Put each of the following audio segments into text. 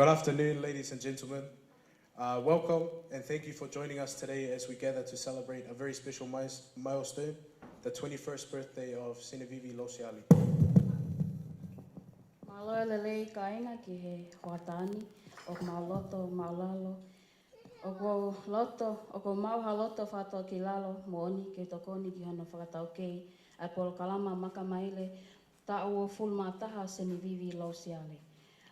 Good afternoon, ladies and gentlemen. Welcome and thank you for joining us today as we gather to celebrate a very special milestone, the 21st birthday of Senevivi Losiali. Maloe lelei kainga ki he hoatani, o mauloto, maulalo, o ko loto, o ko mauha loto whātua ki lalo, mooni ke tokoni ki hana whakatau kei, ai polo kalama makamaile, ta ua fulma taha Senevivi Losiali.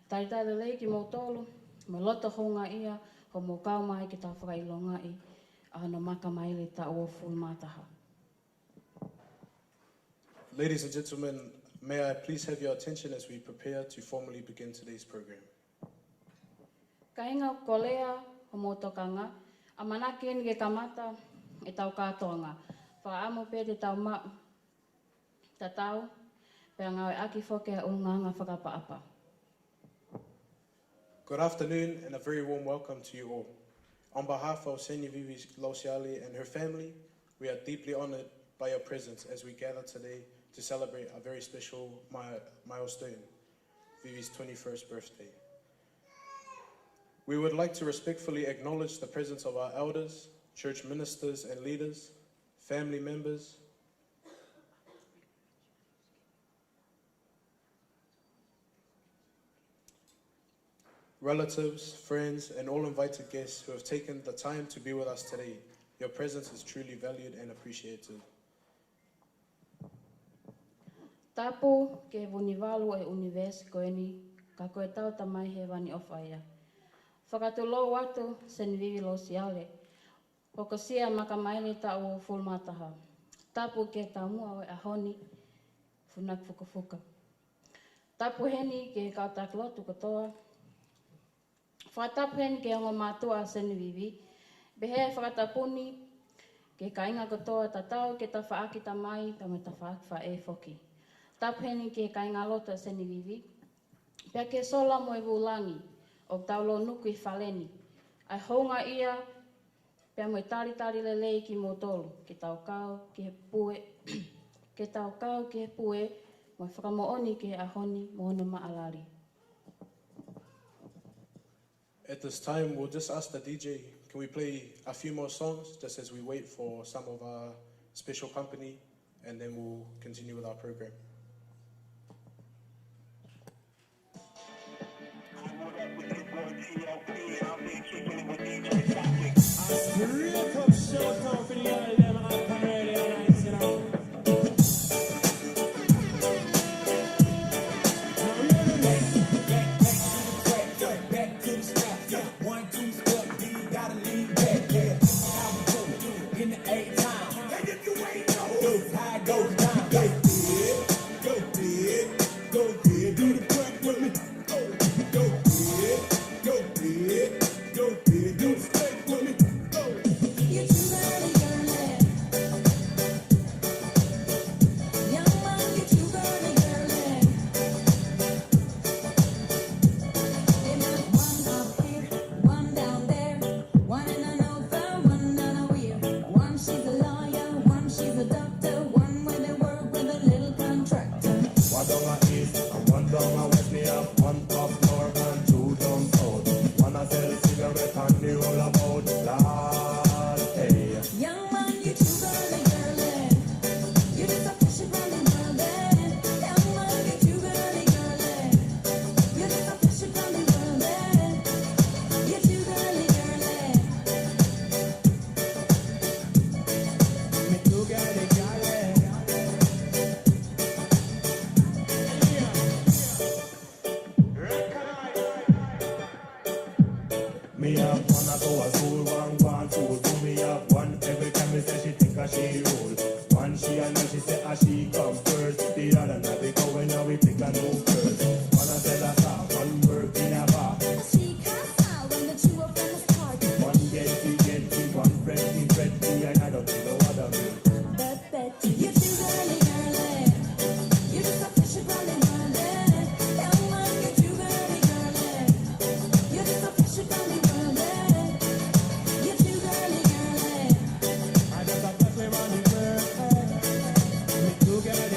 Taitai lelei ki motolu, me loto honga ia, ho mo kau mai ki ta whakailonga i, a hana makamaile ta ua fulma taha. Ladies and gentlemen, may I please have your attention as we prepare to formally begin today's program. Kainga kolea ho mo tokanga, a manake ni ke kamata e tau kātoanga. Whaamu pē te tau tatau, pēr ngau e aki whoke a unganga whakapaapa. Good afternoon and a very warm welcome to you all. On behalf of Senevivi Losiali and her family, we are deeply honored by your presence as we gather today to celebrate a very special milestone, Vivi's 21st birthday. We would like to respectfully acknowledge the presence of our elders, church ministers and leaders, family members, relatives, friends, and all invited guests who have taken the time to be with us today. Your presence is truly valued and appreciated. Tapu ke vunivalu e universe koeni, ka koe tau tamai he wani ofaia. Whakatulo watu Senevivi Losiali, hoko sia makamaile ta ua fulmataha. Tapu ke taumua e ahoni, funak fukufuka. Tapu heni ke kautak lotu katoa, whatapu heni ke ongo mātua Senevivi, behe whakatapuni ke kainga katoa tatau ke ta whaaki tamai, pa me ta whaaki wha e whoki. Tapu heni ke kainga lotu Senevivi, pia ke sola mo e vulangi, o taulo nuku I whaleni. Ai honga ia, pia mo e tari lelei ki motolu, ke tau kau, ke he pue, ke tau kau, ke he pue, mo e whakamooni ke he ahoni, mo hona maalari. At this time, we'll just ask the DJ, can we play a few more songs just as we wait for some of our special company, and then we'll continue with our program. Straight up showdown for the all them Alpha Radio nights, you know. Back to the strap, yeah. 1, 2 step, you gotta lean back, yeah. How we do it in the A-time. And if you ain't know, goes high, goes down. Go big, do the front with me. Go big, do the straight with me. You're too early, girlie. Young man, you're too early, girlie. They met one up here, one down there, one in an over, one on a wheel. One she's a lawyer, one she's a doctor, one where they work with a little contractor. One down my east, and one down my west, me up, one up north and 2 down south. One I sell cigarette and the roll about, Lord, hey. Young man, you're too early, girlie. You're just a fishy running girlie. Young man, you're too early, girlie. You're just a fishy running girlie. You're too early, girlie. Me too girly, girly. Me have one I go a school, one gone school. Do me have one every time me say she think a she rule. One she and she say a she come first. The other night we go when we pick a new first. One I sell a car, one work in a bar. She can't out when the two of them is party. One get free, one friendly, and I don't need no other me. But Betty, you're too early, girlie. You're just a fishy running girlie. Young man, you're too early, girlie. You're just a fishy running girlie. You're too early, girlie. I just a plus we running work. Me too girly,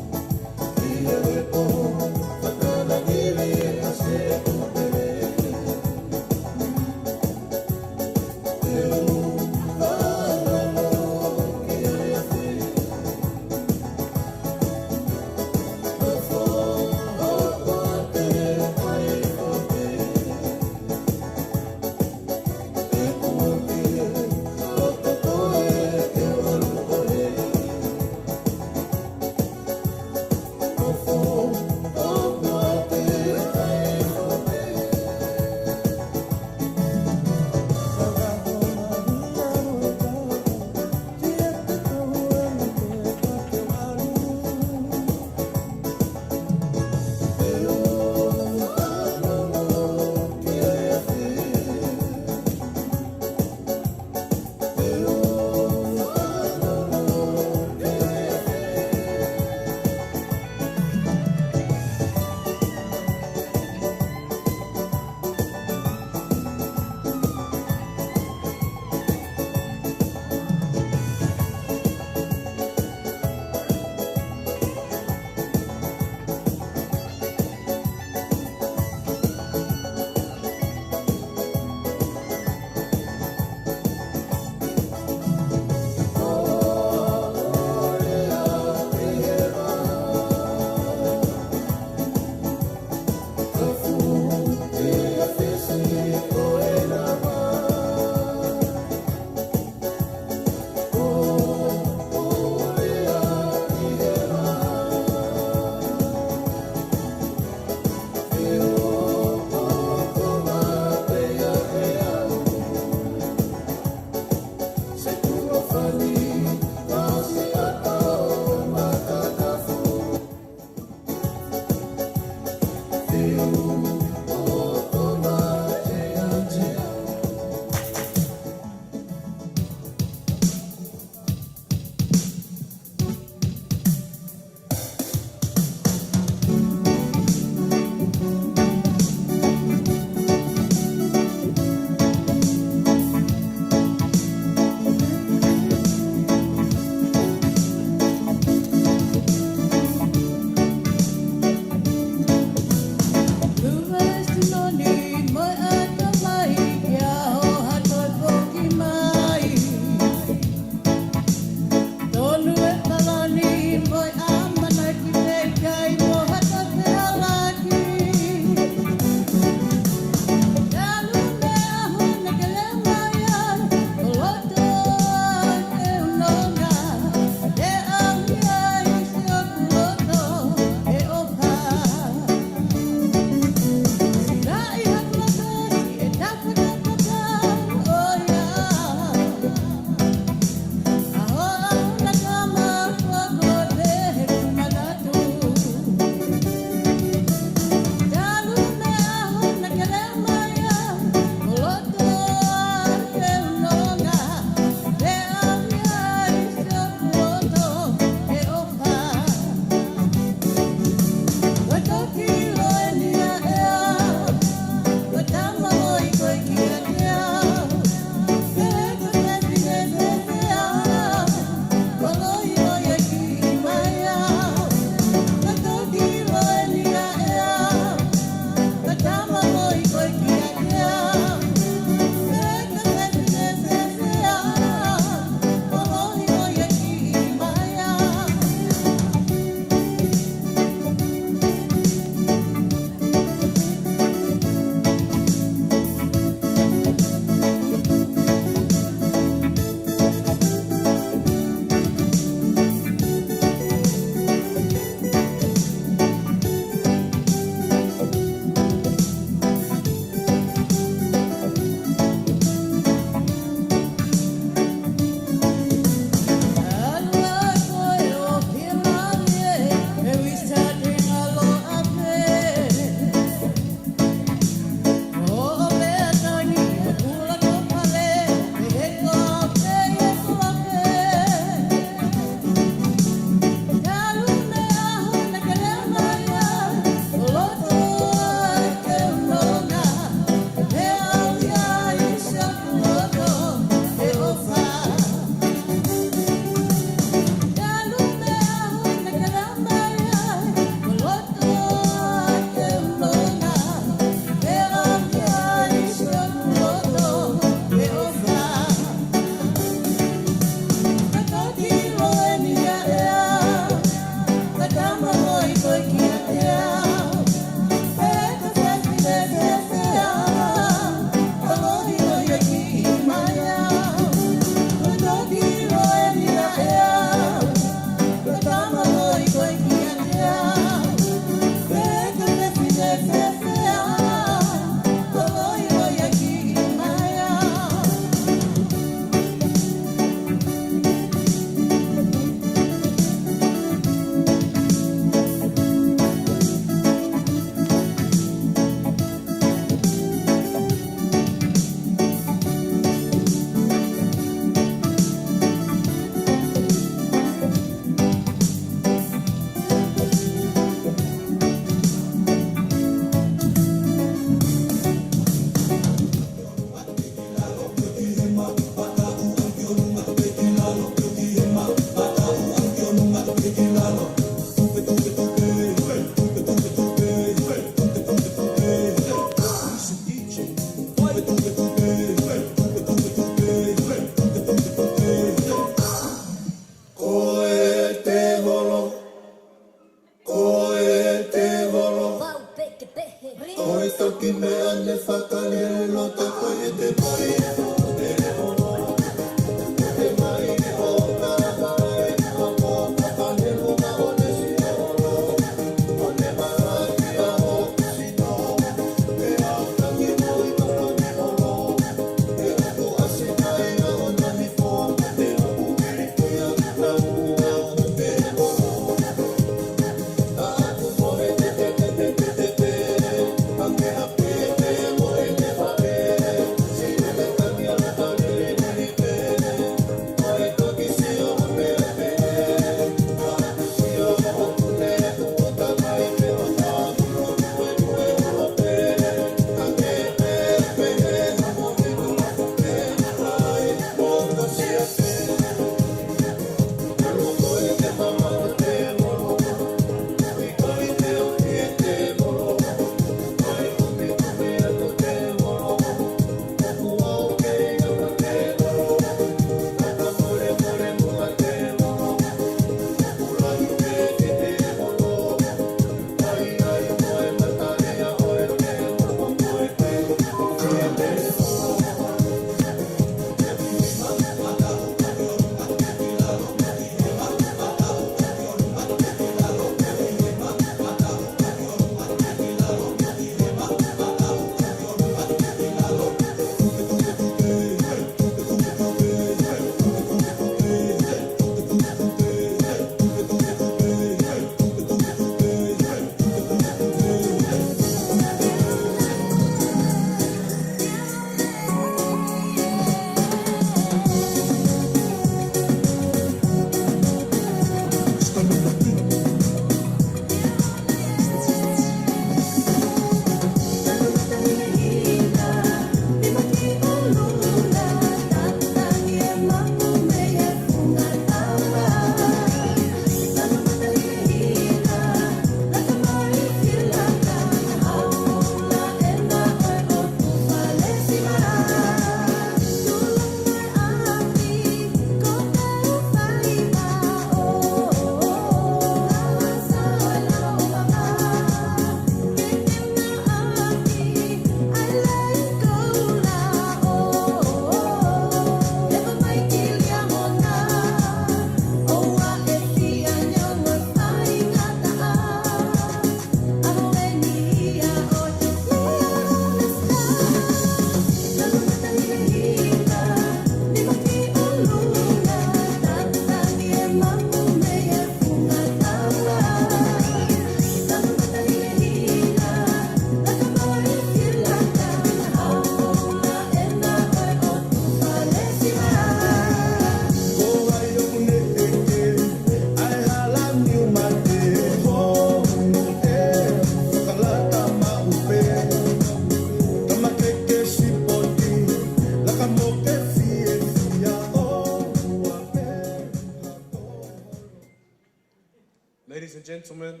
Ladies and gentlemen,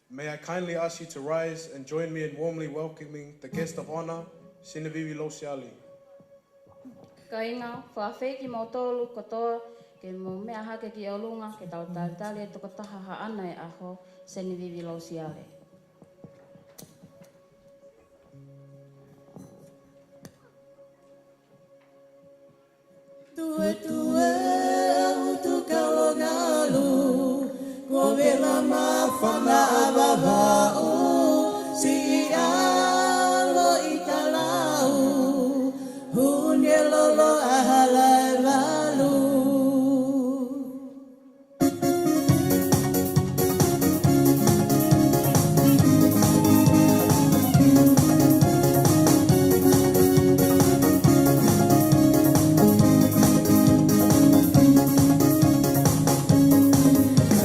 may I kindly ask you to rise and join me in warmly welcoming the guest of honor, Sinavivi Losiali. Ka inga, whawheki mō tōlu kotoa, ke mō mea hake ki olunga, ke tau tātari e toko taha haana e aho, Sinavivi Losiale. Tue tue au tu kalongalu, ko vela mawhana ababau, si alo italau, hunye lolo ahalai malu.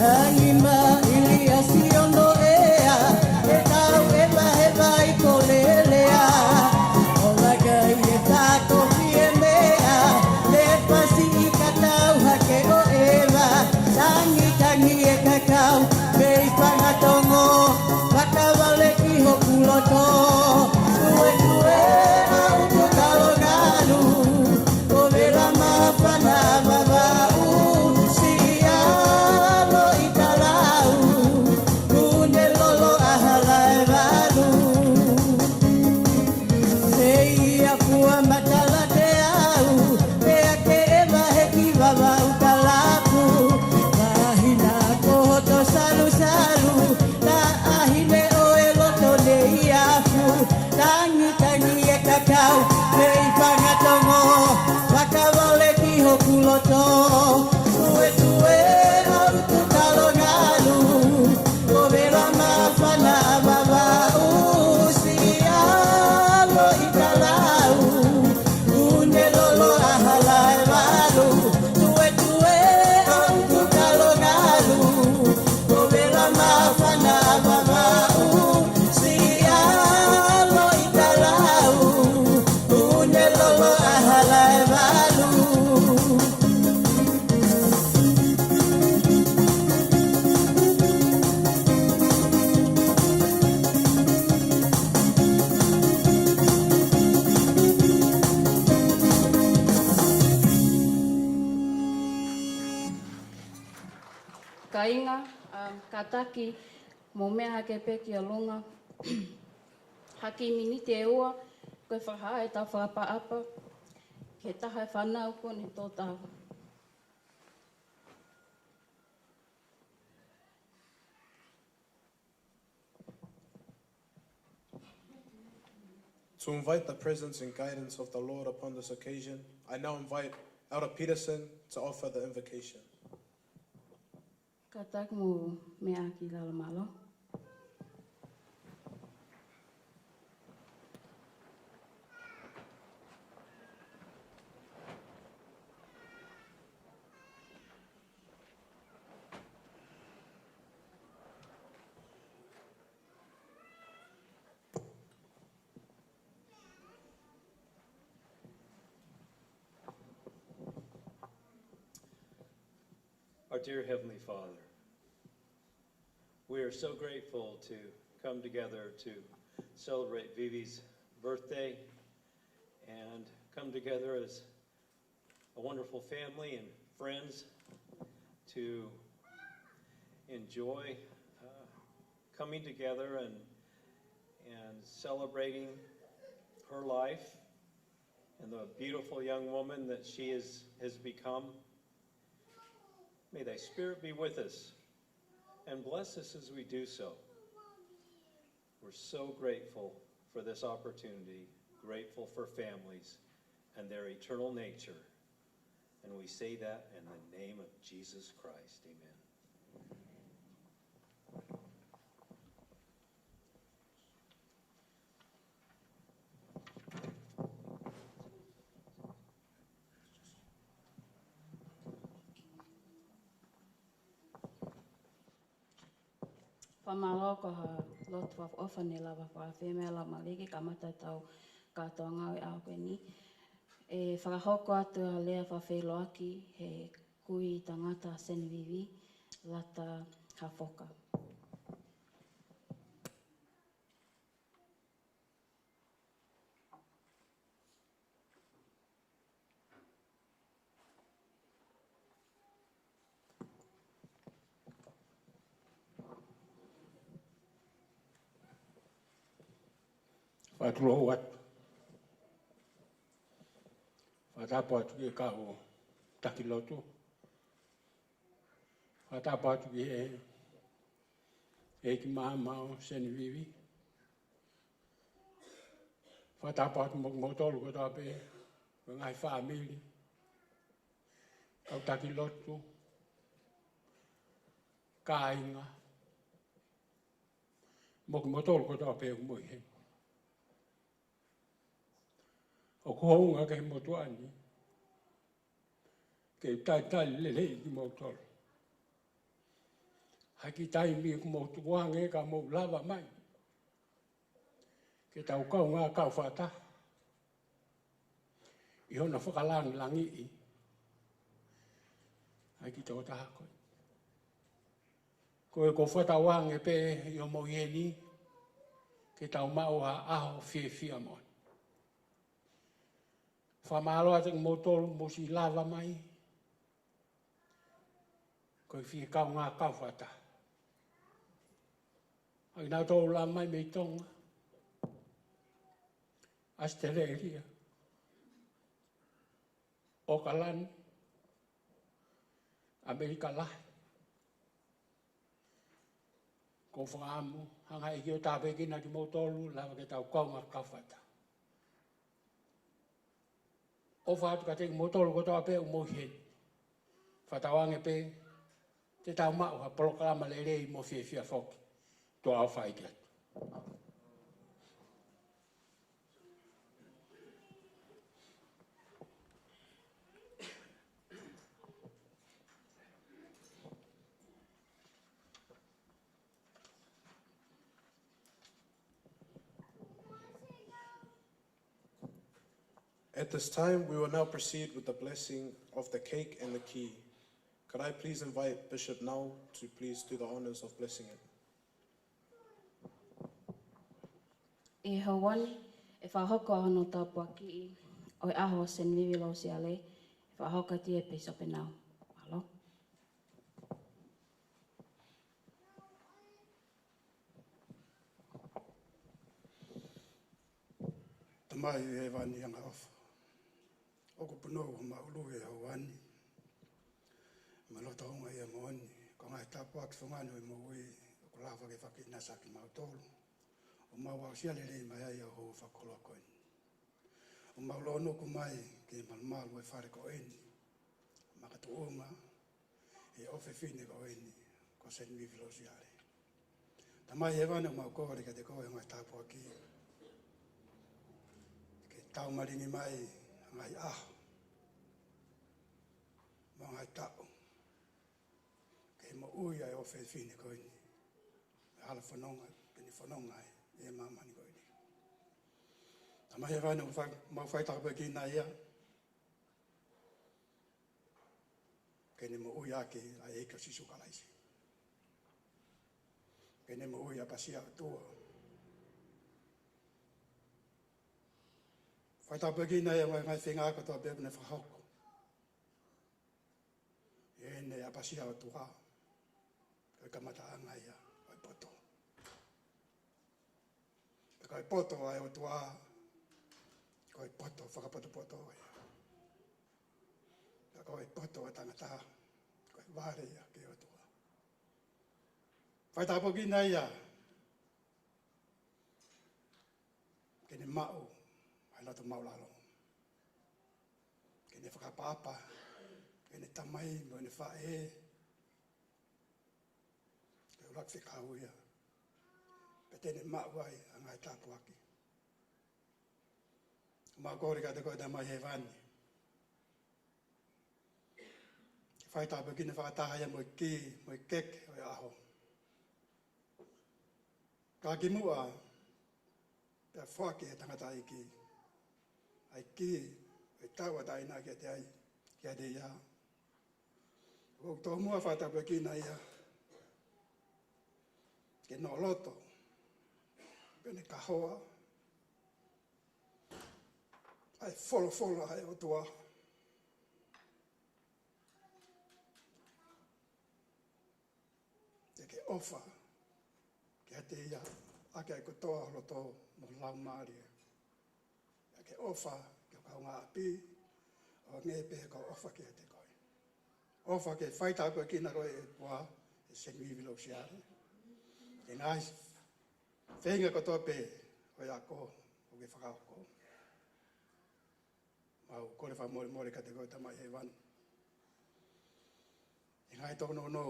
Anima iliasiono ea, e tau eva heva I kolelea. Olaga I tako fie mea, le pasi I katau hake o eva. Tangi tangi e kakau, me I whangatongo, wakawale ki hoku loto. Tue tue au tu kalongalu, ko vela mawhana babau, si alo I talau, kune lolo ahalai malu. Sei apua matala te au, pea ke ema heki wawau kalapu. Mahina kohoto salu salu, ta ahine oe loto ne iafu. Tangi tangi e kakau, mei whangatongo, wakawale ki hoku loto. Tue tue au tu kalongalu, ko vela mawhana babau, si alo I talau, kune lolo ahalai malu. Tue tue au tu kalongalu, ko vela mawhana babau, si alo I talau, kune lolo ahalai malu. Ka inga, ka taki, mō mea hake pe ki olunga, haki miniti e ua, koe whaha e tau whakapaapa, ke taha e whanau kone tō tau. To invite the presence and guidance of the Lord upon this occasion, I now invite Elder Peterson to offer the invocation. Ka taki mō mea ki lalamalo. Our dear Heavenly Father, we are so grateful to come together to celebrate Vivi's birthday and come together as a wonderful family and friends to enjoy coming together and celebrating her life and the beautiful young woman that she has become. May thy Spirit be with us and bless us as we do so. We're so grateful for this opportunity, grateful for families and their eternal nature. And we say that in the name of Jesus Christ. Amen. Whamalo ko ha lotu of ofane lava ko a whemea la maliki ka mata tau katoa ngau e au koe ni. E whakahoko atu a lea whawhelo aki he kui tangata Sinavivi lata ka whoka. Whatulo watu. Whatapo atu ki ka o takilotu. Whatapo atu ki ki maamao seni vivi. Whatapo atu mokotolu ko tape ngai whaamili. Kau takilotu. Ka inga. Mokotolu ko tape umoihe. O kuhonga ke motuani. Ke tai lele ki motol. Haki tai mi ku motuange ka mo lava mai. Ke tau kau ngā kau whata. I hona whakalang langi i. Haki tau taha koe. Koe ko whata wange pe i o mo ieni. Ke tau mau ha aho fia moi. Whamaloa te motoro mo si lava mai. Koe whia kau ngā kau whata. Ai nā tōru la mai mei tonga. Australia. Auckland. Amerika lahi. Ko whaamu. Hanga i ki o tāpe kina ki motoro lava ke tau kau ngā kau whata. O whaatu ka teki motoro ko tau pe umo hien. Whatawange pe, te tau mau ha polokalama le rei mo fia whoki. Tō au whaikia. At this time, we will now proceed with the blessing of the cake and the key. Could I please invite Bishop now to please do the honors of blessing it? E hawani, e whahoko ahono tāpua ki i, o e aho sen vivi lau si ale, e whahoka tia pe sope nau. Alo. Tamai e wani anga ofa. Oko puno o maulu e hawani. Malota honga e moani. Ko ngai tapu aki whangano e maui. Ko lawa ke whaki nasa ki mautolu. O maua sia lele mai ai o ho whakoloa koeni. O maulo no ku mai ke malmalu e whare ko eni. Makatu onga e ofe fine ko eni. Ko sen vivilo siare. Tamai e wani o maukore ke te koe ngai tapu aki. Ke tau maringi mai ngai aho. Ma ngai tau. Ke mo ui ai ofe fine ko eni. Hala whanonga, pini whanonga e mamani ko eni. Tamai e wani o mau whaitaka ki na ia. Ke ne mo ui ake a eka sisu kalaisi. Ke ne mo ui a pasia tua. Whaitaka ki na ia ngai whenga ako toa bebune whahoko. E ne a pasia tua. Koe kamata anga ia, koe poto. Koe poto ai o tua. Koe poto, whakapoto poto ia. Koe poto a tangata. Koe ware ia ke o tua. Whaitapo ki na ia. Ke ne mau, ai lato mau lalo. Ke ne whakapapa. Ke ne tamai, mo ne whae. Rak whikau ia. Pe tene mau ai a ngai tāpu aki. Mā kore ka te koe ta mai he wani. Ke whai tāpu kine whakataha ia mo i ki, mo i keke o i aho. Ka ki mua, pe whaki e tangata i ki. Ai ki, e tau a taina ki te ai, ki a te ia. O tō mua whai tāpu kina ia. ke no loto, pene kahoa, ai folo ai o tua. Te ke ofa, ke hate ia, ake ai kotoa holoto mo lau maaria. Ke ofa, ke kaunga api, o nge pe ka ofa ke te koe. Ofa ke whaita koe kina koe e pua, e sengivi lau siare. Ke ngai, whenga kotoa pe, o ako, o ke whakaoko. Mau kore wha more ka te koe tamai he wan. E ngai tono no,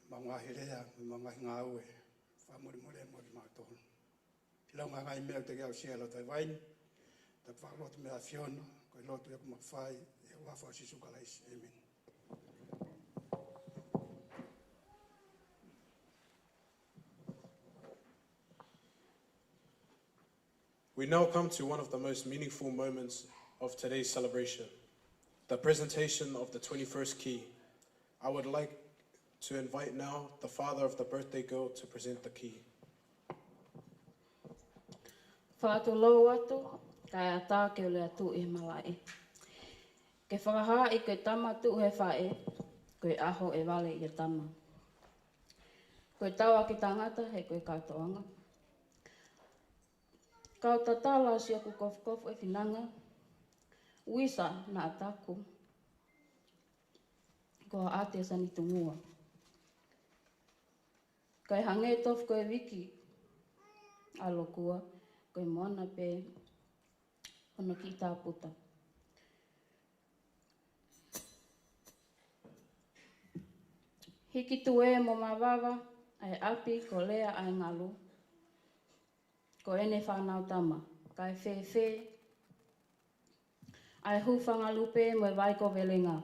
ma ngā herea, ma ngā ngā ue, wha more mā tono. Lau ngā ngai mea te kia o sia lau tai wain, ta whakalotu mea Fiona, koe lotu e kuma whai, e wafa o sisu kalais, amen. We now come to one of the most meaningful moments of today's celebration, the presentation of the 21st key. I would like to invite now the father of the birthday girl to present the key. Whakatu lau atu, kai a tā ke ole atu e mawai. Ke whakaha i koe tama tu he whae, koe aho e wale i a tama. Koe taua ki tangata he koe katoanga. Kau tatala si aku kofu e whinanga, uisa na ataku. Ko ate sani tungua. Kai hange tofu koe wiki, alokua, koe moana pe, ono ki tā puta. Hiki tu e mo mawawa, ai api ko lea ai ngalu. Ko ene whanau tama, kai whewhe, ai hufanga lupe mo e waiko velenga.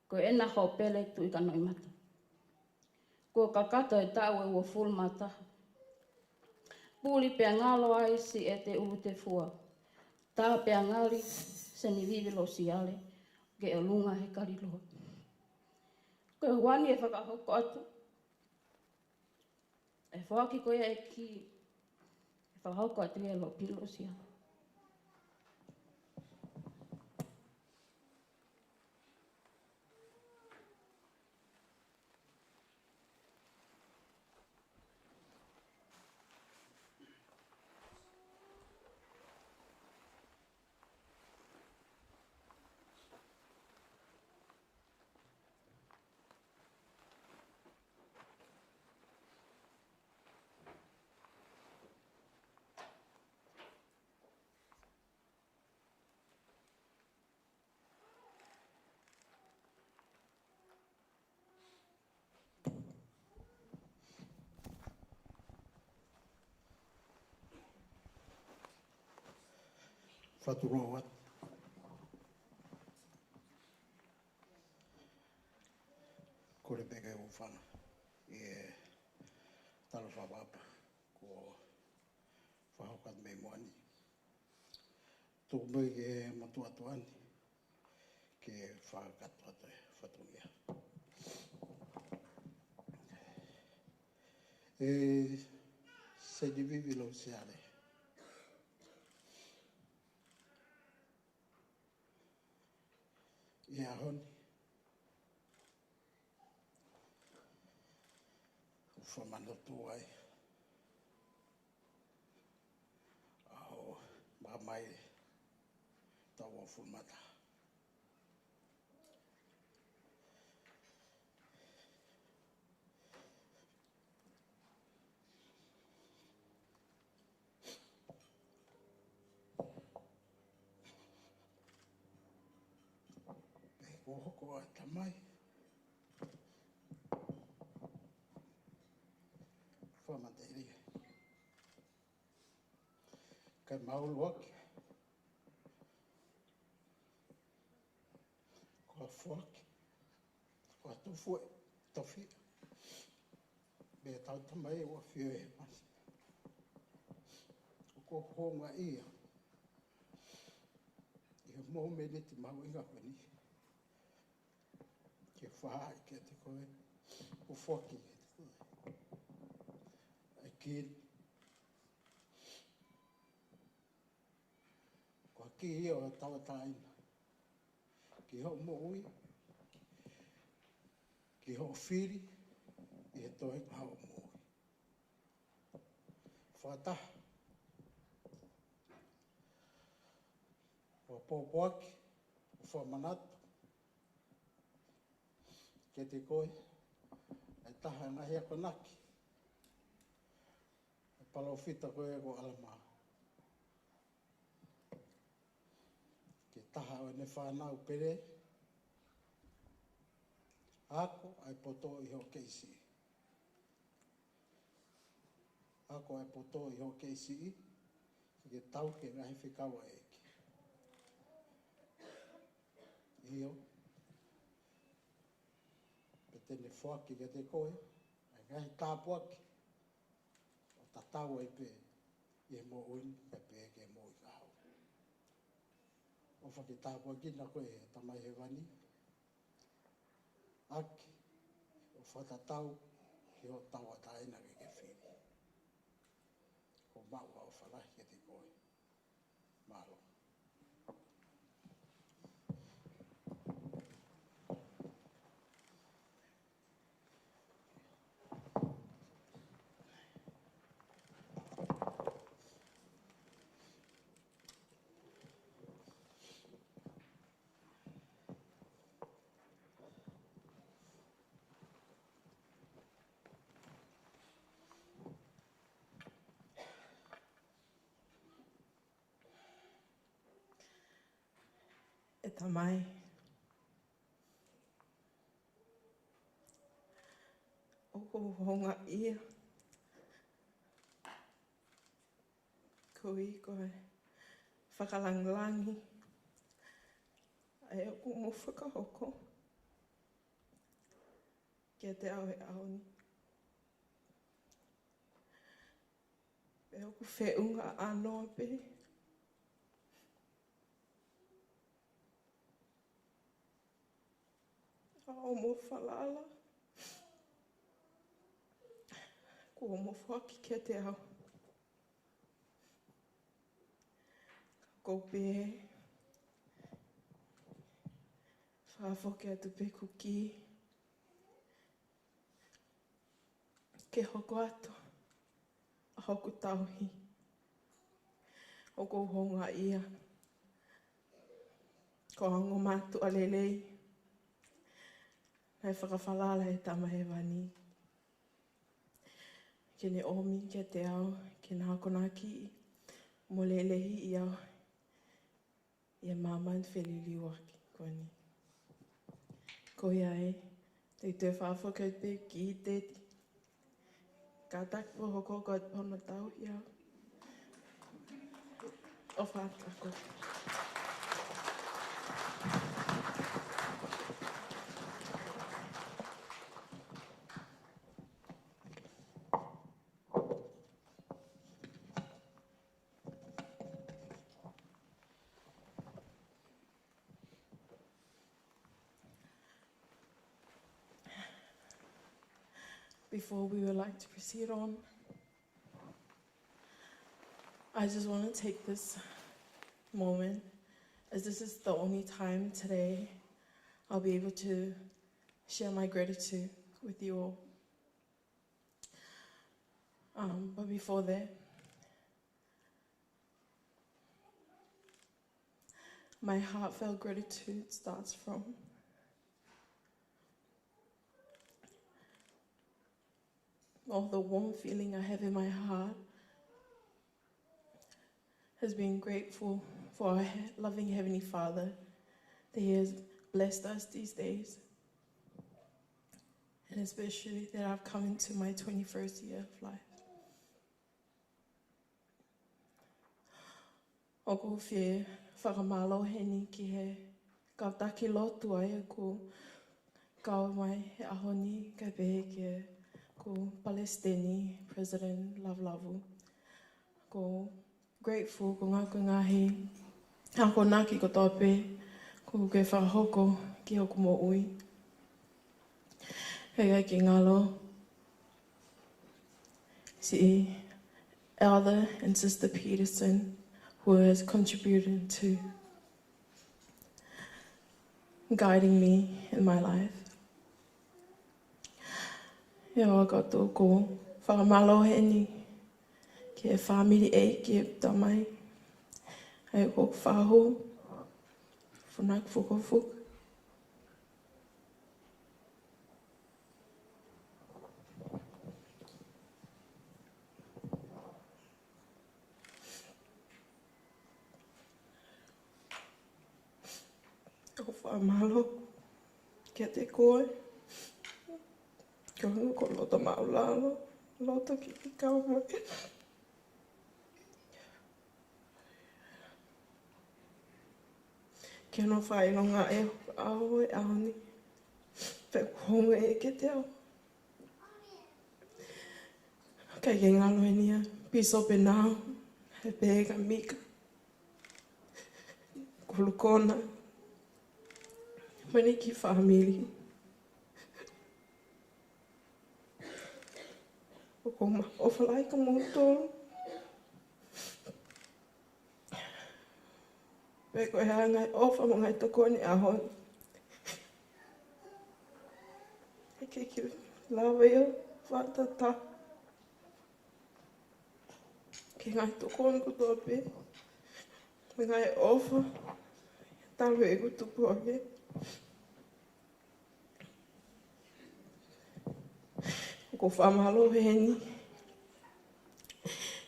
Ko ena ho pele tu i kano imata. Ko kakato e tau e ua full mata. Puli pia ngalo ai si e te ulu te fua. Tā pia ngali se ni vivi lo siale, ke o lunga he kariloa. Ko e wani e whakahoko atu. E whaki koe e ki, e whakahoko atu e lo pilo siale. Whaturoa wat. Kore peke o whana. E talo whawapa ko whahokat me moani. Tōku mai ke matuatuani ke whakatu atu e whatungia. E se di vivi lo seare. Ia honi. Whamano tu ai. Ao mamai tau o fumata. Ko hoko a tamai. Whamateiria. Kai maulu ake. Ko a whuake. Ko a tufu e tofi. Bea tau tamai o a whio e masi. Ko honga ia. Ia mō mene te mau inga whani. Ke whaai ke te koe, o whoki ke te koe. ki. Kua ki o tawa taina. Ki ho mo ui. Ki ho whiri. I he tohe hao mo ui. Whataha. Ua pōpoaki. O whamanatu. Ke te koe. E taha ngahi ako naki. E palau whita koe ko alamaa. Ke taha o ne whanau pere. Ako ai poto i ho keisi. Ako ai poto i ho keisi. Ke tau ke ngahi whikawa eki. Io. Pe tene whaki ke te koe. Ai ngahi tāpuaki. O tatau ai pe. I he mo uni. Kai pe ke mo i kahau. O whaki tāpuaki na koe tamai he wani. Aki. O whatatau. Ki ho tawa taina ke whiri. Ko maua o whalahi ke te koe. Malo. E tamai. O ko honga ia. Ko i koe whakalanglangi. Ai o ko mo whakahoko. Kia te au e aoni. E o ko whiunga anoa pe. O mo whalala. Ko mo whaki kia te au. Ko pē. Whawhoke atu pe kuki. Ke hoko atu. A hoku tauhi. O ko honga ia. Ko ango mātu a lelei. Hei whakawhalala e tama he wani. Ke ne omi kia te au, ke nā kona ki mo lelehi i au. Ia māman wheliliu aki koni. Ko ia e, te te whawhoka te ki i te ka takpo hoko ko hono tau i au. O whātako. Before we would like to proceed on, I just want to take this moment, as this is the only time today I'll be able to share my gratitude with you all. But before that, my heartfelt gratitude starts from all the warm feeling I have in my heart has been grateful for our loving Heavenly Father that He has blessed us these days. And especially that I've come into my 21st year of life. O ko whie whakamalo heni ki he kautaki lotu ai ko kau mai he ahoni kai pehe ke ko Palestini President Lavlavu. Ko grateful ko ngā ngahi hako naki ko tope ko ke whahoko ki hoku mo ui. Hei ai ki ngalo si Elder and Sister Peterson, who has contributed to guiding me in my life. E o kato ko whakamalohe ni ke whamiri e ke tamai. Ai ko whaho, whunak whukawhuk. Ko whamalo ke te koe. Ko hunu ko lota maulalo, lota ki kau mai. Ke no whainonga e aho e ahoni. Pe kuhonga e ke te au. Kai ke ngalo e nia, piso pe nao, he pega mika. Kulukona. Mani ki family. Okoma, ofalai ka moutolo. Pe koe hea ngai ofa mo ngai toko ni ahon. E ke ki lawa ia, whatata. Ke ngai toko ni kutoa pe. Me ngai ofa. Talu e kutupu ake. Ko whamalo heni.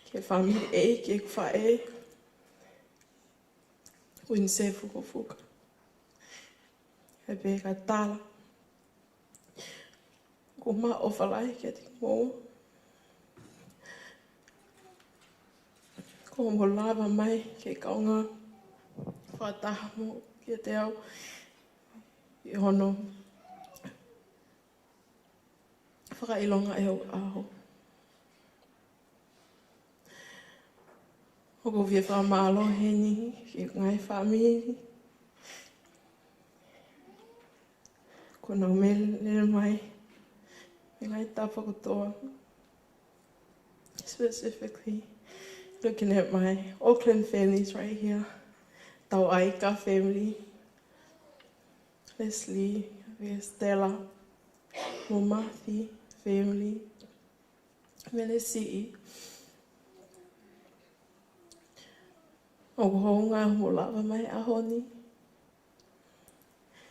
Ke whamiri e, ke kwa e. Win se fuka. He pe ka tala. Ko ma ofalai ke te mō. Ko mo lava mai ke kaunga. Whataha mo ke te au. I hono. Whakailonga e au aho. Hoko via whamalo heni, ki ngai whamiri. Ko nau mele mai, me ngai tapa kotoa. Specifically, looking at my Auckland families right here. Tau Aika family. Leslie, Stella, Momathi family. Menesii. O honga mo lava mai ahoni.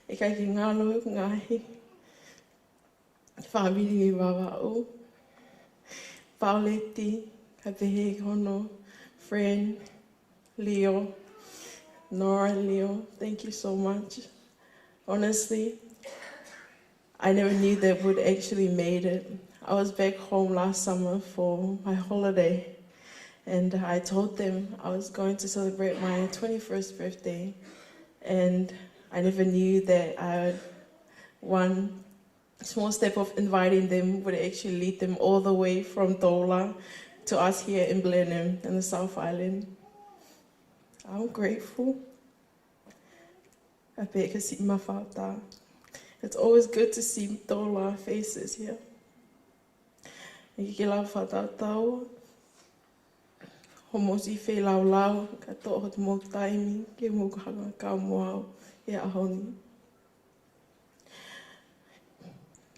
E kai ki ngalo ngahi. Whamiri i wawao. Pauleti, ka pehe hono, friend, Leo, Nora, Leo, thank you so much. Honestly, I never knew that would actually made it. I was back home last summer for my holiday. And I told them I was going to celebrate my 21st birthday. And I never knew that one small step of inviting them would actually lead them all the way from Dola to us here in Blenheim in the South Island. I'm grateful. I bet I see my father. It's always good to see Dola faces here. Ki la father tau. Homosi whee lau lau, ka toa hotu mō taimi, ke mō kahanga ka moao e ahoni.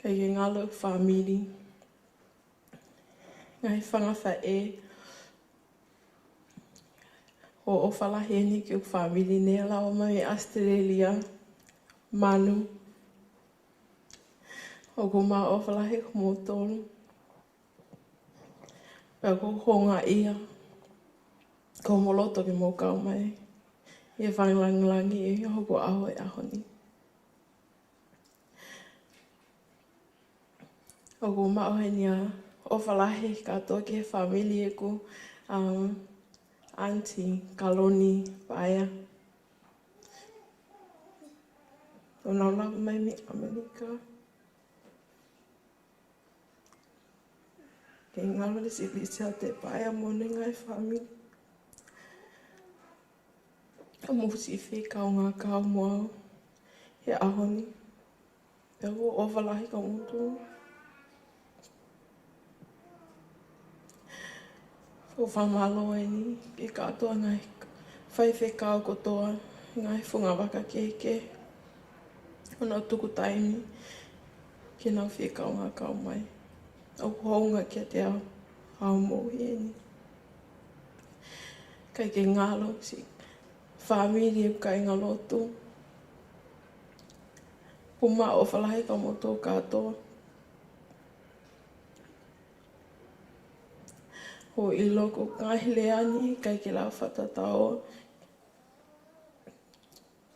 Kei ke ngalo whamiri. Ngai whangawha e. Ho o whalaheni ki o whamiri nea lau mai Australia, Manu. O ko mā o whalahe ko mō tōru. Pea ko honga ia. Ko moloto ke mō kau mai. E whanglangi e hoko aho e ahoni. O ko maoheni a o whalahe katoa ke whamili e ko Auntie Kaloni Paia. O nau lava mai me Amerika. Ke ngalo le si te Paia mone ngai whamili. Ka musi whi kau ngā kau moao. He ahoni. Pea ko o walahi ka mutu. O whamalo e ni, ke katoa ngai whaiwhe kao kotoa, ngai whunga waka keke. Ona tuku taimi, ke nau whi kao ngā kao mai. Au hounga kia te ao, ao mohi e ni. Kai ke ngalo si whamiri e kai ngā lotu. Puma o whalahi ka moto katoa. Ho I loko ngahi leani kai ke lau whatatao.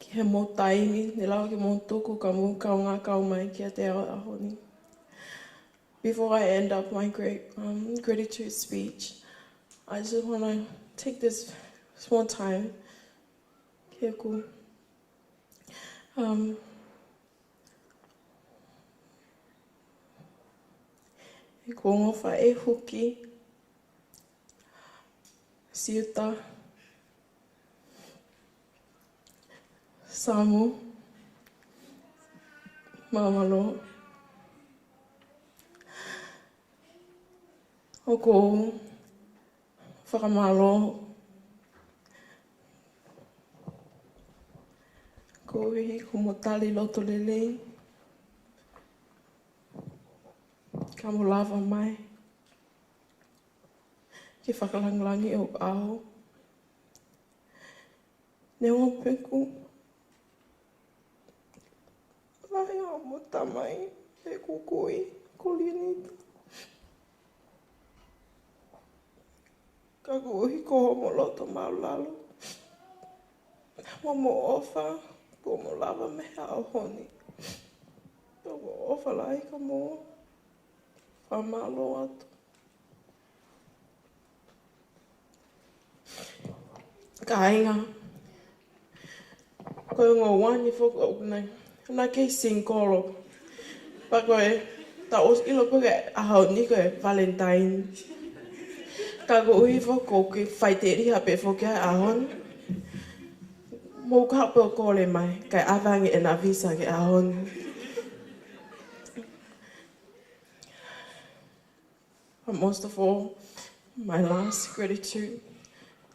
Ki he mo taimi, ne lau ke mo tuku ka mu kau ngā kau mai kia te ao ahoni. Before I end up my gratitude speech, I just want to take this small time. Kia ku. E ko ngofa e huki. Siuta. Samu. Mamalo. O ko whakamalo. Ko ihi ko motali loto lelei. Ka mo lava mai. Ki whakalangalangi o ao. Ne o peku. Lai o mo tamai. E kukui. Ko lianita. Ka kuhi ko mo loto maulalo. Mo ofa. Ko mo lava meha o honi. Ko mo ofa lai ka mo. Whamalo atu. Ka inga. Koe ngō wani whoko au nei. Nā kei singkolo. Pa koe, ta os ilo koe ahau ni koe Valentine. Ka ko uhi whoko ki whaiteri hape whoki ai ahon. Mō ka hape o kore mai, kai awangi e nā visa ki ahon. But most of all, my last gratitude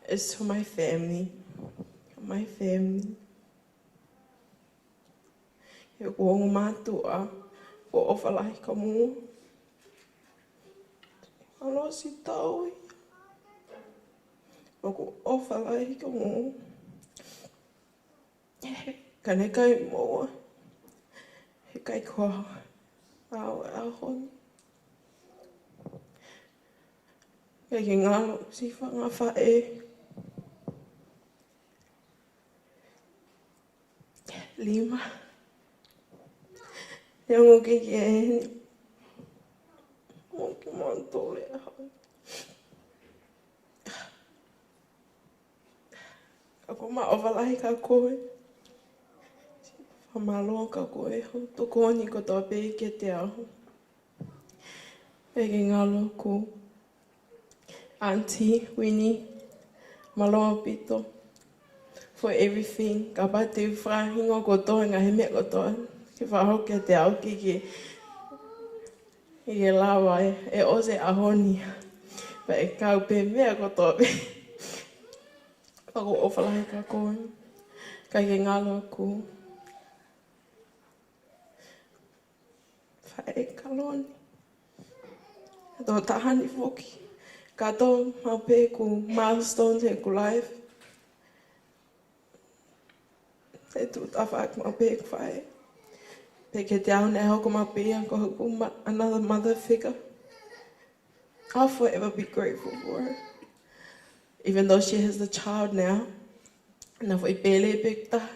is to my family. My family. E ko ngu mātua, ko ofalahi ka mua. Alo si taui. O ko ofalahi ka mua. Ka ne kai moa. He kai koa. Au ahoni. Kei ke ngalo si whanga whae. Lima. E ongo ke e heni. Mo ki mantole ahau. Ka ko ma ovalahi ka koe. Whamaloa ka koe. Toko oni ko tō pēi ke te aho. E ke ngalo ko. Auntie Winnie, Maloa Pito, for everything. Ka pate whahingo kotoa ngā he mea kotoa. Ki whahoke te au ki ke lawa e ose ahoni. Pa e kau pe mea kotoa pe. Pako ofalahi ka koe. Ka ke ngalo ku. Whae kaloni. Tō tahani whoki. Kato maupe ku milestones e ku life. Te tu tawhak maupe ku whae. Pe ke te au ne hoko maupe ia ko hoku another mother figure. I'll forever be grateful for her. Even though she has a child now. Na fo I pele pekta.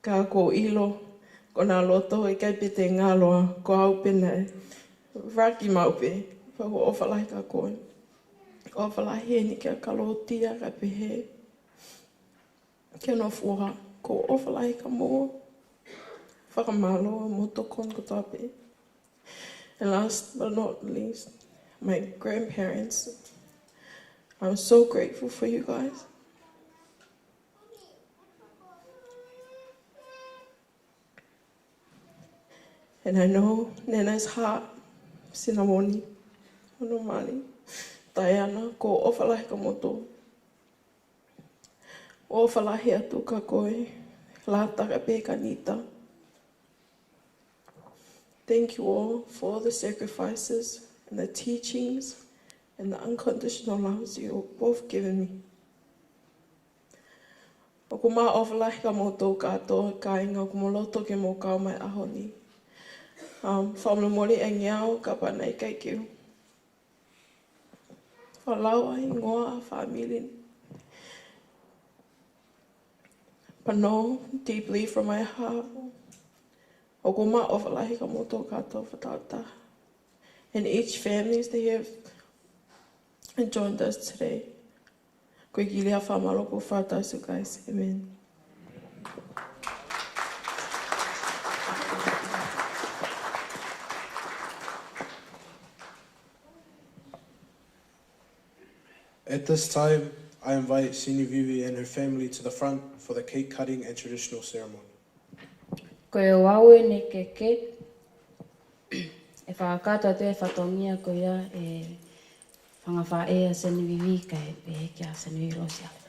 Ka ko ilo. Ko nā loto e kai pete ngaloa. Ko au pene. Raki maupe. Pa ko ofalai ka koe. Ko whalahi e ni kia kalotia ka pehe. Kia no fuha, ko whalahi ka mua. Whakamaloa mo tokon ko tape. And last but not least, my grandparents. I'm so grateful for you guys. And I know Nana's heart, Sinamoni, Onomali. tai ana ko ofalahi ka moto. O ofalahi atu ka koe, lata ka pe kanita. Thank you all for all the sacrifices and the teachings and the unconditional loves you both given me. O ku mā ofalahi ka moto katoa ka inga ku moloto ke mo kau mai ahoni. Whamle mori e ngiao ka panai kai kiu. Whalaua i ngoa a whamilin. Pano deeply from my heart. O ku mā ofalahi ka moto katoa whatauta. And each families that have joined us today. Koe gilia whamalopo whātaisu guys. Amen. At this time, I invite Senior Vivi and her family to the front for the cake cutting and traditional ceremony. Koe o au e ne keke, e whakatoa te e whatongia ko ia e whangawha e a Seni Vivi ka e peheke a Seni Vivi Losiale.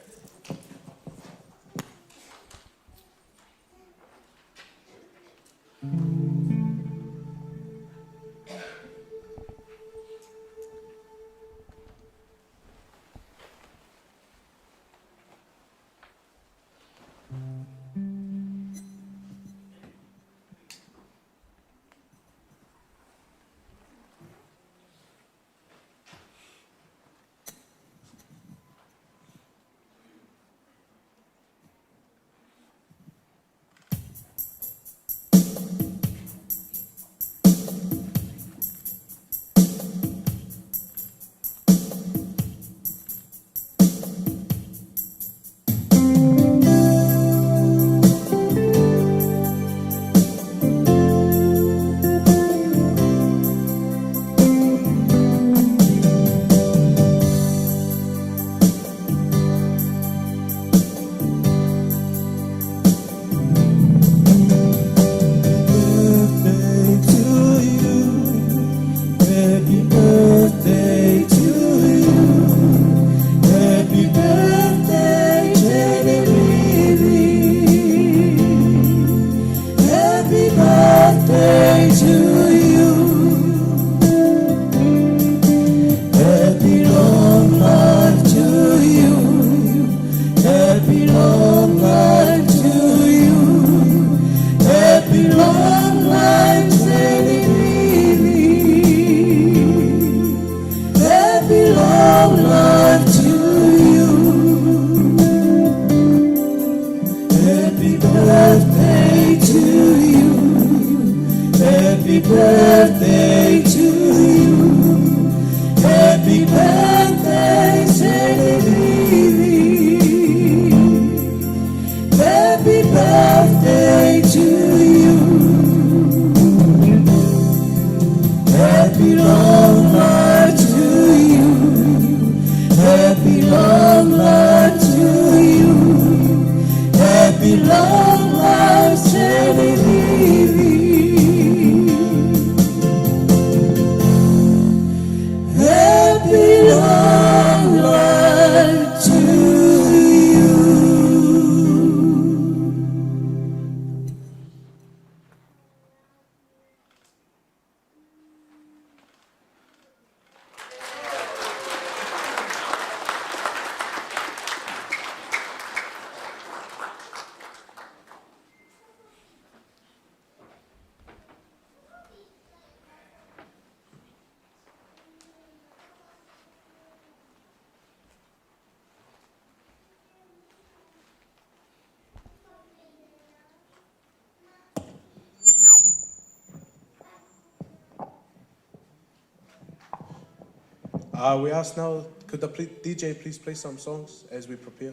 We ask now, could the DJ please play some songs as we prepare?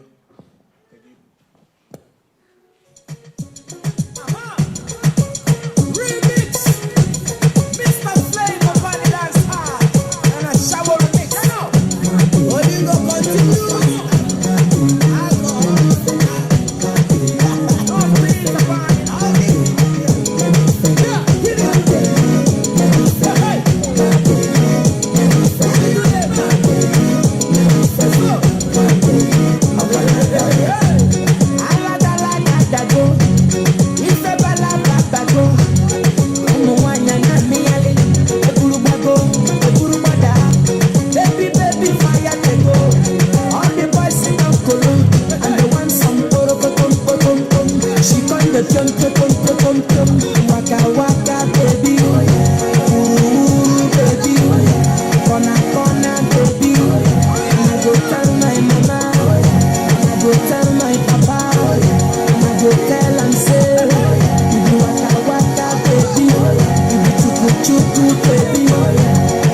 Thank you. Remix, Mr. Flavor Valley Dance Hall, and a shower remix. What you gonna continue? Hey. Come, come, waka, waka, baby. Ooh, baby. Corner, corner, baby. And I go tell my mama. And I go tell my papa. And I go tell and say, you be waka, waka, baby. You be chuku, chuku, baby.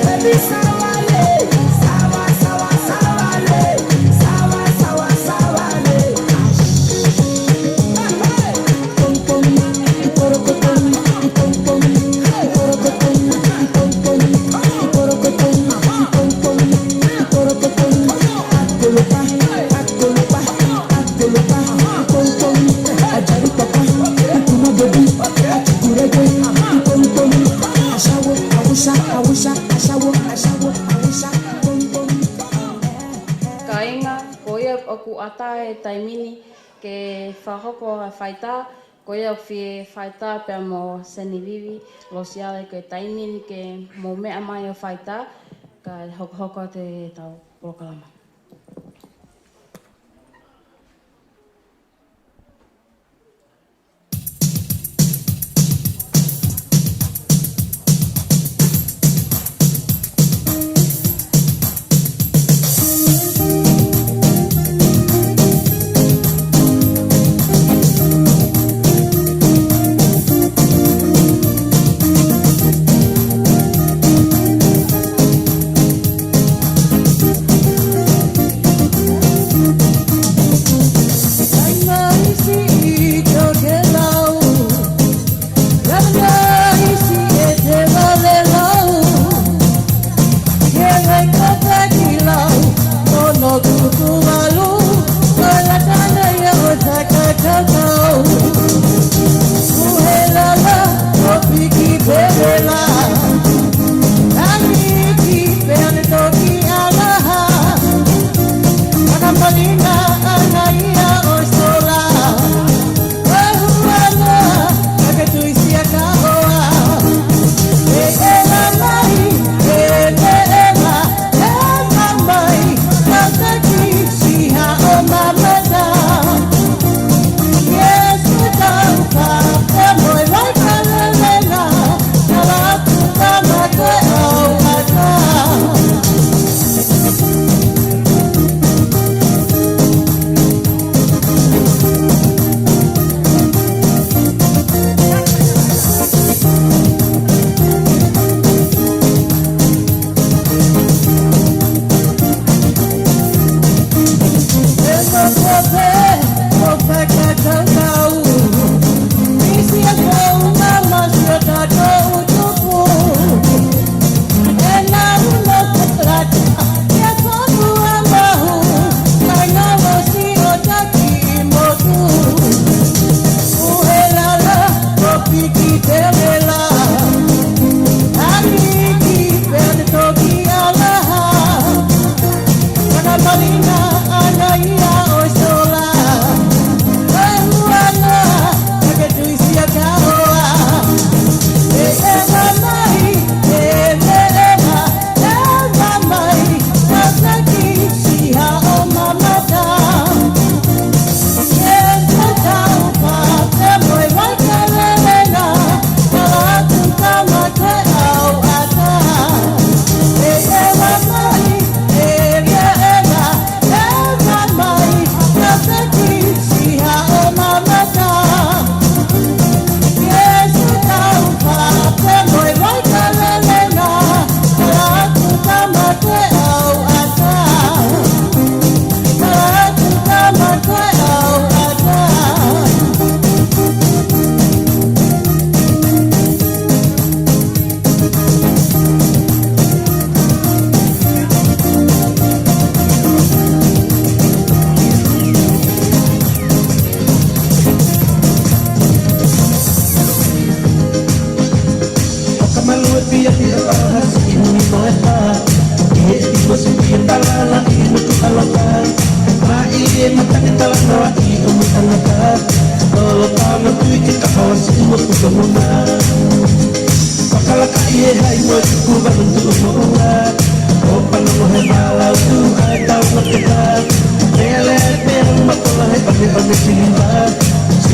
Baby, sawale. Sawa, sawa, sawale. Sawa, sawa, sawale. Pom, pom, iporokotom, ipom, pom. Iporokotom, ipom, pom. Iporokotom, ipom, pom. Iporokotom. Akolopa, akolopa, akolopa. Ipom, pom. Ajari papa, ikuma baby. Achukurege, ipom, pom. Ashawo, awusha, awusha, ashawo, ashawo, awusha, pom, pom. Ka inga, ko ia o ku ata e taimini ke whahoko a whaita, ko ia o whi whaita pia mo Senivivi, Losiale ke taimini ke mo mea mai o whaita, ka hoko te tau polokalama.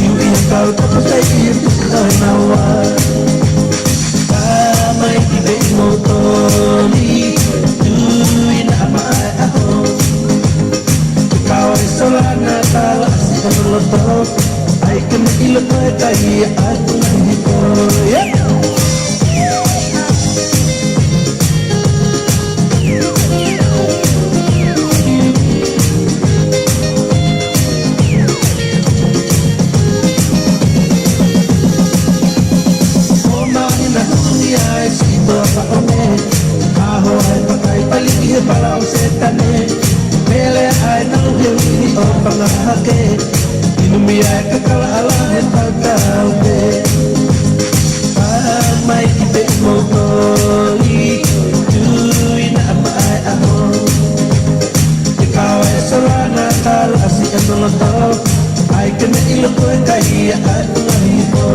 Iwi kau tak percaya bisa nawar Kamay ibig mo toli Duin ama ako Ikaw ay solana talas Ang loto Ay kaniilot mo kaya at nahito Para usetane Mele ay nang hili o pangahake Inumiyay kakalaalahin pagkaupe Pamay ibe mo koli Duy na amaay ako Ikaw ay solana kalasi ang loto Ay kanailot ko ay kahiya at ngahipo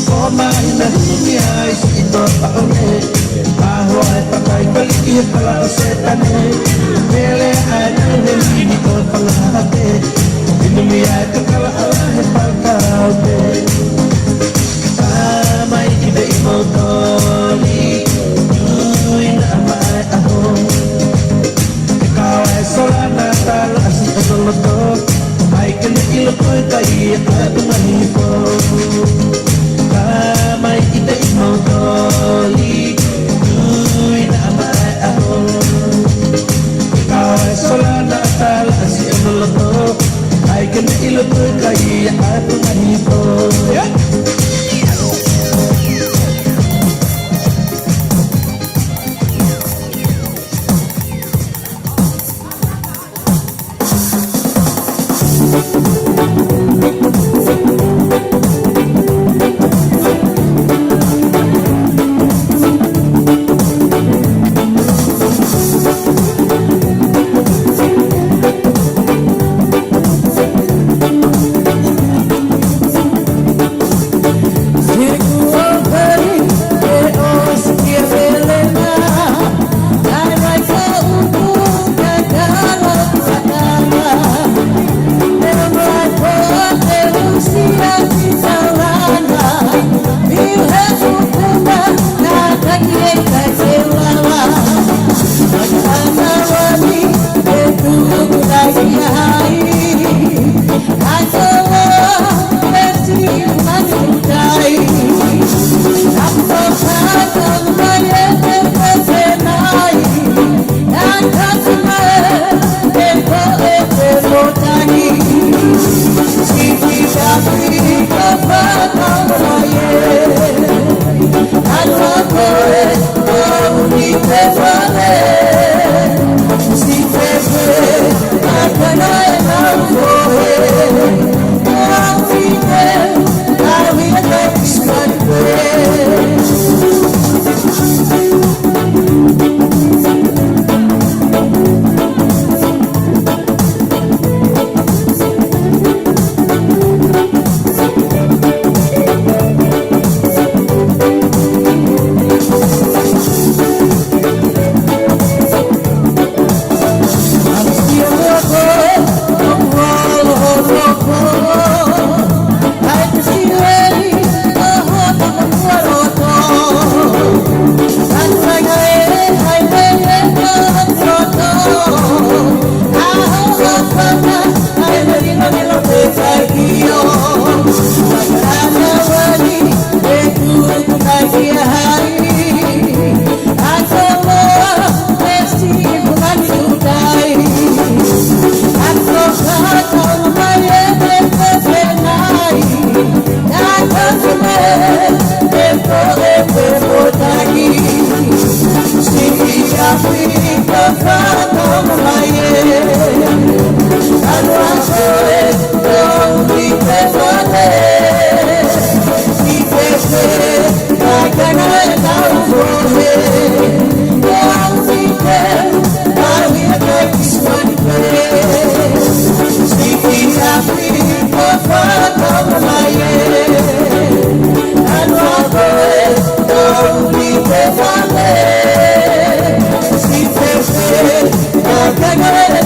Kumain na lumiyay sa ito paone Baho ay patay paligid pala setane Mele ay nang hindi ko pangahate Inumiyay kakalaalahin pagkaupe Kamay ibe mo toli Duy na amaay ako Ikaw ay solana talasi ang loto Ay kanailot ko ay kahiya at ngahipo Kamay ibe mo toli Duy na amaay ako Ikaw ay solana talasi ang loto Ay kanailot ko ay kahiya at ngahipo Si te fue, la cagada de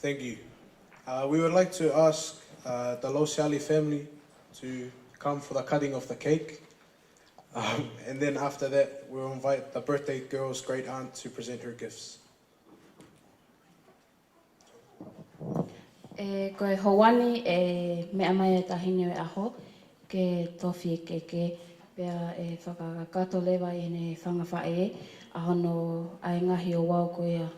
Thank you. We would like to ask the Losiali family to come for the cutting of the cake. And then after that, we'll invite the birthday girl's great aunt to present her gifts. Koe hawani mea mai e tahine e aho ke tofi keke pea e whakakato lewa i ne whangawhae ahono ai ngahi o wau ko ia.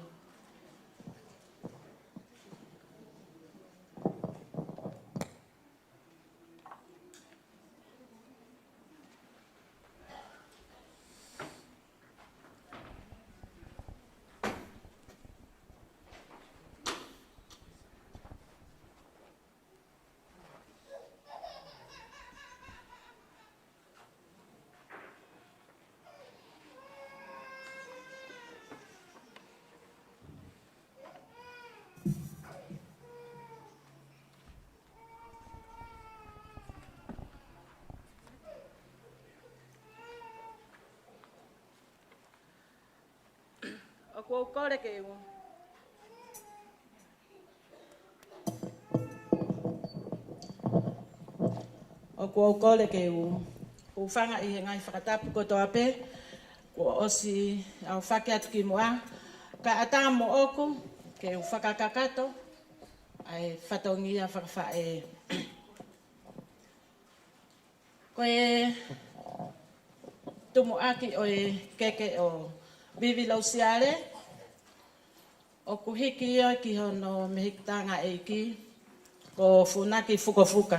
O kua kore ke iwa. O kua kore ke iwa. O whanga i he ngai whakatapu ko toa pe. Kua osi au whake atu ki mua. Ka ata mo oku ke u whakakakato. Ai whatongia whakawhae. Koe tumu aki o e keke o Vivi Losiale. O kuhiki ia ki hono mehikitanga e ki. Ko funaki fuka.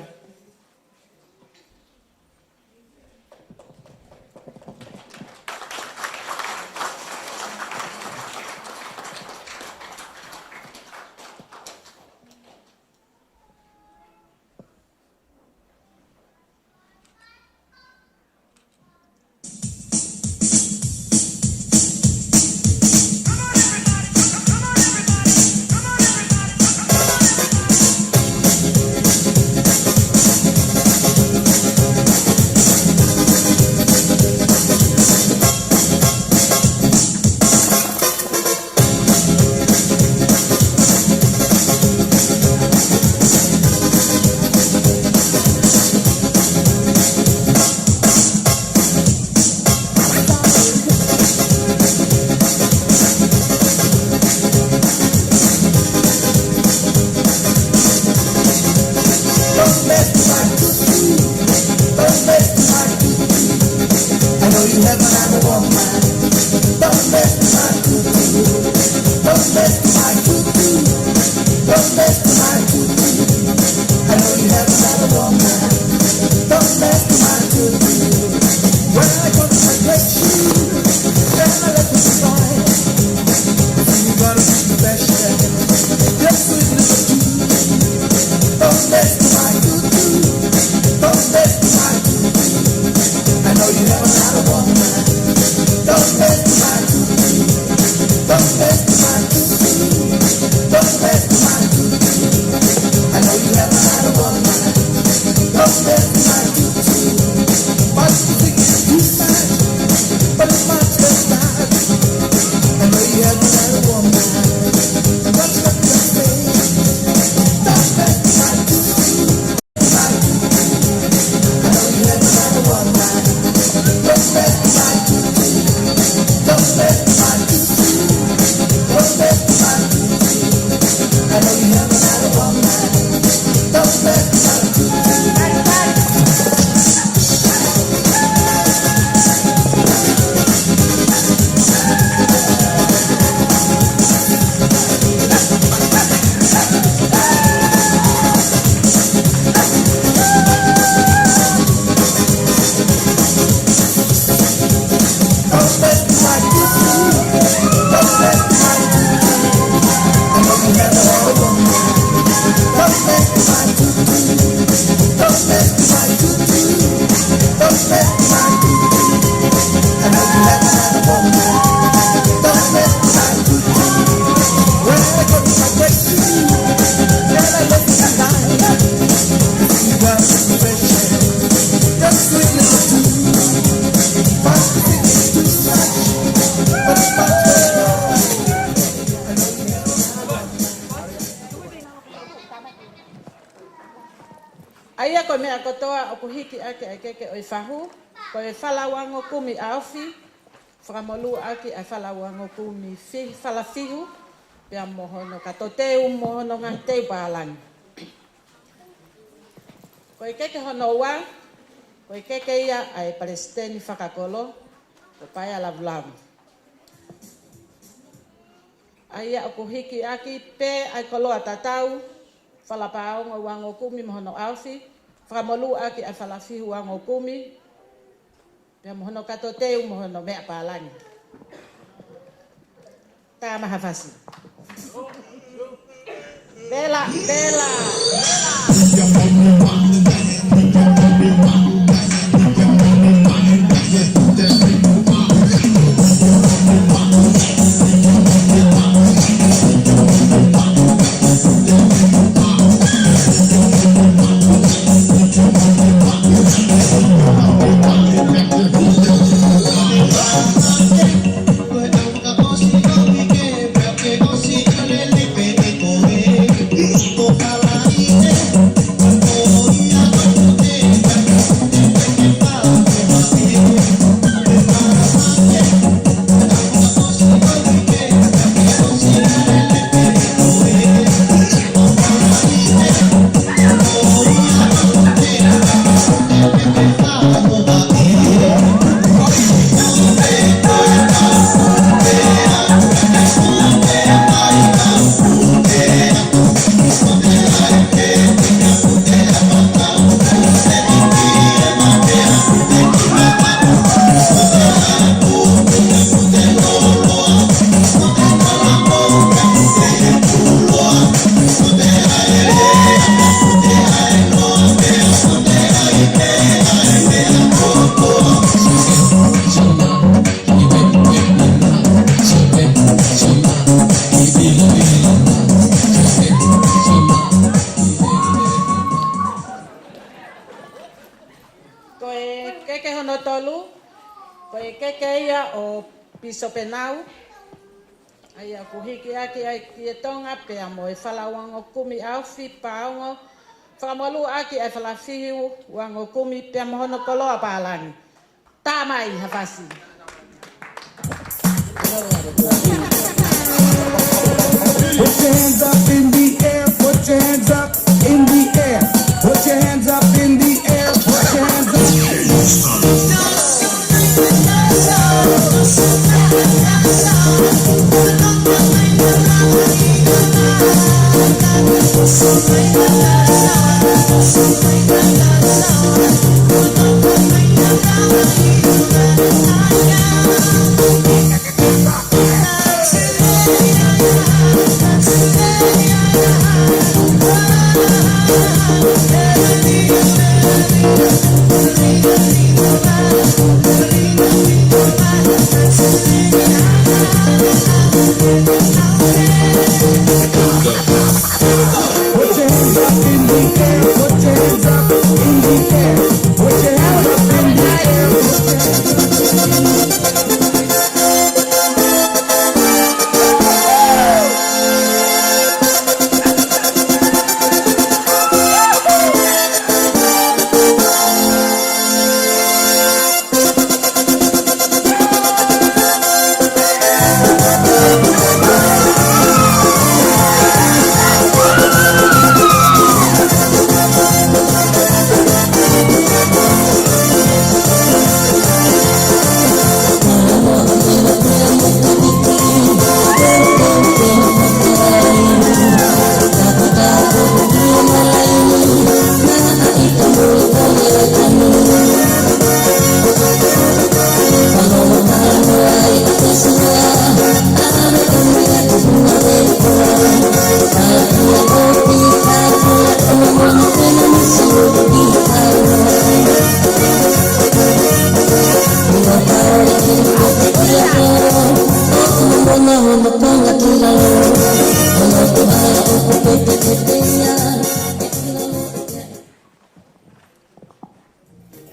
mea kotoa o kuhiki ake ai keke o i whahu, ko e whalawango kumi awhi, whakamolu ake ai whalawango kumi whalafihu, pia mohono kato teu mohono ngā teu pālangi. Ko i keke hono wā, ko i keke ia ai Palestini whakakolo, ko pai a lavulavu. Aia o kuhiki aki pe ai koloa tatau, whalapaongo wango kumi mohono awhi, whakamolu aki ai whalafihu wango kumi, pia mohono kato teu mohono mea pālangi. Tā maha whasi. Bela, bela, piso penau, ai a kuhiki aki ai ki e tonga pea mo e whalawango kumi awhi paongo, whakamalu aki ai whalafihu wango kumi pea mohono koloa pālangi. Tā mai hawhasi. Put your hands up in the air, put your hands up in the air, put your hands up in the air, put your hands up.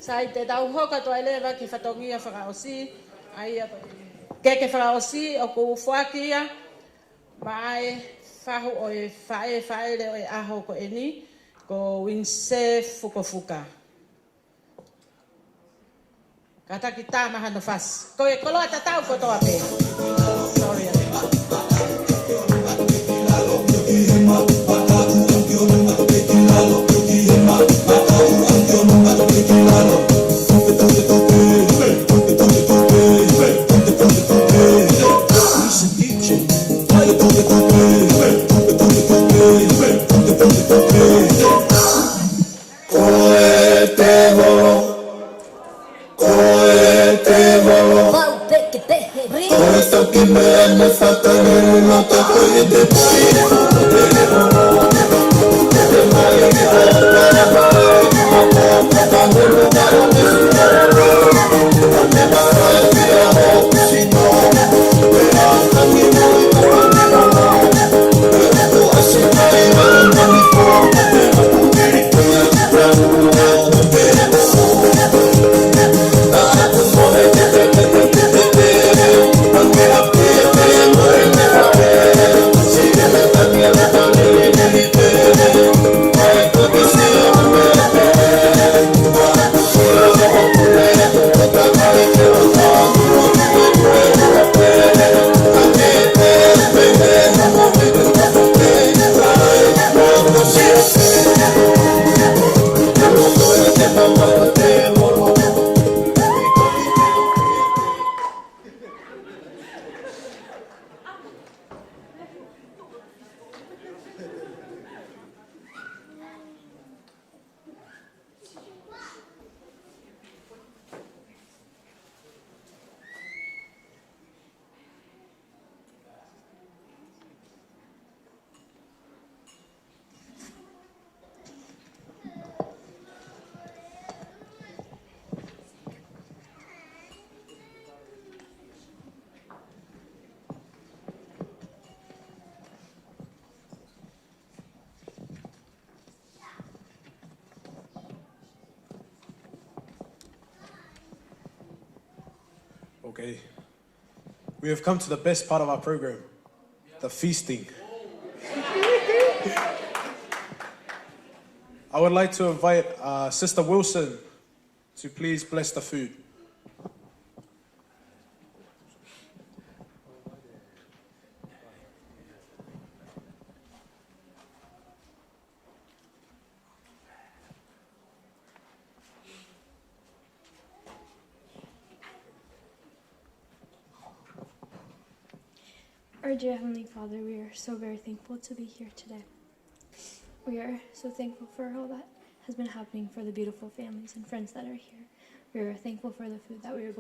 Sai te tau hoka to eleva ki whatongia whakaosi, ai keke whakaosi o ku whakia, mai whahu o e whae le o e aho ko eni, ko winse fuka. Kata kita mahan nafas. Ko e kolo atatau ko to ape. Sorry. Okay. We have come to the best part of our program, the feasting. I would like to invite Sister Wilson to please bless the food. Our dear Heavenly Father, we are so very thankful to be here today. We are so thankful for all that has been happening for the beautiful families and friends that are here. We are thankful for the food that we are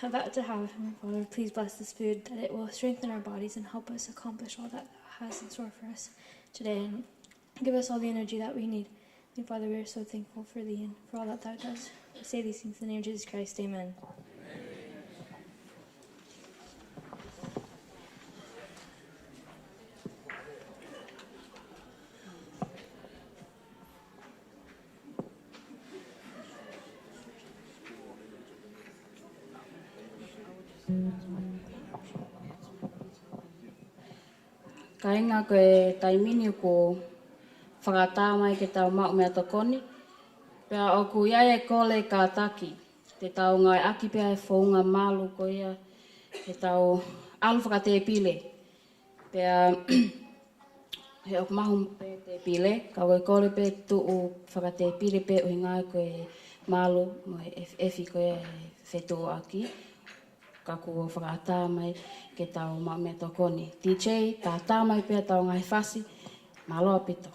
about to have. Heavenly Father, please bless this food, that it will strengthen our bodies and help us accomplish all that has in store for us today, and give us all the energy that we need. Heavenly Father, we are so thankful for thee and for all that thou does. We say these things in the name of Jesus Christ. Amen. Kainga koe taimini ko whakatā mai ke tau mau mea tokoni. Pea o ku iaia kole ka taki. Te tau ngai aki pea e whaunga malu ko ia. Te tau alu whakate pile. Pea he o mahu pe te pile. Ka koe kole pe tu u whakate pile pe ui ngai koe malu mo efi koe whetu aki. Ka kua whakatā mai ke tau mau mea tokoni. DJ, tā mai pia tau ngai whasi, maloa pito.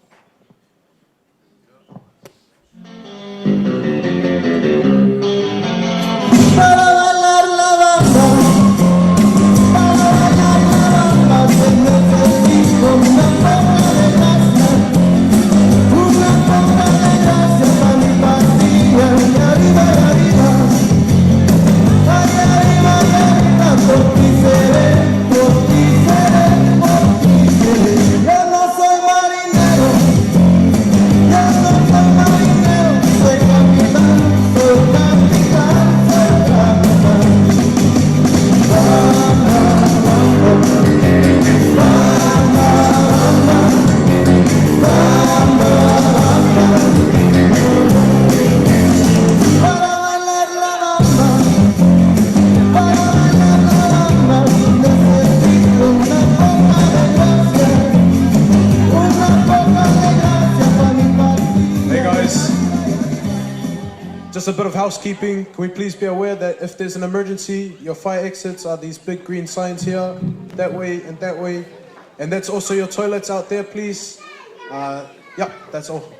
Soy marinero, soy capitán. Just a bit of housekeeping. Can we please be aware that if there's an emergency, your fire exits are these big green signs here, that way and that way. And that's also your toilets out there, please. Yeah, that's all.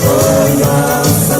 Oh, yeah.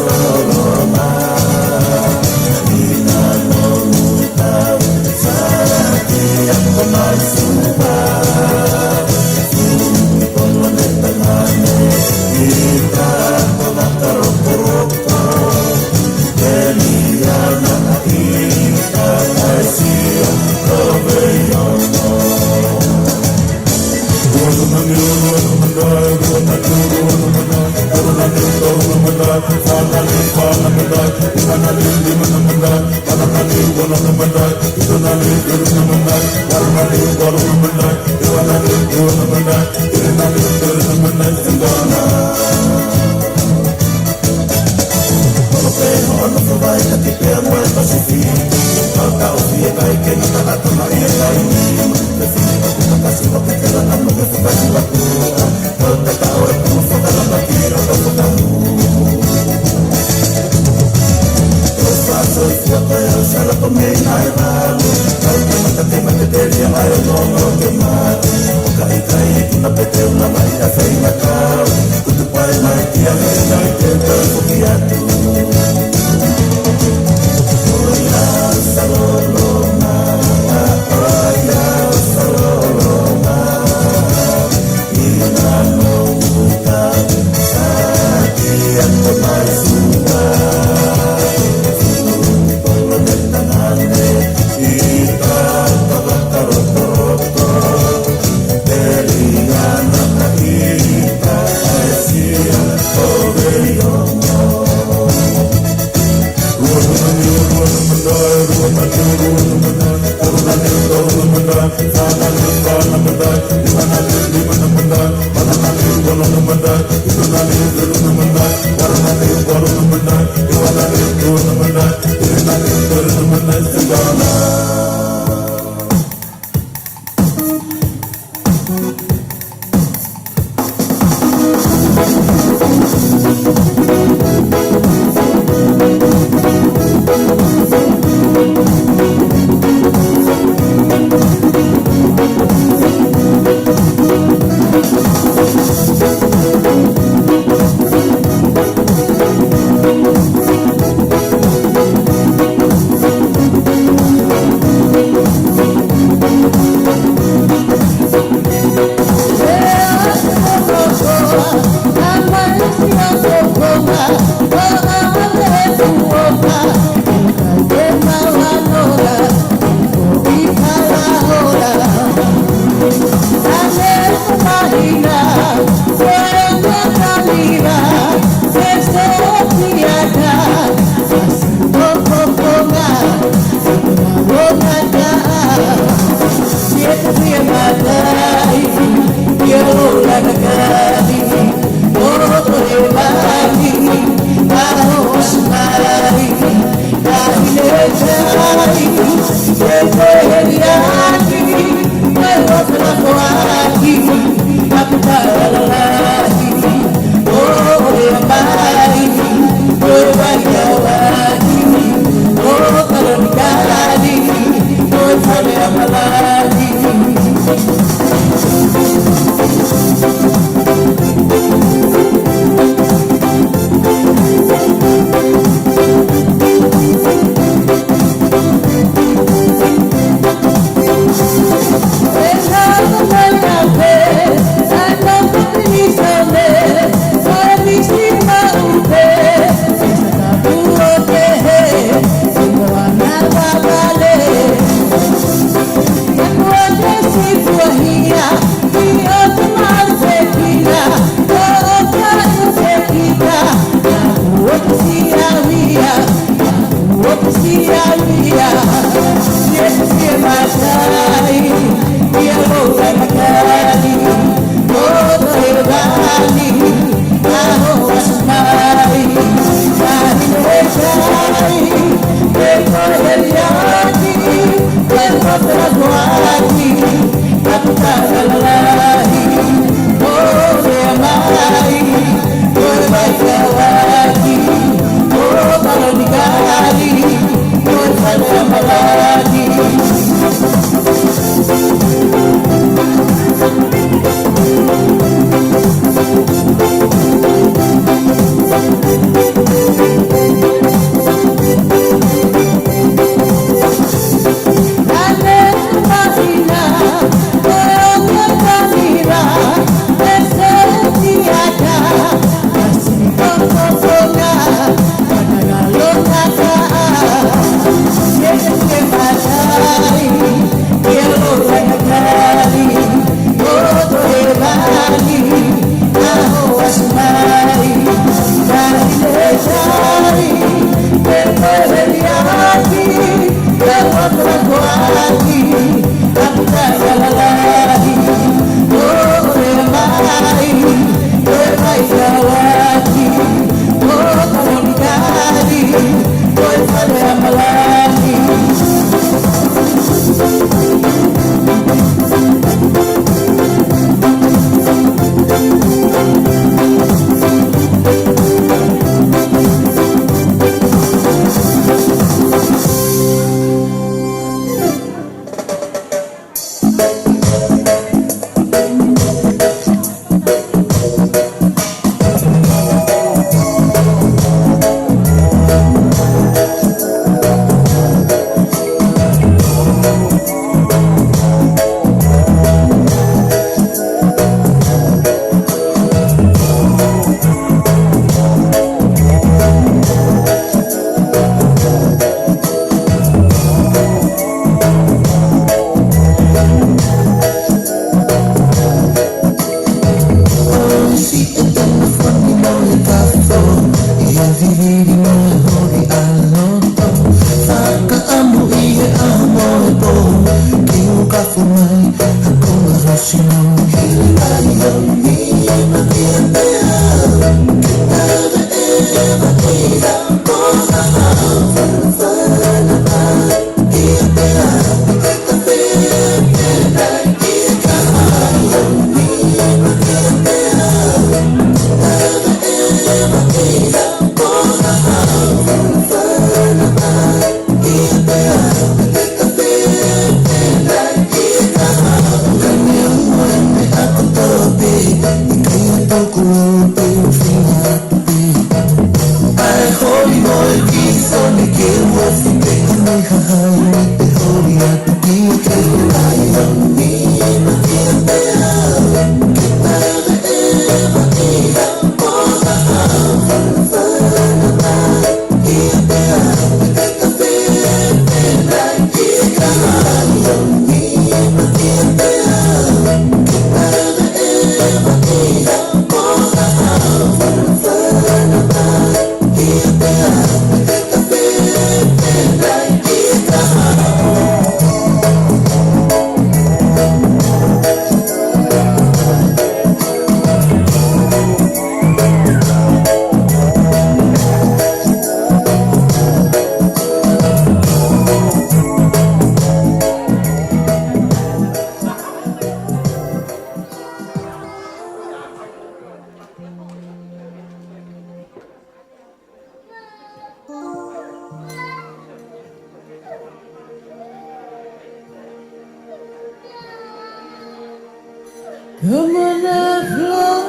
Come on the floor,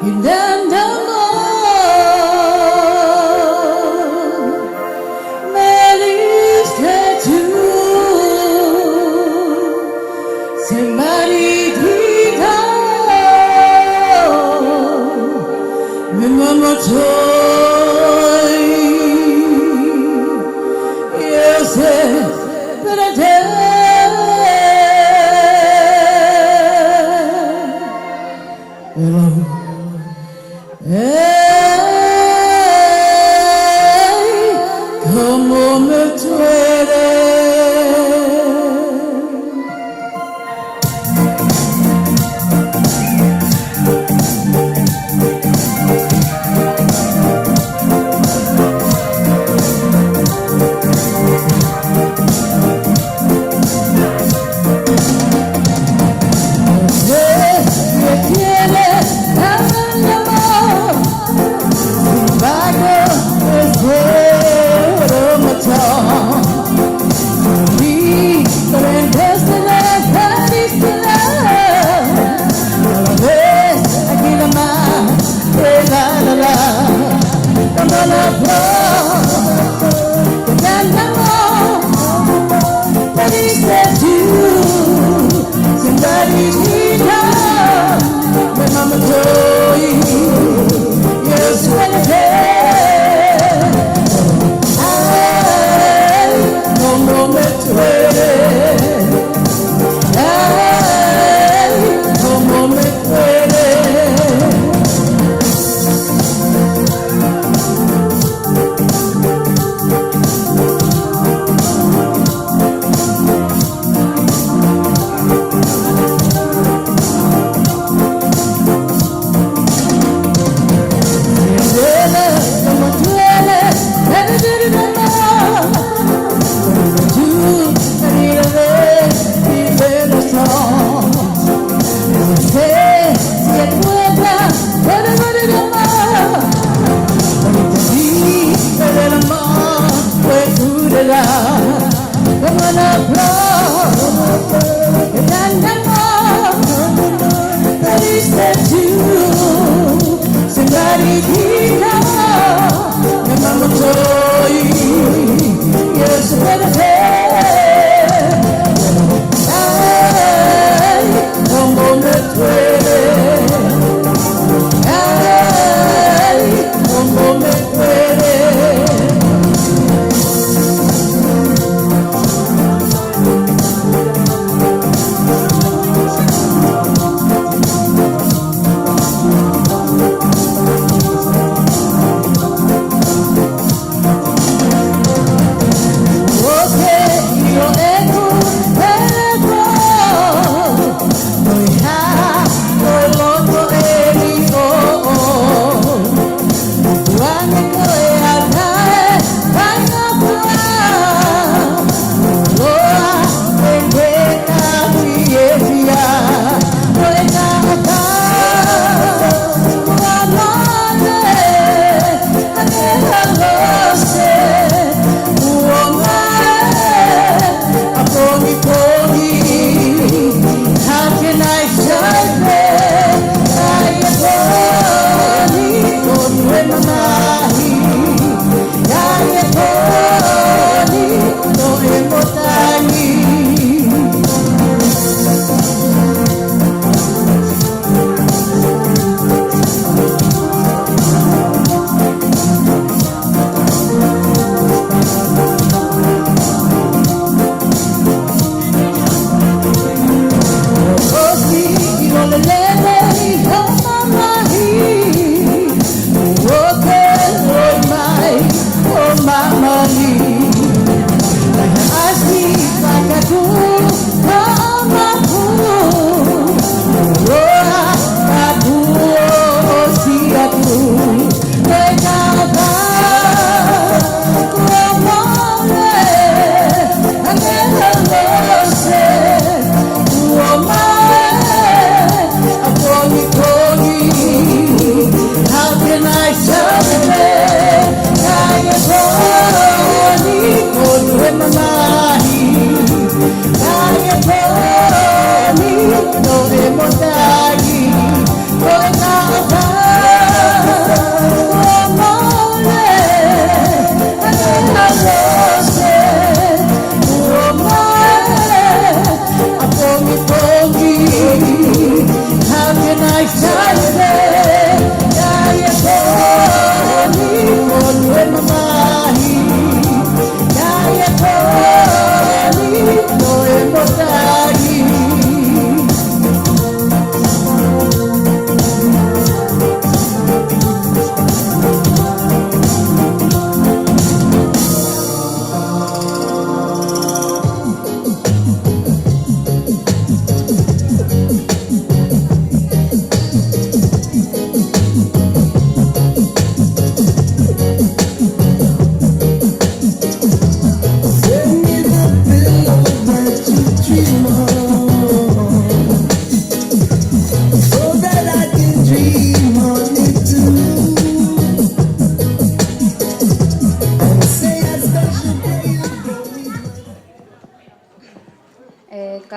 you done done more. Mary's tattoo, somebody did me mama toy, yes, but I did. Como me duele. Me tiene tan amor.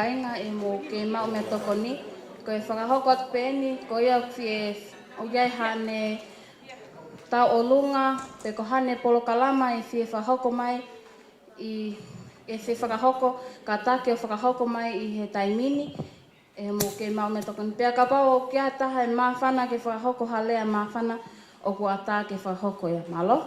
vainga e mo ke mau me tokoni. Ko e whakahoko atu pēni, ko ia fie o iai hane tau o lunga, pe ko hane polo kalama e fie whahoko mai i e fie whakahoko, ka take o whakahoko mai i he taimini, e mo ke mau me tokoni. Pea ka pau o kia taha e mawhana ke whakahoko halea mawhana o kua ata ke whakahoko ia. Malo?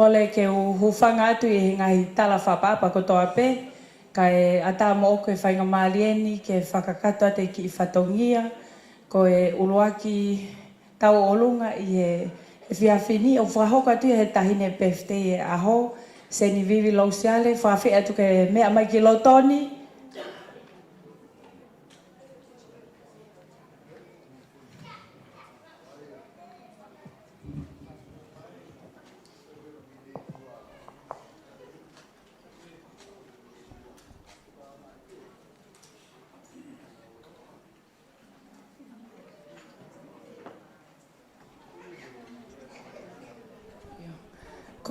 Kole ke hufanga atu I ngai tala whapapa kotoa pe. Kai ata mo oku e whainga maalieni ke whakakato ate ki I whatongia. Ko e uluaki tau olunga I e whiawhini o whahoka atu he tahine birthday e aho. Seni vivi lausiale, whawhi atu ke mea mai ki lotoni.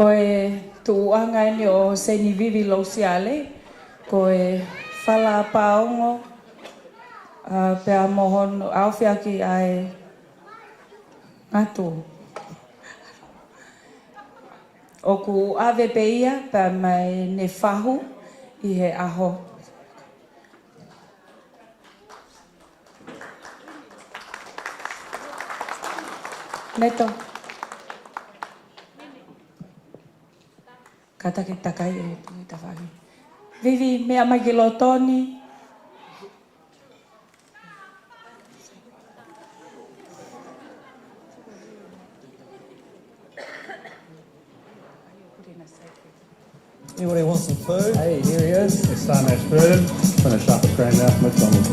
Ko e tuuanga ni o Seni Vivi Lausiale, ko e whala paongo, pea mohono, awhiaki ai ngatu. O ku ave pe ia, pea mai ne whahu I he aho. Neto. Kata ke takai e tui tawhaki. Vivi, mea mai ki lotoni. Anybody want some food? Hey, here he is. It's Sam Ashburton. Finish up at Grand Mouth McDonald's.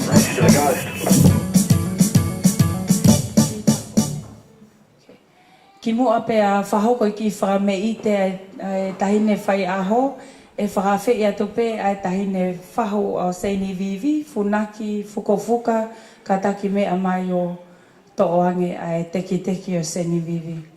Race to the ghost. Ki mua pe a whahoko ki whame I te tahine whai aho, e whawhi atu pe a tahine whahu o Seni Vivi, funaki, fukofuka, ka taki mea mai o to'oange a teki teki o Seni Vivi.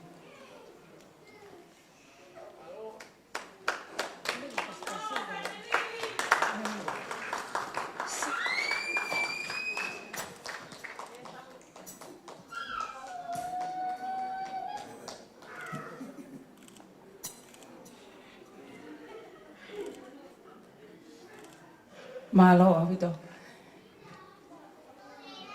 Malo avito.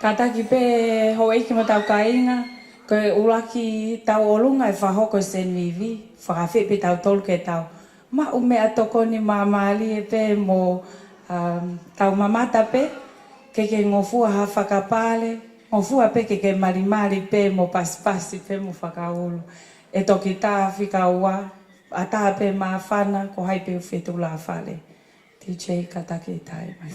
Kataki pe ho eki mo tau kainga, ko ulaki tau olunga e whahoko Seni Vivi, whakawhi pe tau tolu ke tau. Ma ume atoko ni mamali e pe mo tau mamata pe, ke ngofua ha whakapale, ngofua pe ke marimari pe mo paspasi pe mo whakaulu. E toki tā whika ua, a tā pe maa whana, ko hai pe uwhetu la whale. DJ Kataki Tai mai.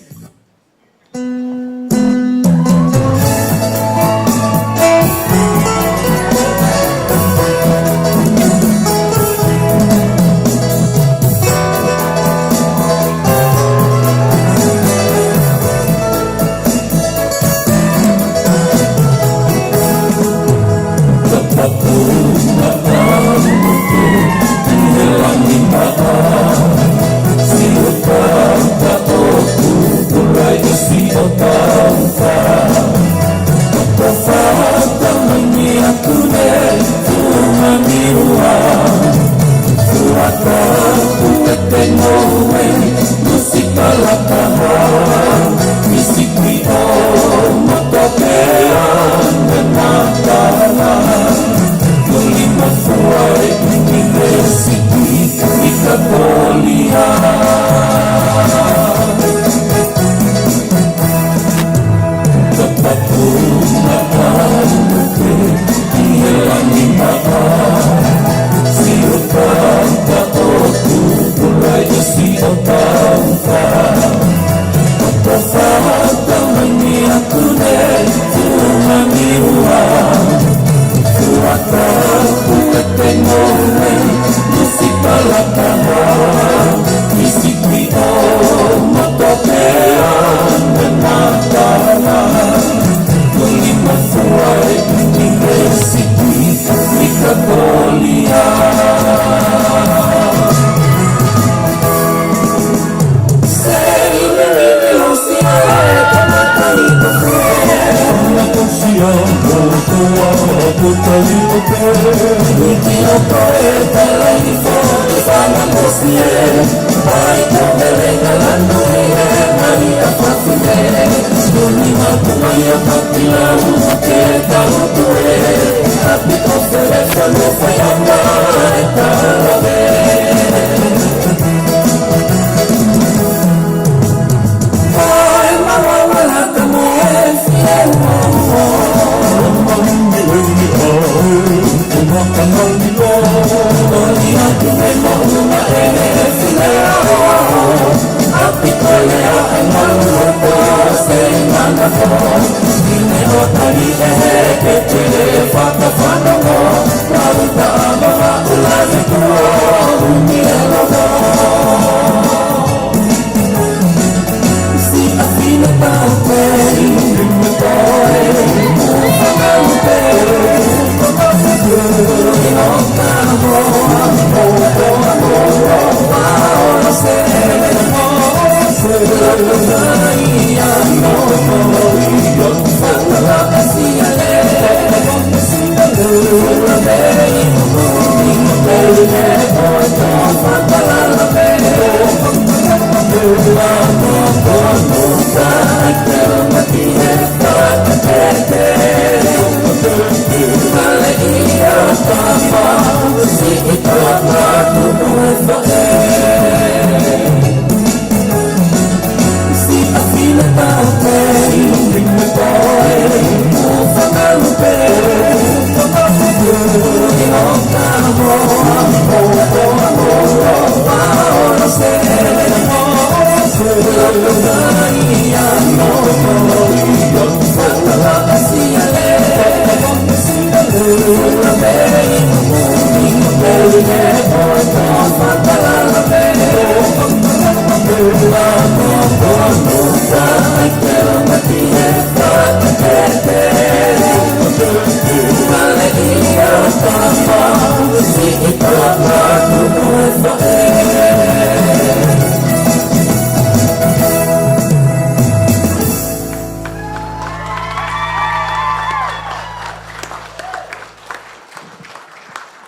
Happy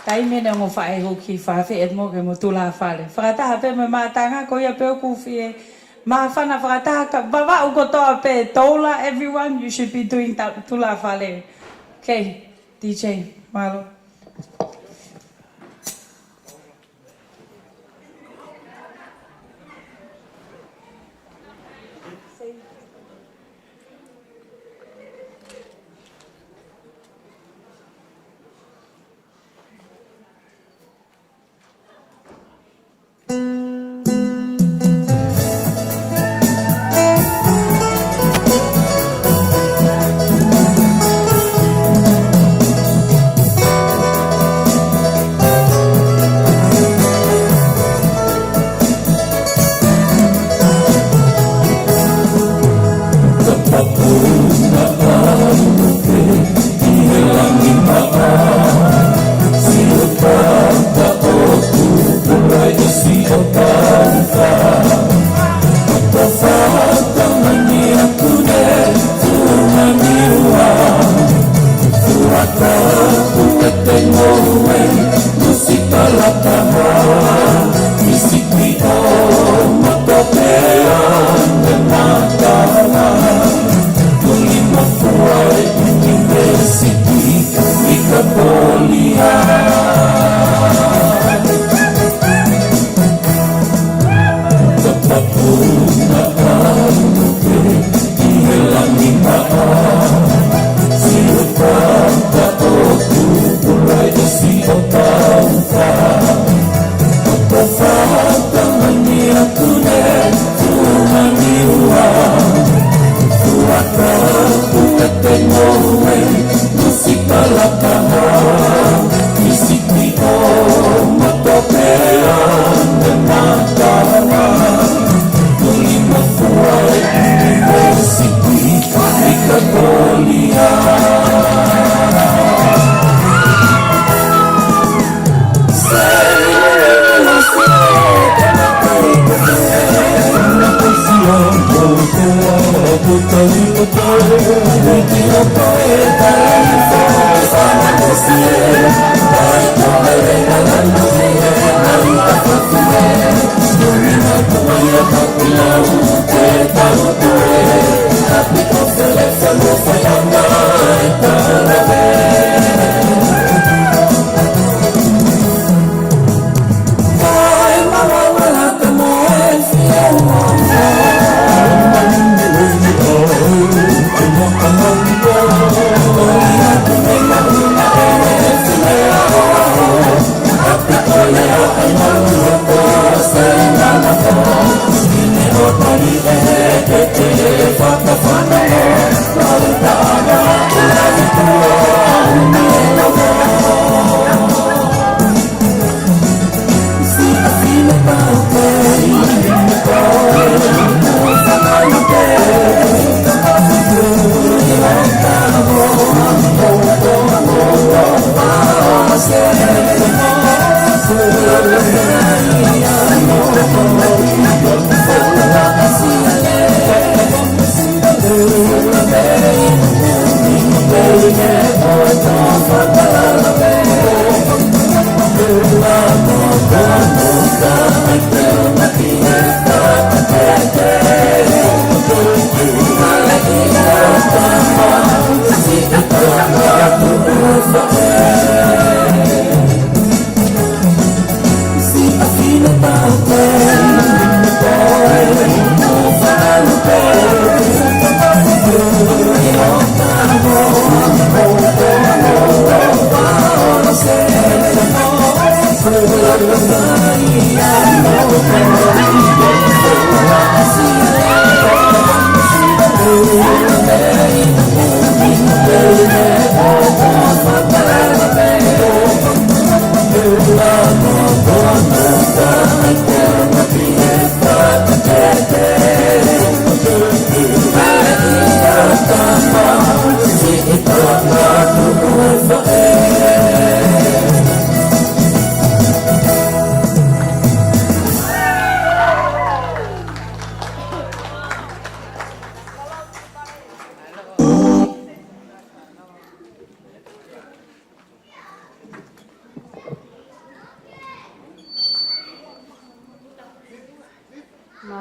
Tai mena ngo fai hoki fa fe et mo ke mo tula fale. Frata pe me matanga ko ya pe ku fi ma fana frata ka baba u ko to pe tola everyone you should be doing tula fale. Okay, DJ Malo. Fuck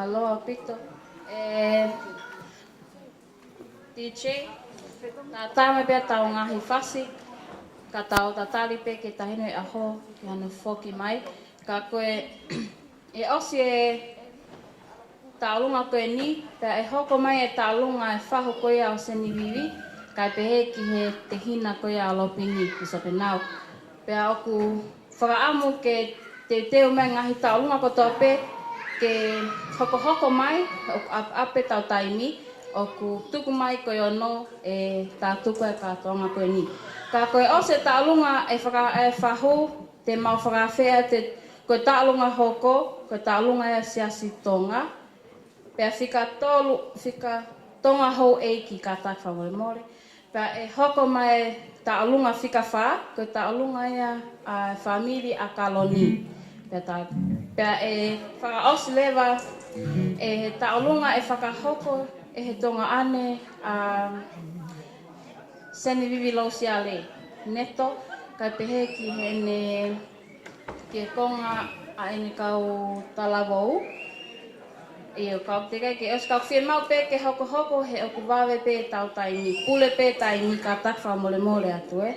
loa pito. DJ, nā tāme pia tau ngahi whasi, ka tau tatali pe ke tahino e aho, ki hanu whoki mai. Ka koe, e osi e tālunga koe ni, pia e hoko mai e tālunga e whaho koe au seni vivi, kai pehe ki he te hina koe a lopini ki sope nau. Pia oku whakaamu ke te teo mai ngahi tālunga kotoa pe, ke hoko mai, oku ape tau taimi, oku tuku mai koe ono e tā tuku e kātoanga koe ni. Ka koe o se tālunga e whahu, te mau whakawhea te koe tālunga hoko, koe tālunga e siasi tonga. Pea whika tonga hou eiki ka tai whawore more. Pea e hoko mai tālunga whika whā, koe tālunga ea a whamiri a kaloni. Pea e whakaosi lewa e tālunga e whakahoko e he tonga ane a seni vivi lausiale neto, kai pehe ki hene ke konga a ene kau talawau. E o kau te kai ke os kau whia mau pe ke hoko he oku wawe pe tau taini, pule pe taini ka takwa mole atu e.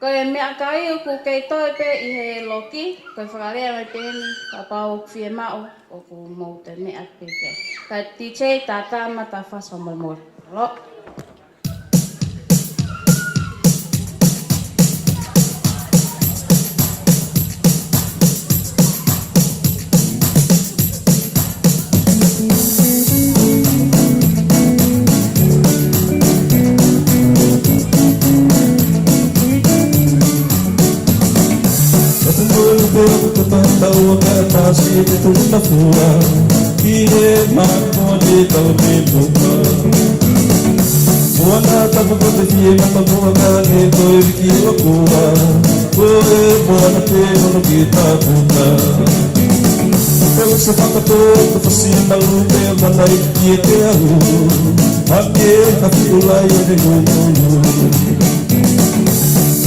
Koe mea kai oku kei toi pe i he loki, koe whakarea mai pēni, ka pau oku whia mau, oku mou te mea pe ke. Kai DJ tā tāma tā whaswa mole. Alo. Tau ka tasi te tuna fua ki he mako de tau te tuka Wana tapu ko te fie mata mua ka ne toi wiki o kua Koe moana te ono ki ta puta Pelu sa whakato te whasi malu te mana i ki e te ahu Hake hafi ulai e te hukunu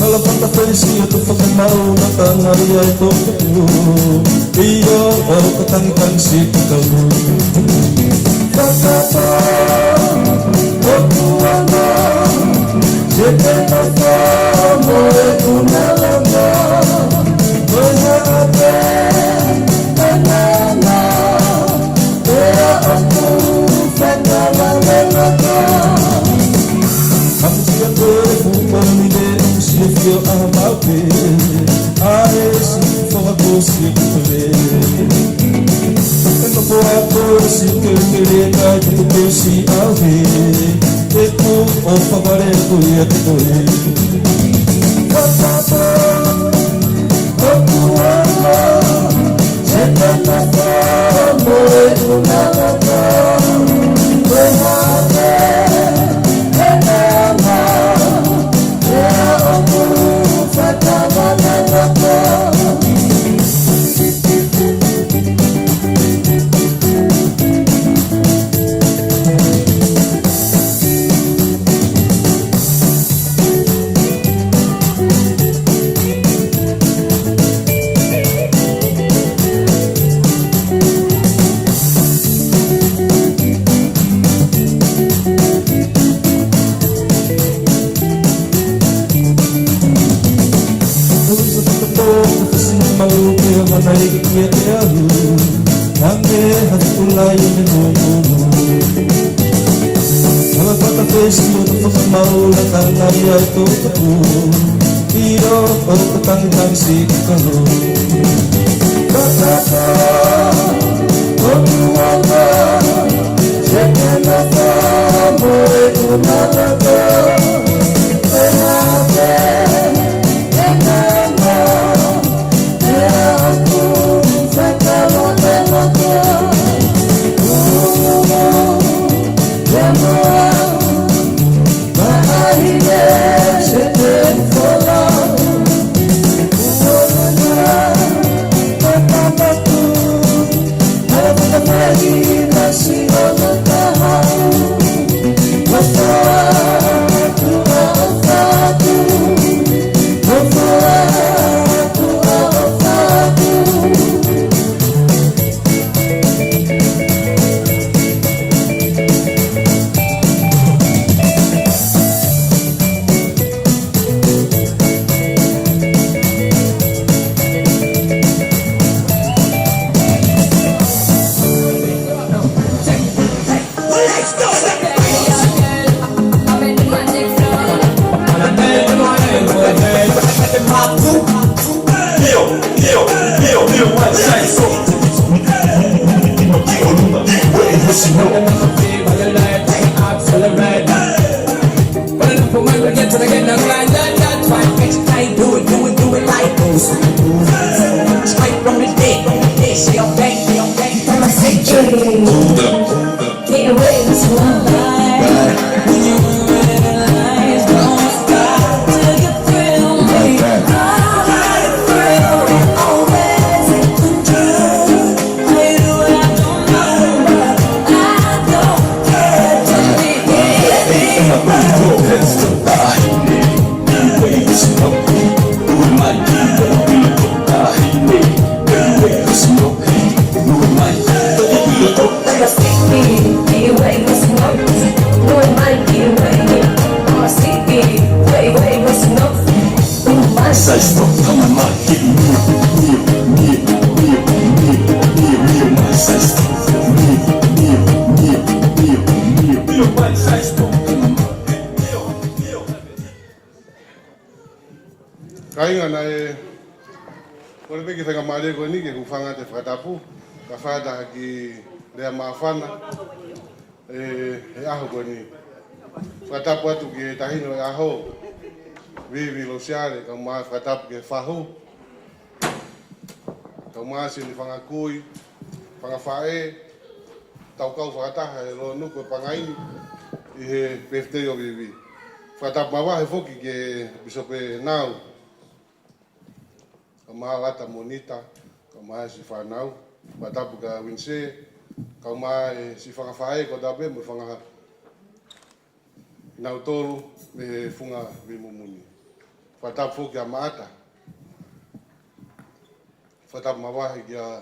Kala pata whaisi o te whakamau na tangari ai tō te pū Ia o ka tangitangi si ki kauru Whakata, o kuanga Se te tata mo e kunalanga Koe hake, kanana Ea o ku whakalalelaka Hamusia koe fukani de Se fio a maupe, ae si whakako si kutore. E noko a koe si kere kai te tuke si awe, e ko o whakare koe a te koe. Whakata, o kuanga, se tanaka mo e unalaka, koe hake, e nama, Meu mais sai só. Você do it like this. Straight from the dick, she don't bang, I'ma say get away with one life. Lies don't stop till you thrill me. I thrill me always true. I do what I don't know, but I don't care to Kainga na ore peki whenga maare koe ni ke kuwhanga te whakatapu, ka whakata ki rea maawhana, aho koe ni. Whakatapu atu ki tahino aho, vivi lo siare, ka maa whakatapu ke whahu, ka maa sini whangakui, whangawhae, tau kau whakataha e lo nuku e pangaini, i he birthday o vivi. Whakatapu mawahe whoki ke bisope nau, ka maa lata monita, ka maa si whanau, whakatapu ka winse, ka maa si whangawhae ko tape mo whanga nau tolu me funga vimumuni. Whakatapu whoki a maata, whakatapu mawahe ki a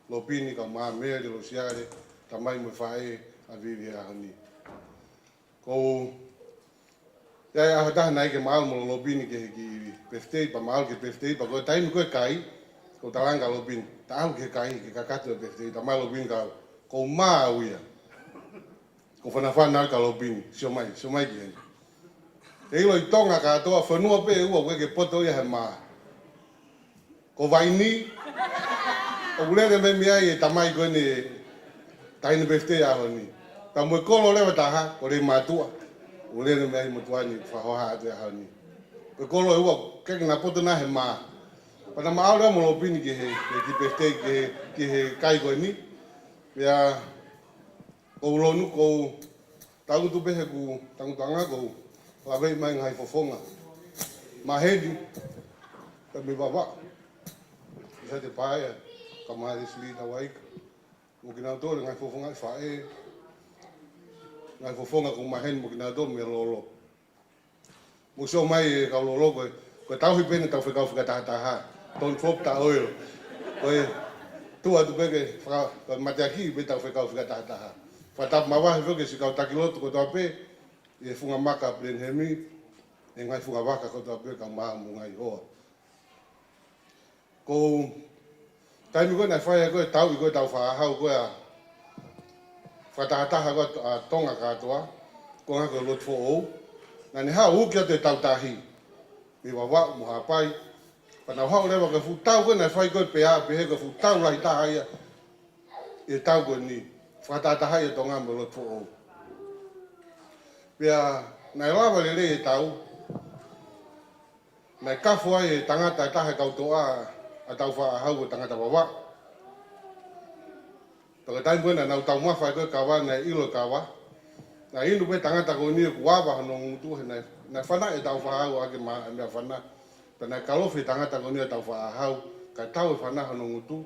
lopini ka maa mea lo siare, ta mai mo whae a vivi a honi. Ko ia a hataha nai ke maal mo lopini ke ki birthday, pa maal ke birthday, pa koe taimi koe kai, ko talanga lopini, ta au ke kai, ke kakatu birthday, ta mai lopini ka, ko maa uia. Ko whanawhana ka lopini, sio mai ki hei. Te ilo i tonga ka atoa, whanua pe ua koe ke poto ia he maa. Ko vaini, o ulere me miai e tamai koe ne taini birthday a honi. Ta mwe kolo lewa taha, ko rei mātua. Ulere me ai mutuani whahoha atu e honi. Ko kolo e ua, keki na poto na he maa. Pata maa aure mo lopini ki he birthday, ki he kai koe ni. Pea, ko ulonu, ko tagutu pehe ku tagutu anga ko, ko awei mai ngai fofonga. Ma hedi, ta me wawa. Isa te paia, ka maa resli na waika. Mo kina tole ngai fofonga i whae. Ngai fofonga ko mahen mo kina tole me lolo. Mo so mai ka lolo ko tau hi pene tau whekau whekataha. Don't flop ta oil. Koe, tua tu peke, ka mateaki pe tau whekau whekataha. Whatap mawahe whoke si kau takilotu ko tau pe, e funga maka plen hemi, e ngai funga waka ko tau pe ka maa mo ngai hoa. Ko, taimi koe nai whaia koe tau i koe tau whaahau koe a whatahataha koe a tonga katoa, ko ngā koe lot fo ou. Nā ni hao uki atu e tau tahi, mi wawa mo hapai, pana hao lewa koe futau koe nai whai koe pea, pehe koe futau lahi taha ia, e tau koe ni, whatahataha ia tonga mo lot fo ou. Pea, nai lawa lele e tau, nai kafu ai e tangata e taha kautoa, a tau whaahau ko tangata wawa. Taka taim koe na nau tau mawhai koe kawa na ilo kawa. Na inu pe tangata ko ni ku wawa hano ngutu he na whana e tau whaahau ake mea whana. Pa na kalofi tangata ko ni e tau whaahau, ka tau e whana hano ngutu.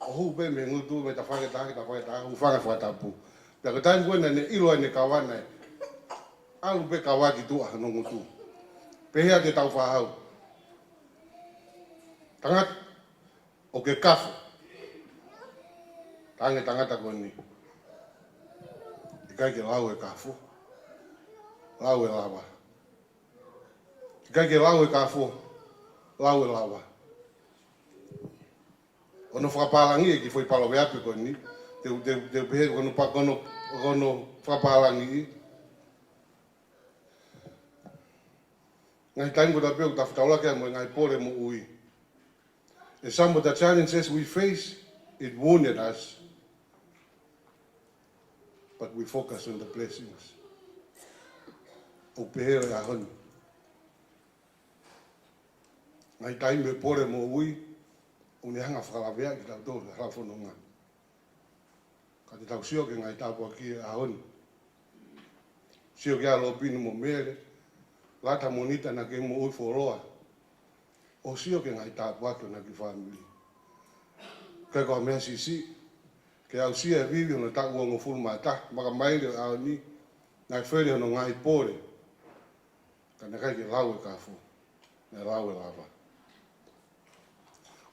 O hu pe me ngutu me ta whaketaha, hu whanga whatapu. Taka taim koe na ne ilo e ne kawa na alu pe kawa ki tua hano ngutu. Pehea te tau whaahau. Tangat o ke kafu. Tange tangata ko ni. Ikai ke lau e kafu. Lau e lawa. Ikai ke lau e kafu. Lau e lawa. Ono whakapalangi e ki foi palawe api ko ni. Te pehe kono whakapalangi i. Ngai taim ko ta peu ta whataula kia mo ngai pole mo ui. And some of the challenges we face, it wounded us. But we focus on the blessings. O peheo e ahoni. Ngai tai me pore mo ui, o ne hanga whakalawea ki tau tō, halafononga. Ka te tau sio ke ngai tāpua ki e ahoni. Sio ke alo pinu mo mere, lata monita na ke mo ui whoroa. O sio ke ngai tāpua ki na ki whamili. Kai koa mea sisi, ke au sia e vivi hona tak uongo fulu mata, maka maile au ni, ngai wheri hono ngai pore. Ka ne kai ke lau e kafu, ne lau e lava.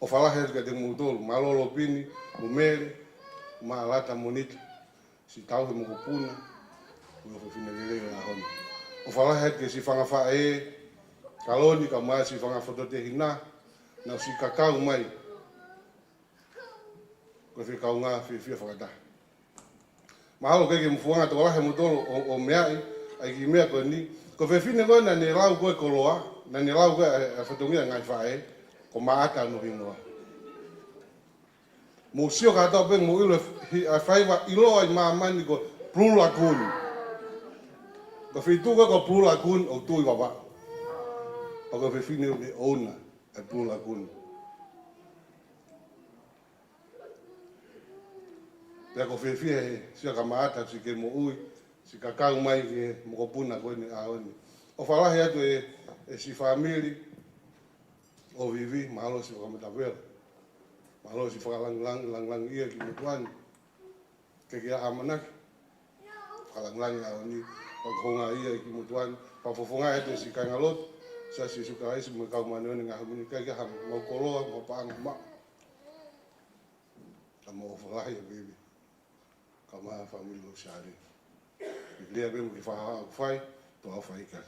O whalahe ka te mutolu, malolo pini, mumere, ma lata monita, si tau he mokopuna, ua whiwhine leleo na honi. O whalahe ke si whangawha e, kaloni ka maa si whangawha te hina, na si kakau mai, ko fi kaunga fi whakata. Mahalo keke mfuanga te walahe mutolo o meai, ai ki mea koe ni, ko whiwhine koe na ne lau koe koloa, na ne lau koe a whatungia ngai whae, ko maata no hingoa. Mo sio kata pe mo ile a faiva ilo ai mamani ko plula kun. Ko fitu ko plula kun o tu baba. O ko fini de ona e plula kun. Pe ko fie sia kamata si ke mo ui si kakau mai ke mo ko puna ko ni aoni. O fala he atu e si family o vivi malo si ko metavel. Malo si lang ia ki mutuan. Ke kia amanak. Lang aoni paghonga ia ki mutuan. Pafofonga ete si kangalot. Sa si suka ai si makau manone ngahamuni ke ham mo koloa mo paang ma. Tamo fala ya baby. Kama family lo shari. Biblia bem ki fa fai to afai ka.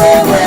Hey,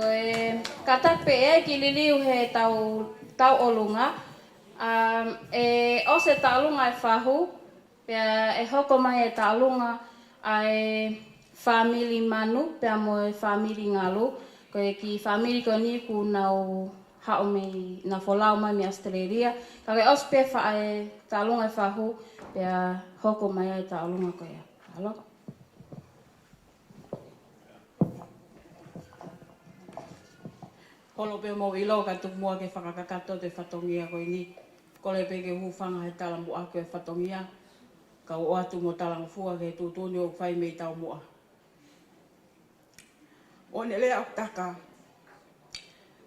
Koe katape e ki liliu he tau olunga. E o se taulunga e whahu, pia e hoko mai e taulunga ai family manu, pia mo e family ngalu. Koe ki family ko ni ku nau hao me na folau mai me Australia. Kawe os pe e taulunga e whahu, pia hoko mai e taulunga koe. Halo? Holo pe mo ilo ka tuk mua ke whakakakato te whatongia koe ni. Kole pe ke hufanga he tala mua ke whatongia. Ka o atu mo talang fua ke tūtuni o whai mei tau mua. O ne lea o taka.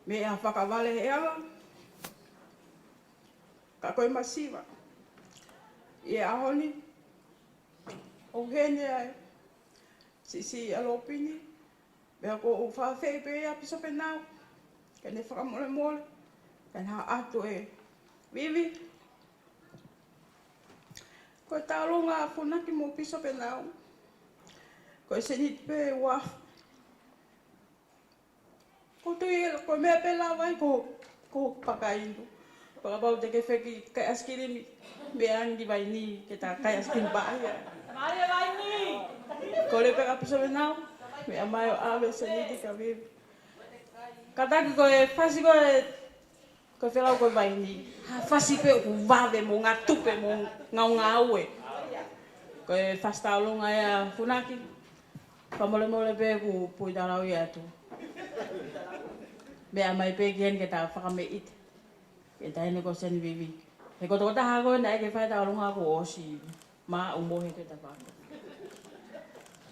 Me a whakawale he awa. Ka koe masiwa. I e ahoni. O hene ai. Si alopini. Mea ko o whawhei pe a piso pe nau. Ka ne whakamole mole. Ka ha atu e. Vivi. Ko taurunga a funaki mo piso pe nau. Ko se nit pe wa. Ko tui ko mea pe la vai ko pakaindo. Pakabau te ke wheki kai askiri me angi vai ni ke ta kai askiri baia. Maria vai ni. Ko le peka piso pe nau. Me amayo ave se niti ka vivi. Kataki ko e fasi ko e ko whelau ko vai ni. Ha fasi pe o vave mo ngā tupe mo ngau ngā ue. Ko e whastaulunga e a funaki. Pamole mole pe ku pui tarau i atu. Mea mai pe kien ke ta whakame ite. Ke ta hene ko sen vivi. He ko toko taha koe na e ke whai taulunga ko osi. Ma umohe ke ta whaka. Thank you.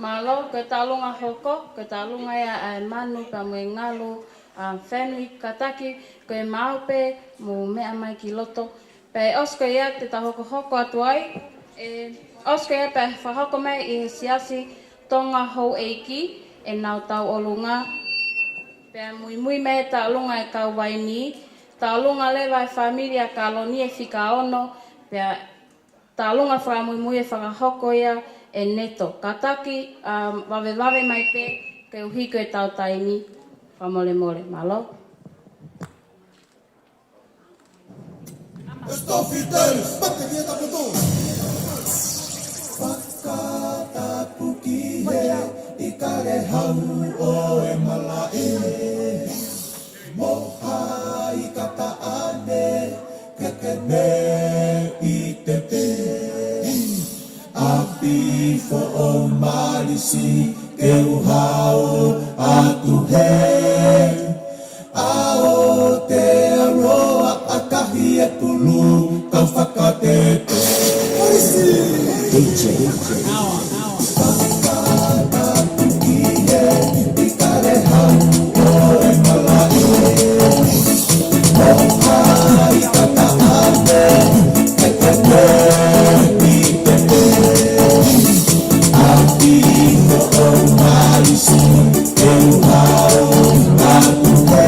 Malo, ke talunga hoko, ke talunga ia manu pa mo ngalu family kataki ke maupe mo mea mai ki loto. Pe osko ia te tahoko hoko atu ai. Osko ia pe whahoko mai I siasi tonga hou eiki e nau tau olunga. Pe mui me ta alunga e kau waini. Ta alunga lewa e familia ka aloni e whika ono. Pe ta alunga wha mui e whakahoko ia e neto. Kataki wawe mai pe ke uhiko e tau taini. Whamole mole. Malo. Estofiteiros, bateria da Budum. Whakatapuki he, I kare hau o e malae. Moha I kata ane, keke me I te pe. Api fo o marisi, ke uhao atu he. Ao te aroa akahi e tulu kau whakatete. DJ. Whakatapuki e I kare hau o e malae. Moha I kata ane, keke me I te pe. Api fo o marisi, ke uhao atu he.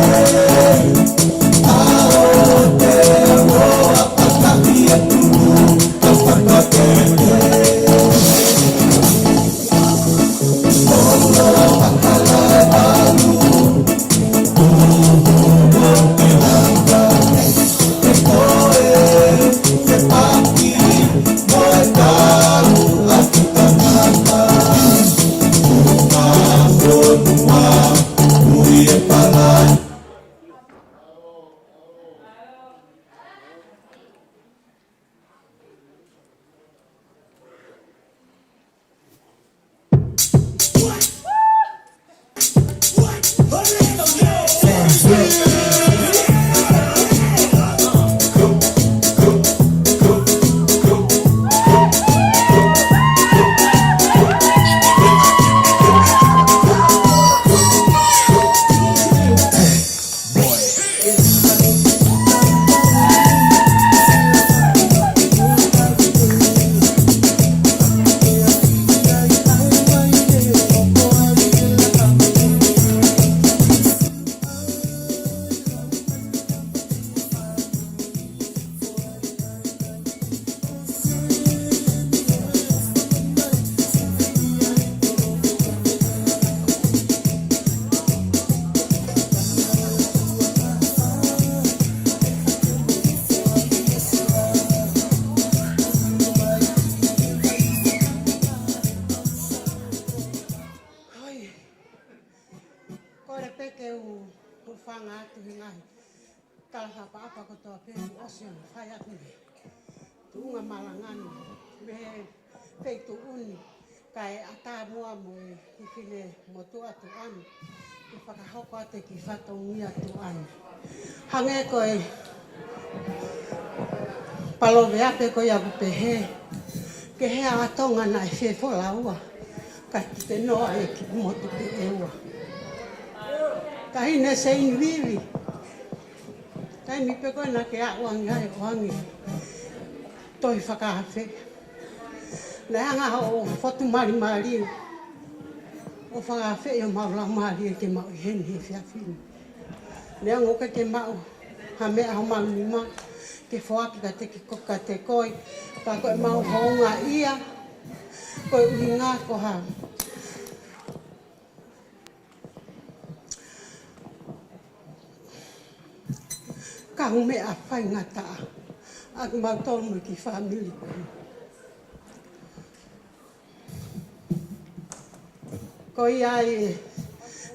Tunga malangani me feitu uni kai ata mua mo ikine motu atu an ki whakahoko ate ki whatongi atu an hange koe palowe ape koe apu pehe ke he atonga na e whefola ua kai ki te noa e ki motu pe eua kai ne se invivi kai mi pe koe na ke a wangi hai wangi toi whakawhe. Nei anga o whatu mari o whakawhe o maula mari ke mau I heni he whiawhini. Nei anga oka ke mau ha mea ho mau nima ke whaaki ka te ki koka te koi ka koe mau honga ia koe ui ngā ko ha. Ka humea whai ngataa. Aku mau tolu ki family ko. Ko ai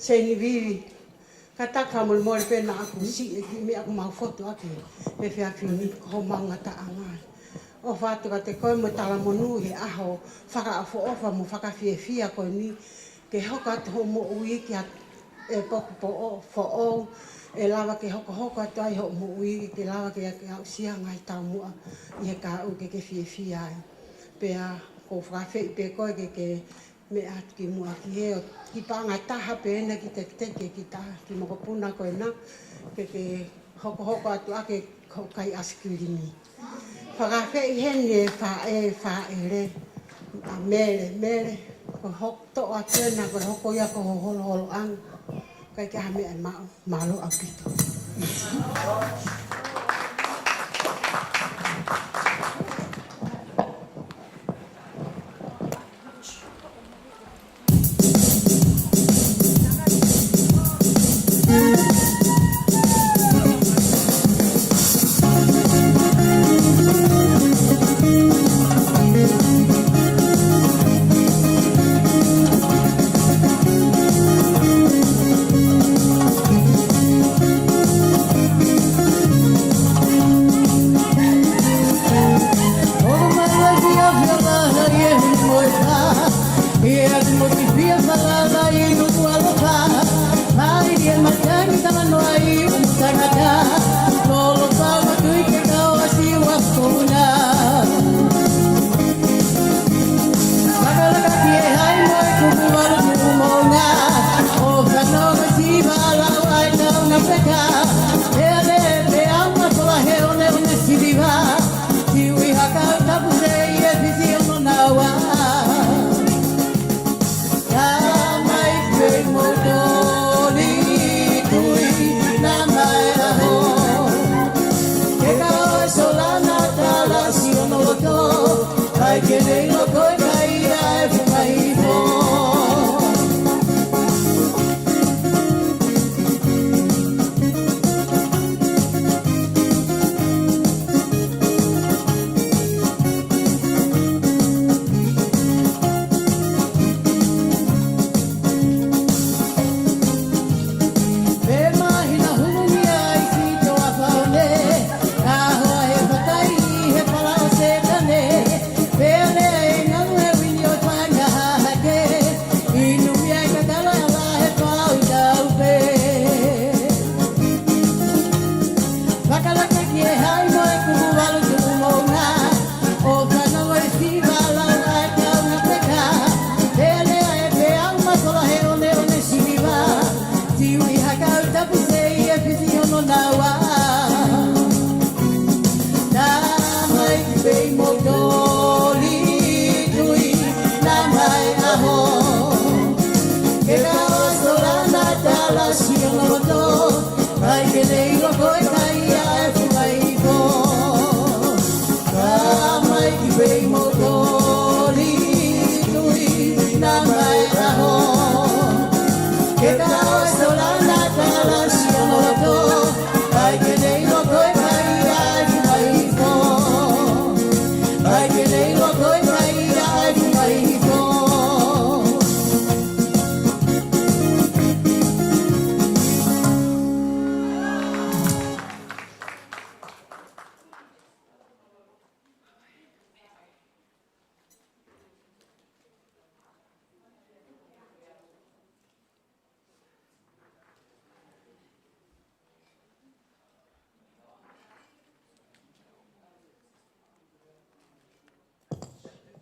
seni vivi kataka mo mo pe na aku si me aku mau foto aki me fia fini ko manga ta anga. O fatu ka te ko mo tala mo nu he aho faka fo ofa mo faka fia ko ni ke hoka to mo ui ki e poku po o fo o e lava ke hoko atu ai ho mo ui ke lava ke au sia ngai tau mua I ka u ke fia ai. Pea ko whawhi pe koe ke me atu ki mua ki heo ki panga taha pēna ki te teke ki taha ki moko puna koe nā ke hoko atu ake kai asikurini. Whakawhei hene whaere mere ko hoko to atuena ko hoko ia ko holo anga kai ke hame ai malo apito.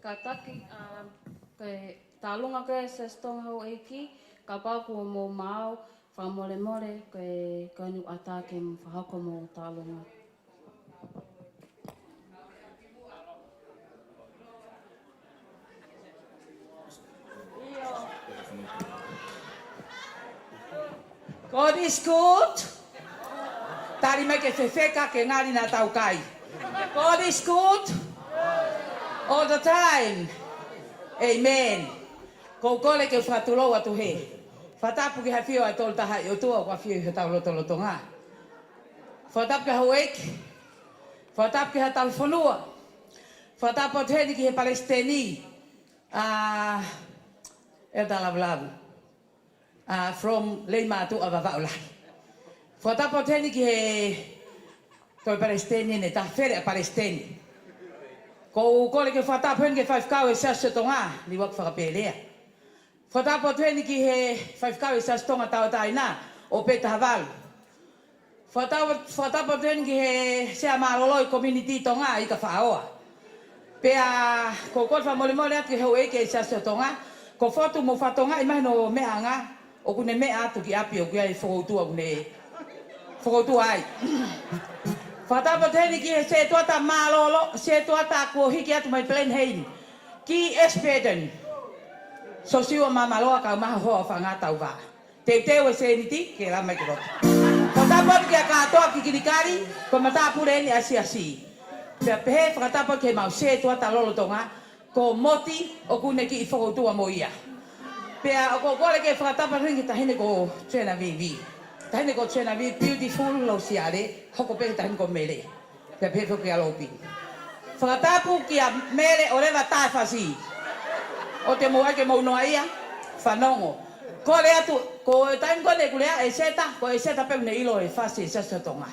Ka taki ke talunga koe se stonga hau eiki, ka pāpua mō māu, whamore koe ni ata ke whahako mō talunga. God is good. Tari mai ke whewheka ke ngāri nā tau kai. God is good. All the time. Amen. Ko kole ke whatulou atu he. Whatapu ki hawhio ai tolu taha i o tua kwa whio i he tau loto ngā. Whatapu ki hauek. Whatapu ki ha tau whanua. Whatapu atu ki he Palestini. Lavu. From Leima to Avavaulai. Whatapu atu ki he toi Palestini ne ta where a Palestini. Ko kole ke whatapu ke whaifkau e sasio tonga, ni wak whakapelea. Whatapu atu ki he whaifkau e sasio tonga tau taina, o peta havalu. Whatapu atu ki he sea maroloi community tonga i ka whaoa. Pea ko kole whamole atu ki heu eke e sasio tonga, Ko fotu mo fatonga I mai no mea nga. O kune mea atu ki api o ki ai whakautua kune. Whakautua ai. Whatapa tēni ki he se tuata mālolo, se tuata ko hiki atu mai Blenheim. Ki Espeden. So siwa mamaloa ka maha hoa whangata uwa. Te teo e se niti, ke la mai ki roto. Whatapa ki a katoa ki kirikari, ko matapure ni asi. Pea pehe whakatapa ke mau se tuata lolo tonga, ko moti o kune ki I whakautua mo ia. Pea o ko kore ke whakatapa ringi tahine ko tēna vivi. Tahine ko tēna vivi, beautiful lo siare, hoko pehe tahine ko mele. Pea pehe ke alopi. Whakatapu ki a mele o lewa tae whasi. O te mua ke maunoa ia, whanongo. Ko le atu, ko tahine kone kulea e seta, ko e seta peune ilo e whasi e sasatonga.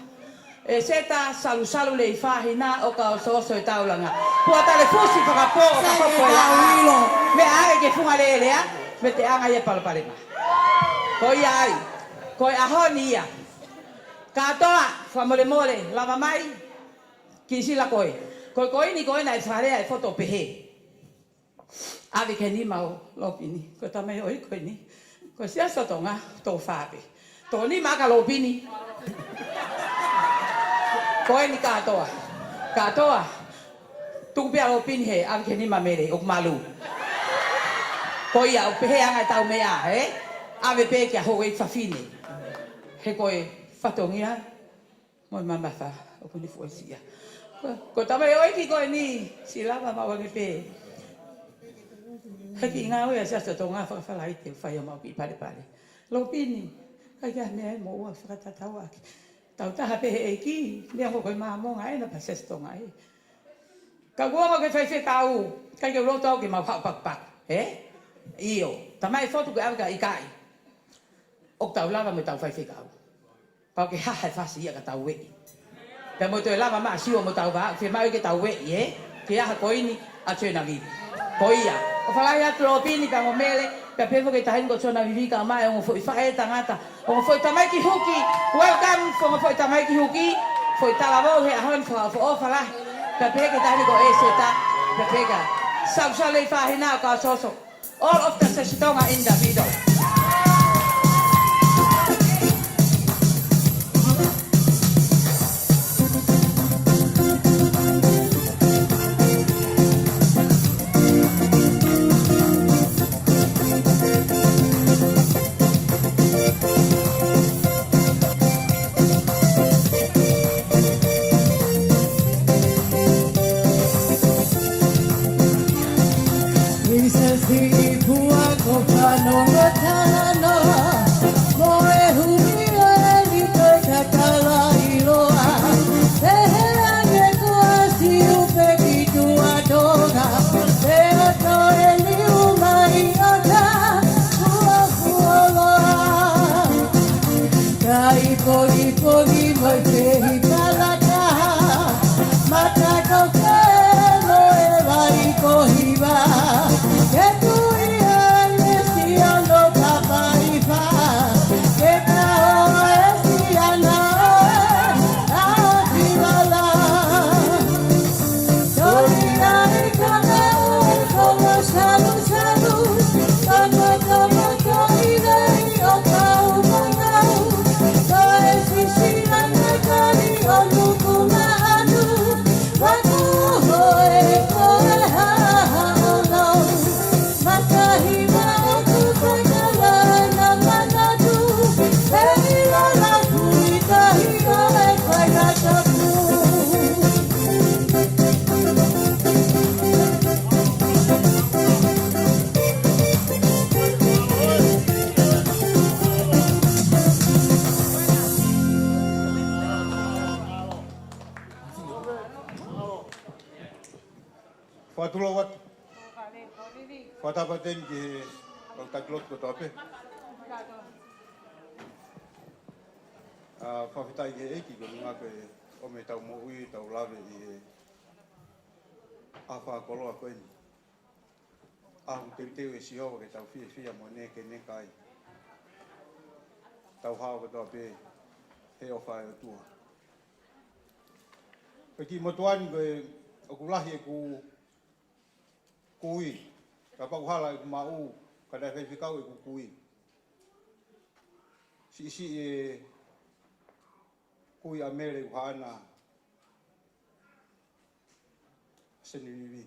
E seta salu le I whahina o ka o soso e taulanga. Pua tale fusi whakapo o ka popo e la. Me ae ke funga le lea, me te anga ia palapalema. Ko ia ai, ko e ahoni ia. Katoa, whamole lava mai, ki sila koe. Ko ini koe na e wharea e whoto pehe. Awe ke ni mau lopini, ko tamai oi koe ni. Ko sia sotonga, tō whape. Tō ni maka lopini. Koe ni katoa. Katoa. Tuku pia lopini he, awe ke ni mamere, o malu. Ko ia, o pehe anga tau mea, he? Awe pe kia ho e whawhine. He koe whatongia, moi mamawha, o kuni fuesia. Ko tamai oi ki koe ni, si lava mawange pe. Haki ngā oe a sasa tō ngā whakawhalai te whai o mau ki pare. Lopini, kai kia mea e mo ua whakatatau aki. Tau taha pehe e ki, mea mo koe maa monga e na pa sasa tō ngā e. Ka kua mo ke whai kau, kai ke roto au ke mau hau pak. Io, tamai fotu ke awe ka I kai. Ok tau lava me tau whai kau. Pau ke haha whasi ia ka tau wei. Pea mo toi lava maa siwa mo tau wā, ke mau ke tau wei, ke aha koini a tēna vivi. Ko ia, o whalai atu lopini ka mo mele, pea pefo ke tahin ko tōna vivi ka mai, o mo fwoi whae tangata, o mo fwoi tamai ki huki, welcome, o mo fwoi tamai ki huki, fwoi talavou he ahon o whalai, pea pehe ke tahin ko e seta, pea pehe ka, sausale I whahina o ka soso, all of the sesitonga in Davido. Whatulo watu. Whatapa ten ki o taklot ko tope. Whawhitai ke eki ko ngā koe o me tau mo ui tau lawe I a whakoloa koe ni. Ahu teu e sihowa ke tau whia mo ne ke ne kai. Tau hao ko tope he o whae o tua. Koe ki motuani koe o kulahi e ku kui, ka pakuhala I ku mau Kada fai fikau e kukui. Si e kui a mere uhana seni vivi.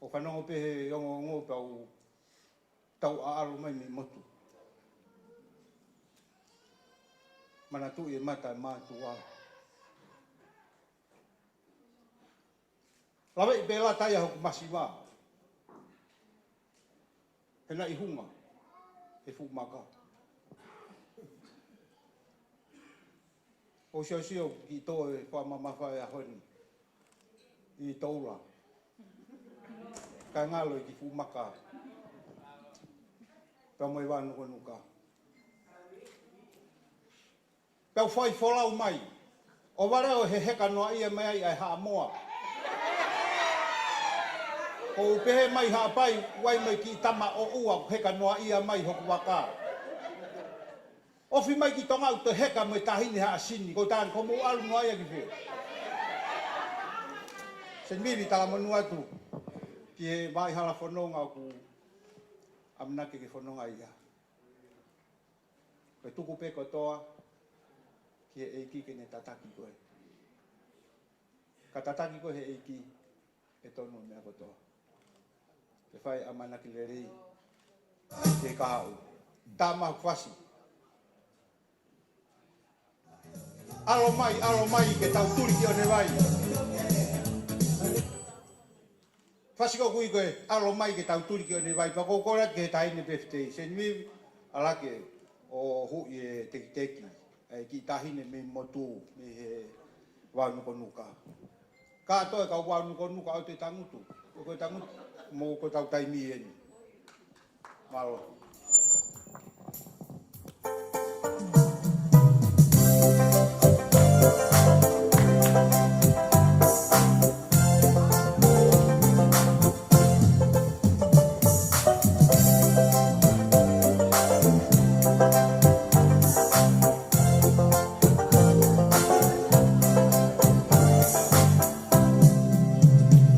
O whanongo pehe yongo ngō tau aaro mai me motu. Mana tu e mata mātua. Lawe i pēla tai hoku masiwa. Hena i hunga. E fu maka. O sio ki tō e whamamawhai a honi. I tōra. Ka ngalo i ki fu maka. Pea mai wānu konuka. Pea whai wholau mai. O wareo he heka noa ia mai ai haa moa. O pehe mai haa pai wai mai ki tama o ua heka noa ia mai hoku waka. Ofi mai ki tonga u te heka mai tahini haa sini. Ko tāna komu alu noa ia ki whea. Sen miri tala manu atu. Ki he mai hala whanonga ku amnake ki whanonga ia. Koe tuku pe kotoa. Ki he eiki ke ne tataki koe. Ka tataki koe he eiki e tonu mea kotoa. Te whai amanaki le rei. Ke kahau. Tā mahu kwasi. Alo mai ke tau turi ki o ne vai. Whasiko kui koe, alo mai ke tau turi ki o ne vai. Pako kora ke taine peftei. Sen mi alake o hui e teki. Ki tahine me motu, me he wānuko nuka. Ka toe ka wānuko nuka au te tangutu. O koe tangutu, mo ko tau taimi eni. Malo.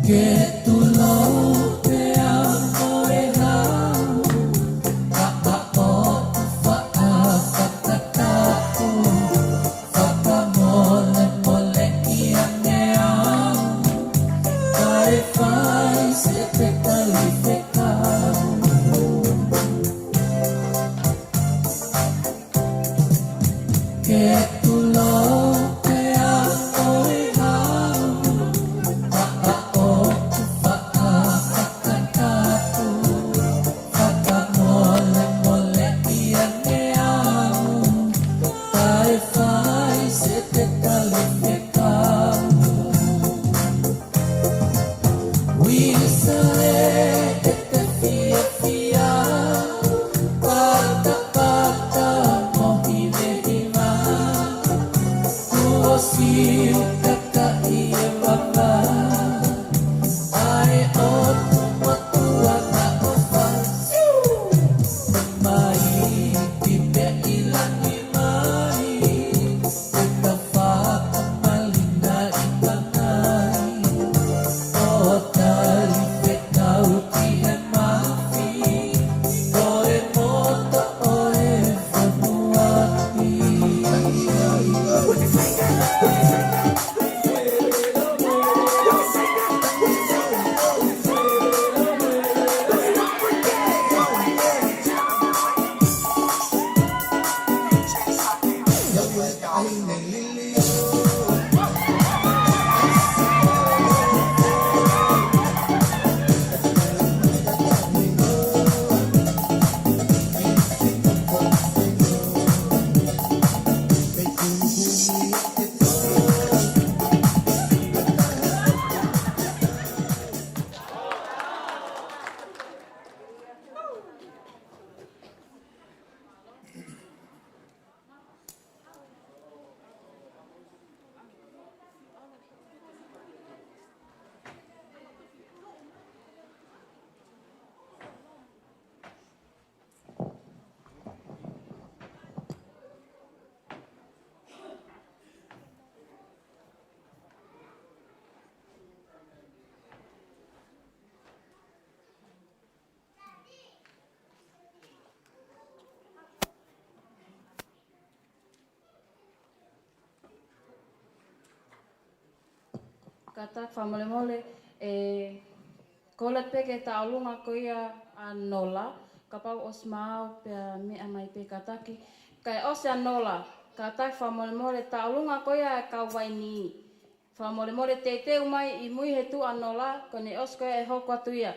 Que tu no te amorejas kata whamole mole e kolet peke ta alunga ko ia a nola ka pau os mau pe mea mai pe kataki kai os a nola kata whamole mole ta alunga ko ia ka waini whamole mole te umai I mui he tu a nola ko ne os ko e hoko atu ia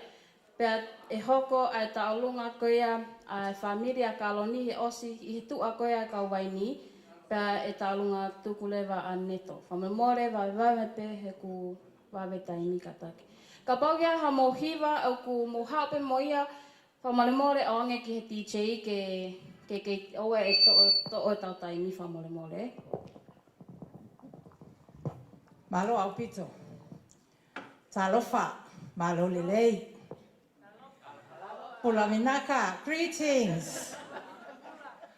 pe e hoko ai ta alunga ko ia a familia kaloni he osi I he tu a ko ia ka waini pe e ta alunga tukulewa a neto whamole mole vai pe he ku waweta ini kataki ka pau ia ha mohiwa au ku mohape moia whamole mole o ange ki he DJ ke oe e to o tau taimi whamole mole. Malo au pito. Talofa. Malo lelei. Pulaminaka. Greetings.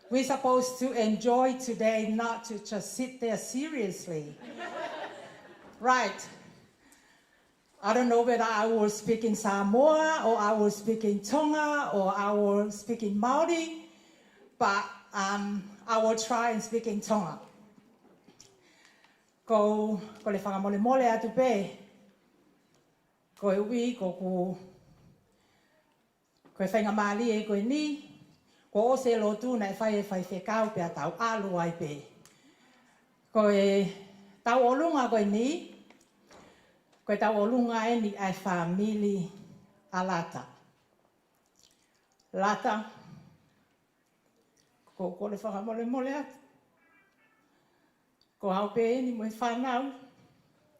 We're supposed to enjoy today, not to just sit there seriously. Right. I don't know whether I will speak in Samoa or I will speak in Tonga or I will speak in Māori, but I will try and speak in Tonga. Ko le whakamole mole atu pe, ko e ui, ko e whainga maali e koe ni, ko o se lotu na e whai whekau pe a tau alu ai pe. Ko e tau olunga koe ni, ko e tau olunga e ni ai whamili a lata. Lata, ko le whakamole mole atu. Ko hau pe ni mo e whanau,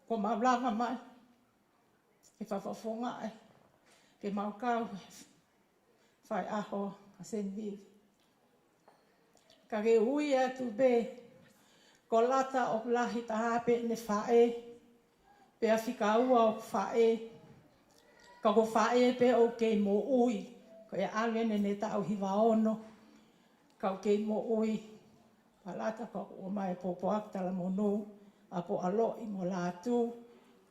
ko maulanga mai, ke whawhawhonga ai, ke maukau, whai aho a Senvivi. Ka ke ui atu be, ko lata o lahi taha pe ne whae, pe a whika ua o whae, ka ko whae pe o ke mo ui, ko e alwene ne ta au hiwa ono, ka o ke mo ui, Palata ko o mai popo aktala monu a po alo I mo latu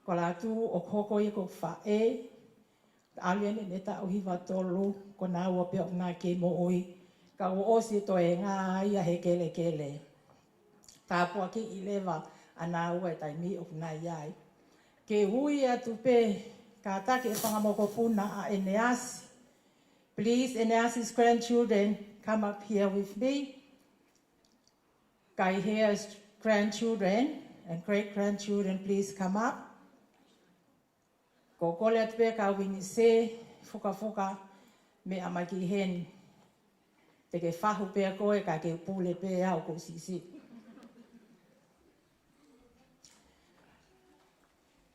ko latu o koko I ko whae aliene ne ta uhiwa tolu ko na ua pe o ngā ke mo ui ka o osi to e ngā ia he kele kele ka po ki I lewa a nā ua e taimi o ngā iai ke hui atu pe ka take e whangamoko puna a Eneasi. Please Eneasi's grandchildren come up here with me. Kai here's grandchildren and great-grandchildren, please come up. Ko kole atu pe ka wini se, fuka me a mai ki hen. Te ke whahu pe a koe ka ke pule pe au ko sisi.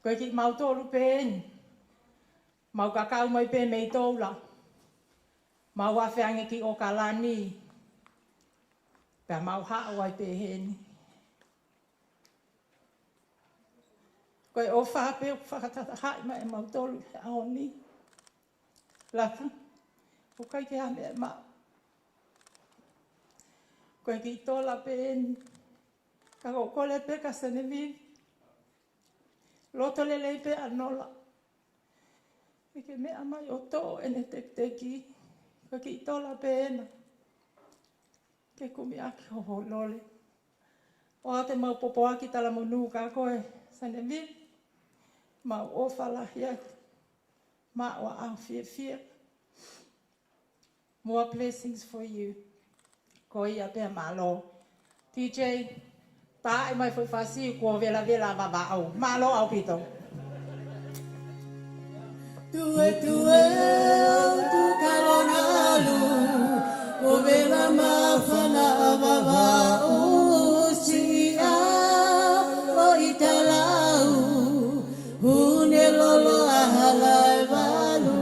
Koe ki mautolu pe en. Mau kakau mai pe mei toula. Mau awhiange ki o kalani. Pea mau hao ai pe heni. Koe o whape o whakatata hai mai e mau tolu he aoni. Lata, o kai ke hame e mau. Koe ki tola pe heni. Ka ko kole pe ka Senvivi. Loto lelei pe anola. Ike mea mai o to ene teki. Koe ki tola pe ena. Ke kumi aki ho lole. O te mau popo aki tala monu ka koe Senvivi. Mau o whalahi atu. Ma o au fia. More blessings for you. Ko ia pia malo. TJ, ta e mai foi fasi ko vela baba au. Malo au pito. Tue, tu kalonalu, o vela mafana baba o sia, o italau, une lolo ahalai balu.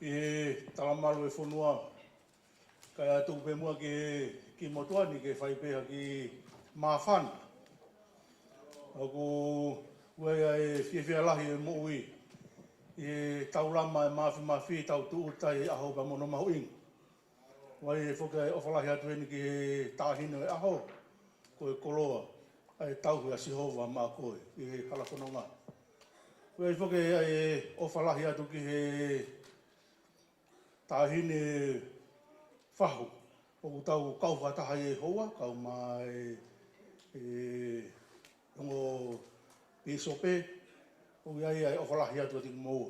e talamalu e whonua. Kai atu pe mua ki motuani ke whaipeha ki mawhana. Aku wea e whiawhia lahi e moui. E taulama e mawhi tau tuutai aho pa mono mahu inga. Wai e whoka e ofalahi atu eni ki he tāhino e aho. Ko e koloa. Ai tauhu a Sihova mā koe. I he halakononga. Wai e whoka e ofalahi atu ki he tāhine whahu. O tau kauwhataha e hoa. Kau mai ongo pisope. O iai ai ofalahi atu ati moa.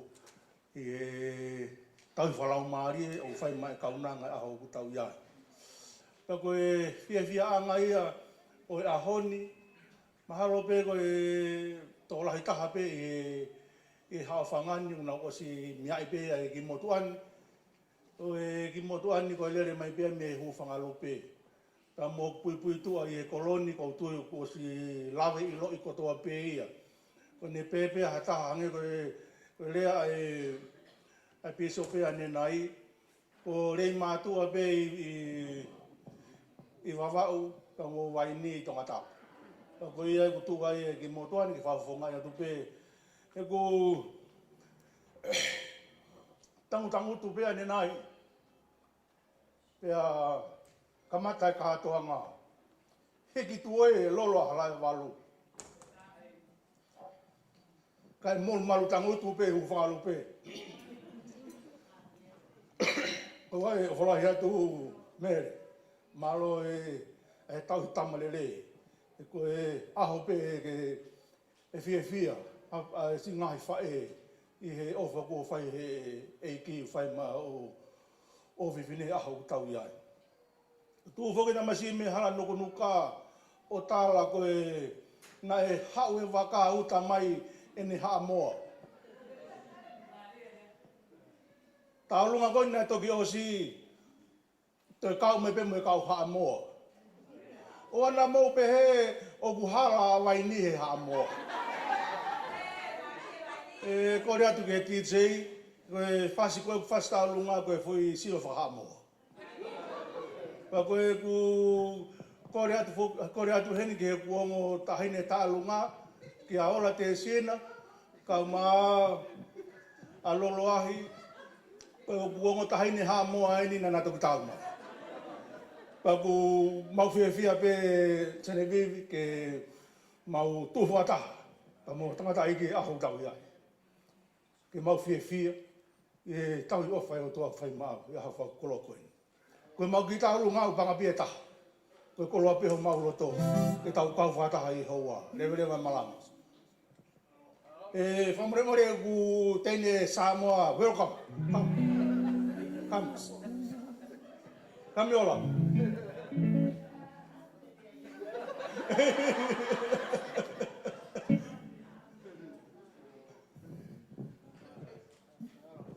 I e tau whalau maari e o whai mai kaunanga aho ku tau iai. Tako e whiawhia anga ia o e ahoni. Mahalo pe ko e tōlahi taha pe e hao whangani una o si miai pe e ki motuani. O e ki motuani ko e lere mai pe me hu whangalo pe. Ta mo pui tua i e koloni ko tui ko si lawe i lo i kotoa pe ia. Ko ne pepe ha taha hange ko e lea e piso pe ane nai. Ko rei mātua pe i wawau ka mo waini i tonga tau. Ko ia ku tuka i ki motuani ki whawhonga ia tu pe. E ku tangu tu pe ane nai. Pea kamatai kahatoa ngā. Heki tue e lolo halai walu. Kai mol malu tangu tu pe uwhalu pe. Ko wai whalahi atu mere. Malo e tauhi tamalele. E ko e aho pe e whiawhia. E si ngahi whae. I he ofa ko whai he ki whai ma o whiwhine aho tau iai. Tu whoki na masi me hala noko nuka o tāla ko na e hau e waka uta mai e ne haa moa. Tālunga koi na toki o si te kau me pe mo e kau haa moa. O ana mo pe he o kuhala wai ni he haa moa. E kore atu ke TJ, koe whasi koe whasi tālunga koe fui siro whaha moa. Pa koe ku kore atu heni ki he kuongo tahine tālunga ki a ola te siena, kau mā a lolo ahi, koe o kuongo tahine haa moa eni na natoku tālunga. Pa ku mau whiawhia pe tene vivi ke mau tuhu ataha, pa mo tangata iki aho tau iai. Ke mau whiawhia, e tau i ofai o tua whai mau, i aha whau kolo koe. Koe mau ki tālu ngau panga pia taha. Koe kolo apeho mau loto, ke tau kau whataha i hoa, lewa malama. E whamoremore ku teine Samoa, welcome. Come. Come yola.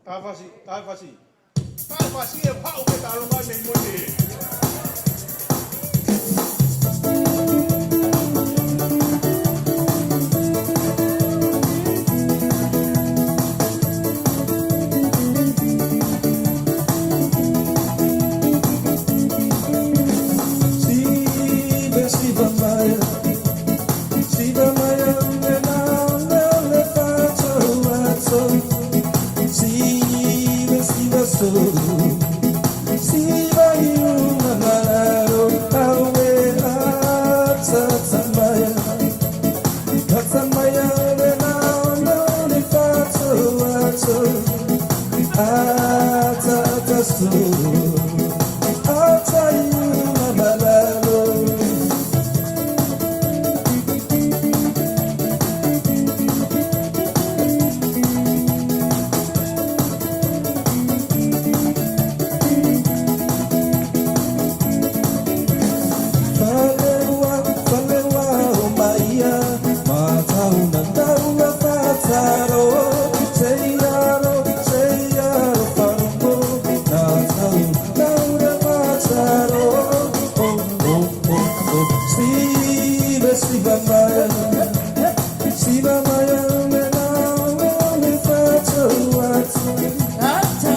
Tai whasi e pao ke tālunga me mune.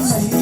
See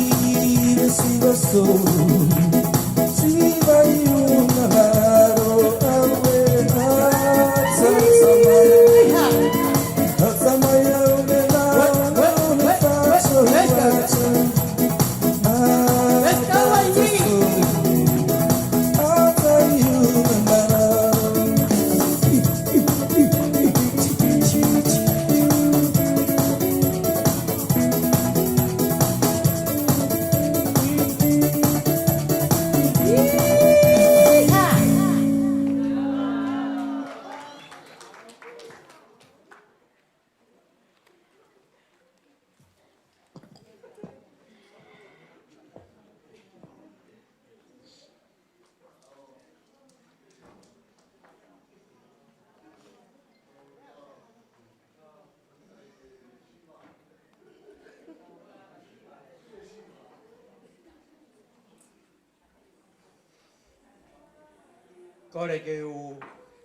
Kore ke u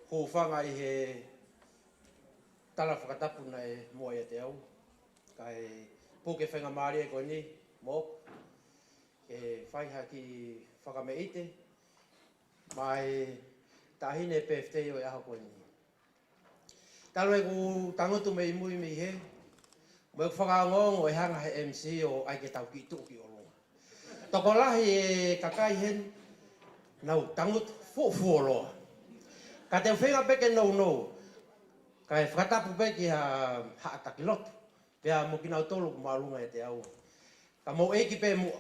hōwhanga I he tala whakatapu nei mua ia te au. Kai pōke whenga maari e koe ni, mō. Ke whaiha ki whakameite. Mai tahine PFT o e aha koe ni. Talo e ku tangotu me imui mi he. Mo e whakaongongo e hanga he MC o ai ke tau ki tuki o longa. Toko lahi e kakai hen. Nau tangut fuo loa. Ka te whenga peke no. Ka e whakatapu peke ha ataki lotu. Pea mo ki nau tolu ku maalunga e te au. Ka mo eki pe mua.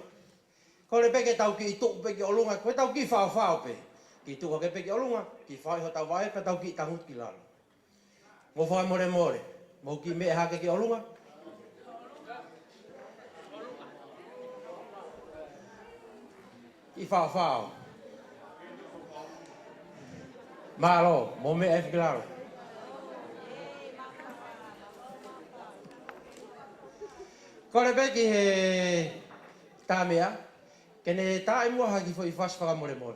Kore peke tau ki tuku peke o lunga. Koe tau ki whao pe. Ki tuku ke peke o lunga. Ki whai ho tau wae. Ka tau ki tangut ki lalo. Mo whai more. Mo ki me hake ki o lunga. Ki whao. Malo, mo me e whiklaro. Kore peki he tāmea, kene tā e mua haki fo I whas whakamore.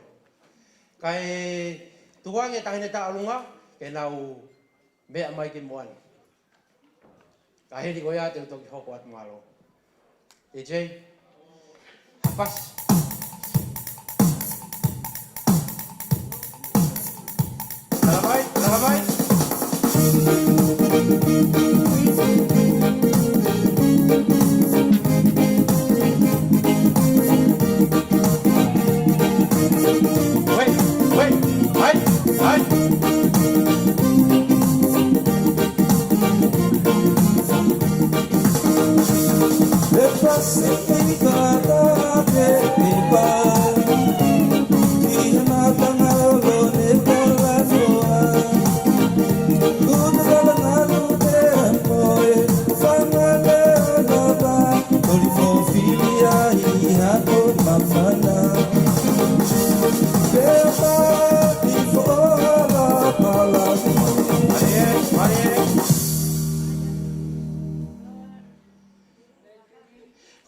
Kai tuange tahine tā alunga, ke nau mea mai ke moani. Ka heri ko ia te utoki hoko atu malo. DJ, hapas. Vai. Vai.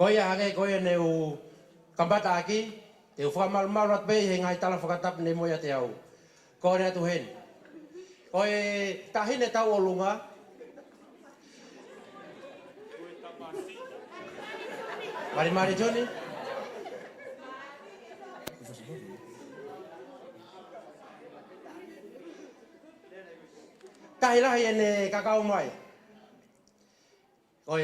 Koia hake koia ne u kambata aki, te u whakamalu at pei he ngai tala whakatapu ne moia te au. Kore atu hen. Koe tahine tau o lunga. Mari Johnny. Tahilahi ene kakao mai. Koe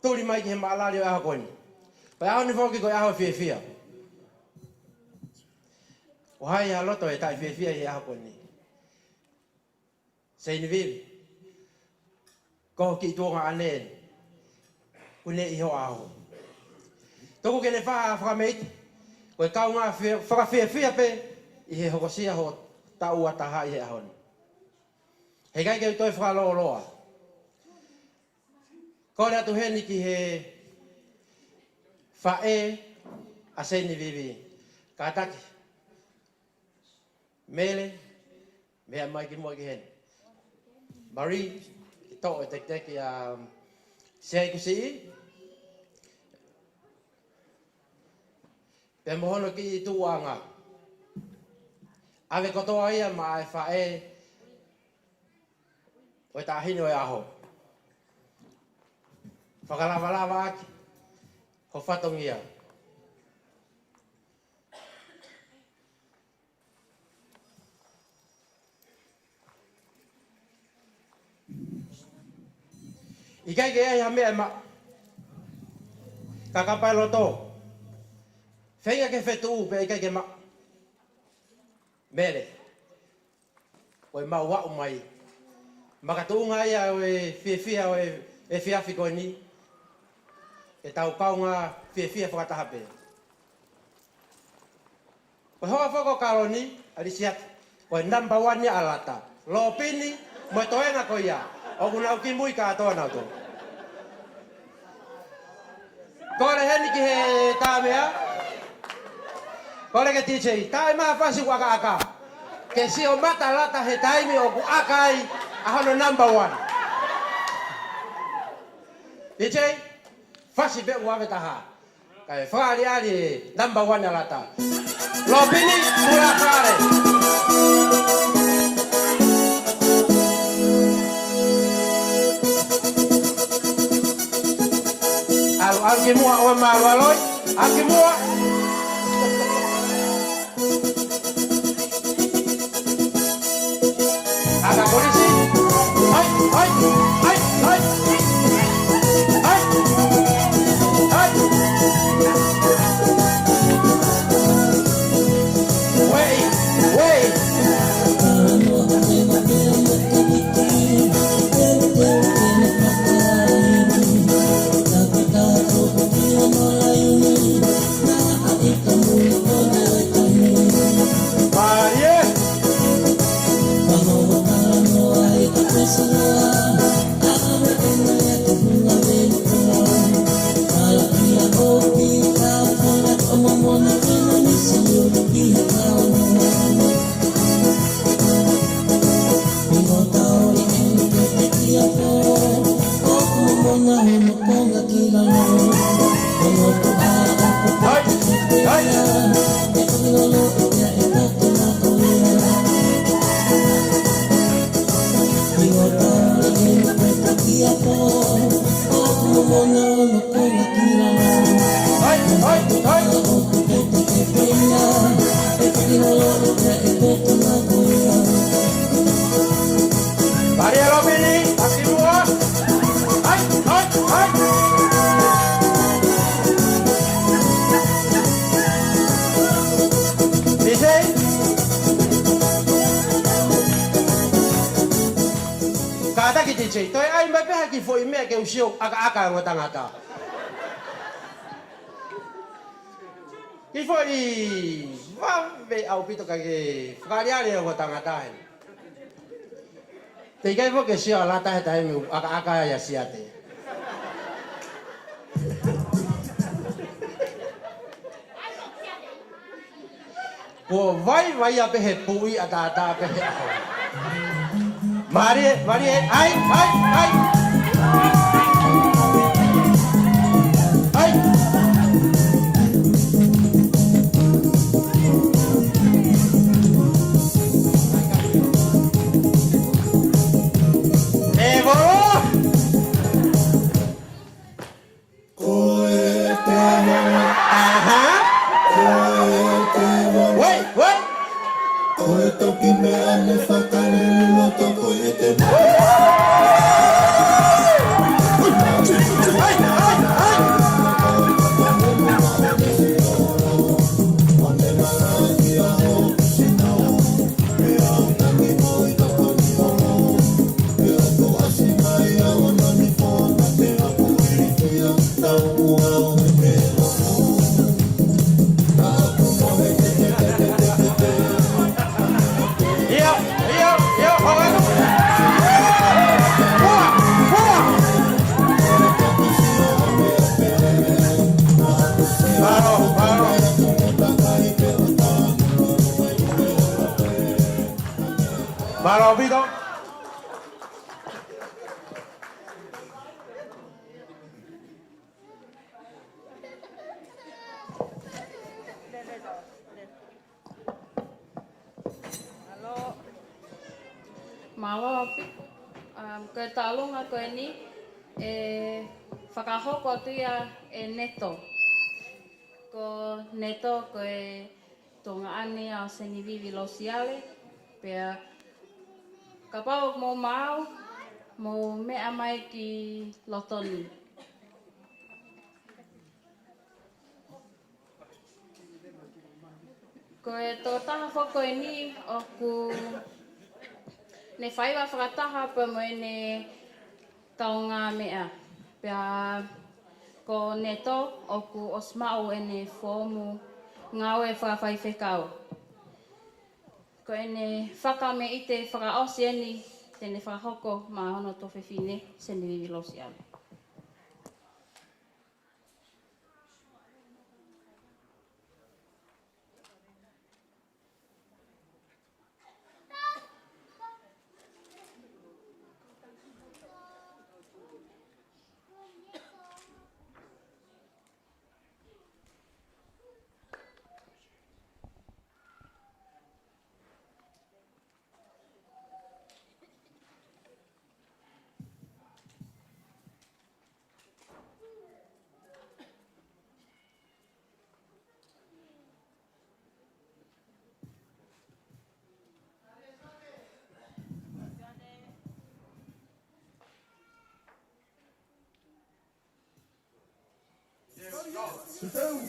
turi mai ki he maalari o aha koini. Pai aho ni whoki koe aho whiawhia. O hai a loto e tai whiawhia i aha koini. Seini vivi. Koho ki tuonga aneen. Kune iho aho. Toku kene whakameiti. Koe kau ngā whakawhiawhia pe. I he hokosia ho tau ataha i he ahoni. Hei kai keu toi whakaloa loa. Kore atu heni ki he whae a seini vivi. Ka taki. Mele, mea mai ki mua ki heni. Marie, ki tō e tek a sei kusi. Pe mohono ki tuanga. Ave kotoa ia ma e whae o ta hino e aho. Whakalawalawa aki, ho whatongia. I kai ke ai hame ma. Kakapai loto. Fenga ke fetu pe kai ke ma. Mere. Oi ma wa mai. Makatunga ia o fia o e fiafi ko ni. E tau kaunga fia whakatahape. Ko hoa whako karoni, alisiat, ko number 1 ni alata. Lo pini, mo toenga ko ia. O kuna uki mui ka atoa na to. Kore heni ki he tāmea. Kore ke DJ, tai maa whasi waka aka. Ke si o mata lata he taimi o ku akai, ahono number 1. DJ, fasi be uave taha. Kai whaari ari number 1 alata. Lopini mula kare. Al kimua o malu aloi. Al kimua. Ada polisi. Hai. DJ, toi ai mai peha ki foi mea ke usio aka ngo tangata. Ki foi ve au pito ka ke whakariare ngo tangata he. Te kai fo ke sio alata he tai mi aka ya siate. Ko vai a pehe pui ata pehe aho. Marie, ai. Marobito. Malo ke talunga ko ni whakahoko tuia neto. Ko neto ko tonga ane a Senivivi Losiale. Pea ka pau mo mau mo mea mai ki lotoni. Ko e tō taha whako e ni o ku ne whaiwa whakataha pa mo e ne taonga mea. Pea ko ne tō o ku osmao e ne whomu ngau e whawhai whekau. Ko e ne whakame i te whakaosi e ni tēne whahoko mā hono tō whewhine Sene Vivi Losiale. Yeah.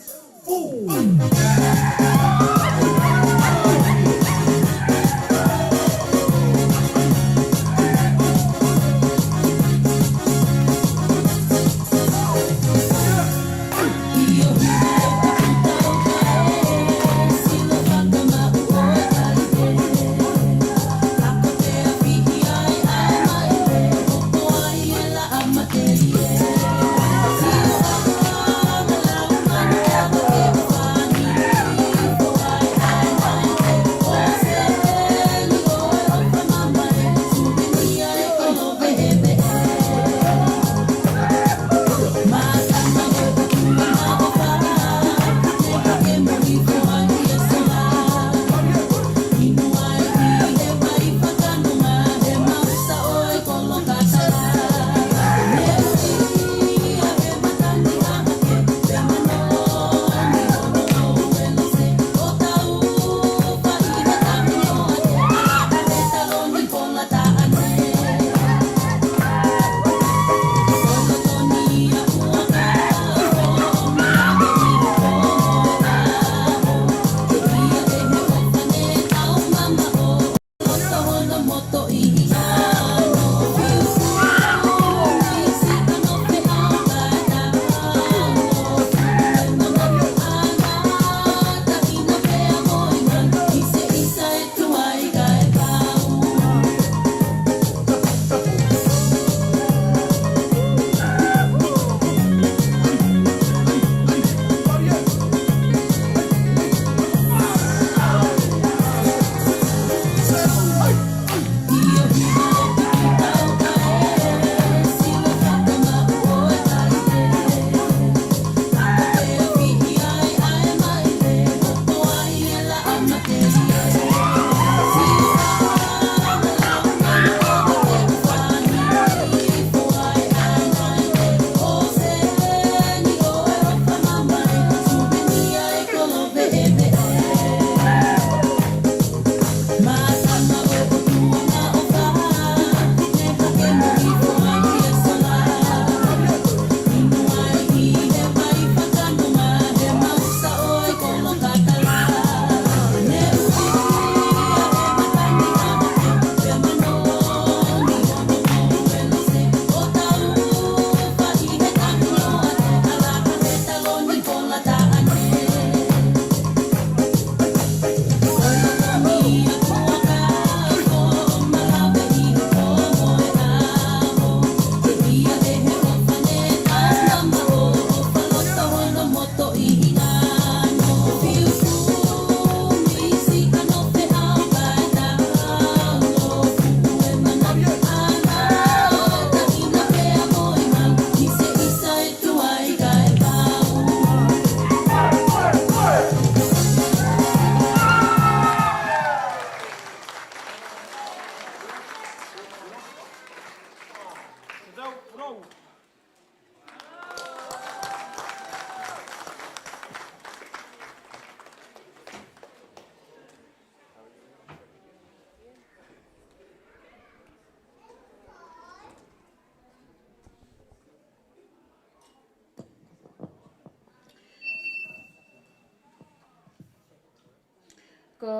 Ko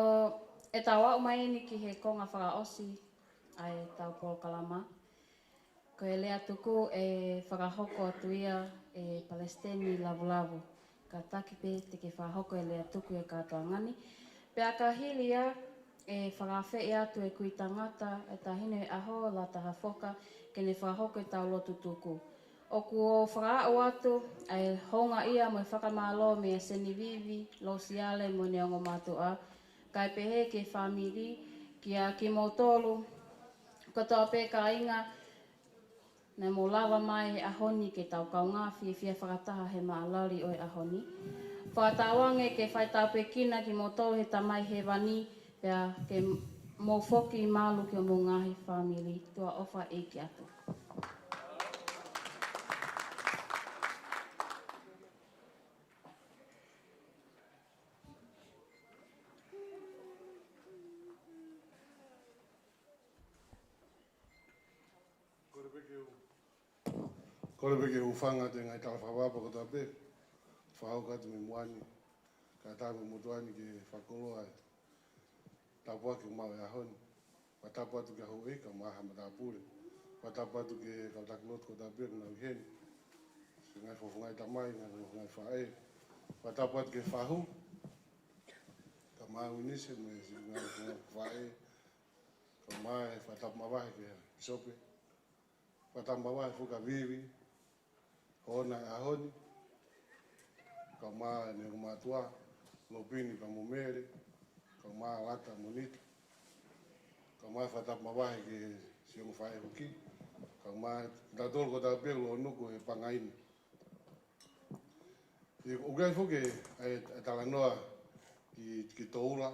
e tau au mai ni ki he konga whakaosi ai tau Polokalama. Ko e lea tuku e whakahoko atu ia e Palestini lavu. Ka taki pe te ke whakahoko e lea tuku e katoa ngani. Pea ka hili ia e whakawhi atu e kui tangata e tahine aho la taha whoka ke ne whakahoko e tau lotu tuku. Oku o whakaao atu ai honga ia mo e whakamalo me e Seni Vivi, Losiale mo ne ongo matua. Kai pehe ke whamiri ki a ki motolu. Kotoa pe ka inga na mo lava mai he ahoni ke tau kaunga fia whakataha he maalari o e ahoni. Whakatawange ke whaitau pe kina ki motolu he tamai he wani pea ke mo foki malu ke mo ngahi whamiri tua ofa e ki atu. Kore peke ufanga te ngai tala whawapa ko tape, whahau katu me muani, ka tāme mutuani ke whakolo ai, tāpua ke mau e ahoni, watapu atu ke hau eka maha ma tāpure, watapu atu ke kautakilot ko tape na uheni, se ngai whafungai tamai, ngai whae, watapu atu ke whahu, ka maa unise me se ngai whae, ka maa e whatapu mawahe ke sope, watapu mawahe fuka vivi, Hona e ahoni, ka maa ne umatua, lopini ka mumere, ka maa lata monita, ka maa whatap mawahe ke siong whae hoki, ka maa tatol ko ta pelo nuku e pangaini. O gai foke e talanoa ki toula,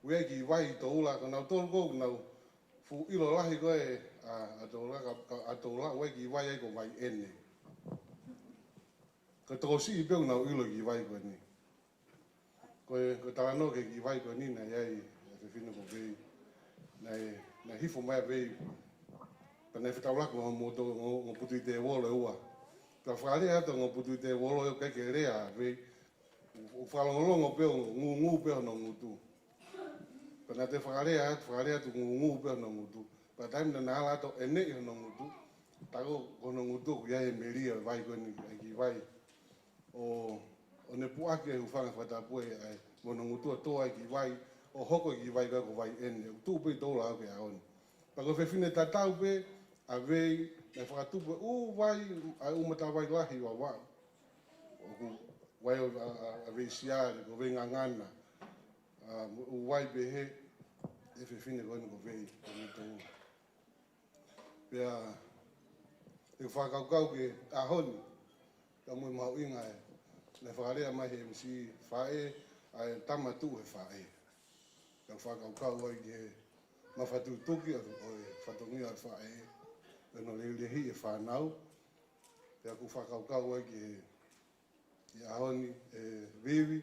ue ki wai toula, ka nau tolu kou nau fu ilo lahi koe a toula, ue ki wai e ko wai ene. Ko toko si I peo nau ilo ki vai koe ni. Ko tāno ke ki vai koe ni na iai e whiwhina ko vei. Na hifo mai vei. Pa nei whetaulako ngō putu I te wolo e ua. Ka whare ato ngō putu I te wolo e keke rea vei. O whalongolongo peo ngu peo no ngutu. Pa na te whare atu ngu peo no ngutu. Pa taimina na ala ato e nei no ngutu. Tako kono ngutu ku iai e meria vai koe ni ki vai. O ne puake u whanga whatapue ai mono ngutua toa ki vai o hoko ki vai ko vai ene tu pe tola ake aoni pa ko fefine tatau pe a vei e whakatupu u vai ai umata vai lahi wa wa o ku vai a vei siare ko vei ngangana u vai pe he e fefine ko vei ko mito pea e whakaukau ke ahoni ka mui mau inga e ne whakarea mai he MC whae ai tamatu he whae. Ka whakaukau ai ki he mawhatu tuki o whatongia e whae e no lehi e whanau. Pea ku whakaukau ai ki he ahoni e vivi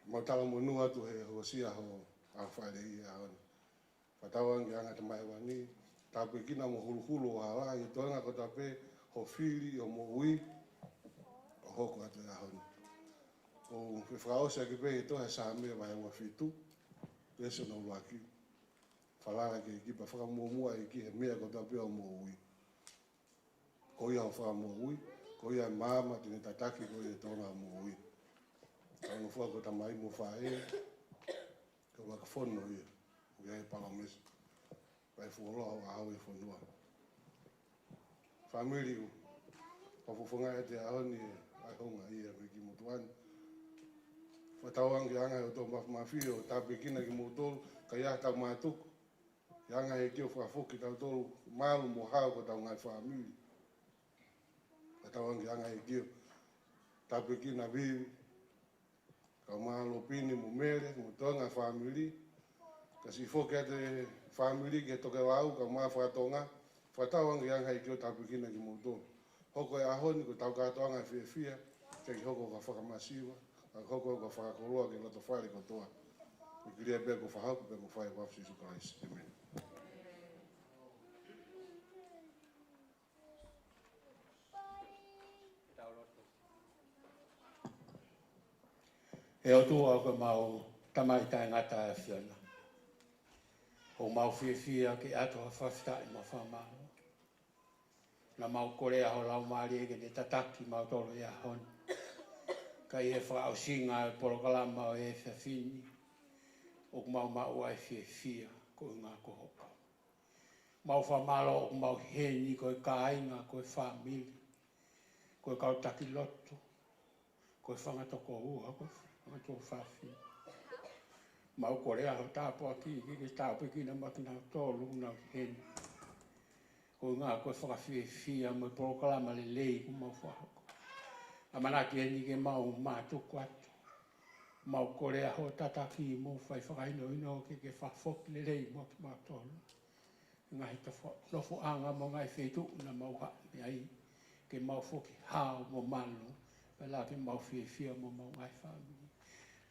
mau tala monua atu he hosia ho a whae i ahoni. Whatawangi anga te mai wani tape kina mo hulu o hala I toenga ko tape ho fili o mo ui o hoko atu e ahoni. O whiwhaosa ki pe to he sa mea vai ua fitu, peso na uaki. Whalara ke ekipa whakamomua I ki he mea ko tape o mo ui. Ko ia ho whakamo ui, ko ia mama tine tataki ko ia tona mo ui. Ka ngofua ko tamai mo whae, ka wakafono ia, o ia e palamesa. Vai fuoloa o ahau e whanua. Family o fufunga e te ahoni ai honga ia me ki motuani. Whatawangi anga o tō mawhio tāpe kina ki motolu ka ia tau mātuku. Ki anga he kio whafoki tau tolu malu mo hao ko tau ngai family. Whatawangi anga he kio tāpe kina vivi. Ka malo pini mo mere mo tonga family. Ka si foki ate family ke toke lau ka maa whatonga. Whatawangi anga he kio tāpe kina ki motolu. Hoko e ahoni ko tau katoanga e whia, te ki hoko ka whakamasiwa, ka hoko ka whakakoroa ke lato whaere katoa. I kiria pia ko whahaku pia ko whae wafu Jesu Christ. Amen. E o tua ko mau tamai tai ngata e whiana. O mau whiawhia ke ato ha whawhita i ma whamaro. Na mau korea ho lau maari ege ne tataki mau tolo ia honi. Ka i he whakao singa e porokalama o e whiawhini. O mau mau ai whiawhia ko ngā kohoka. Mau whamalo o mau heni ko e kāinga ko e whamili. Ko e kautaki loto. Ko e whangatoko ua ko e whangatoko whawhini. Mau korea ho tāpua ki ke tāpiki na makina tōlu na heni. Ko ngā koe whakawhiawhia mo porokalama le lei ko mau whahako. A manaki e ni ke mau mātuku atu. Mau korea ho tataki mo whai whakaino ino ke whafoki le lei mo ki mau tōlu. Ngai ta lofo anga mo ngai whetu na mau hae ai. Ke mau foki hao mo manu. Pela ke mau whiawhia mo mau ngai whamini.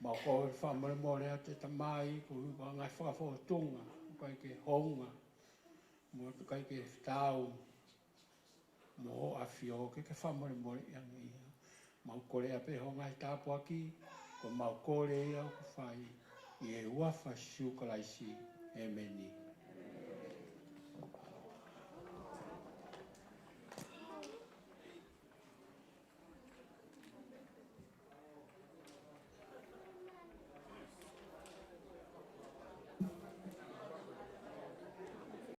Mau koe whamare more a te tamai ko ngai whakafotunga. Kai ke honga. Mo kai ke tau mo afio ke whamare more ianga ia. Mau korea pe ho ngai tāpua ki, ko mau korea ko whai i e uawha siukalaisi e meni.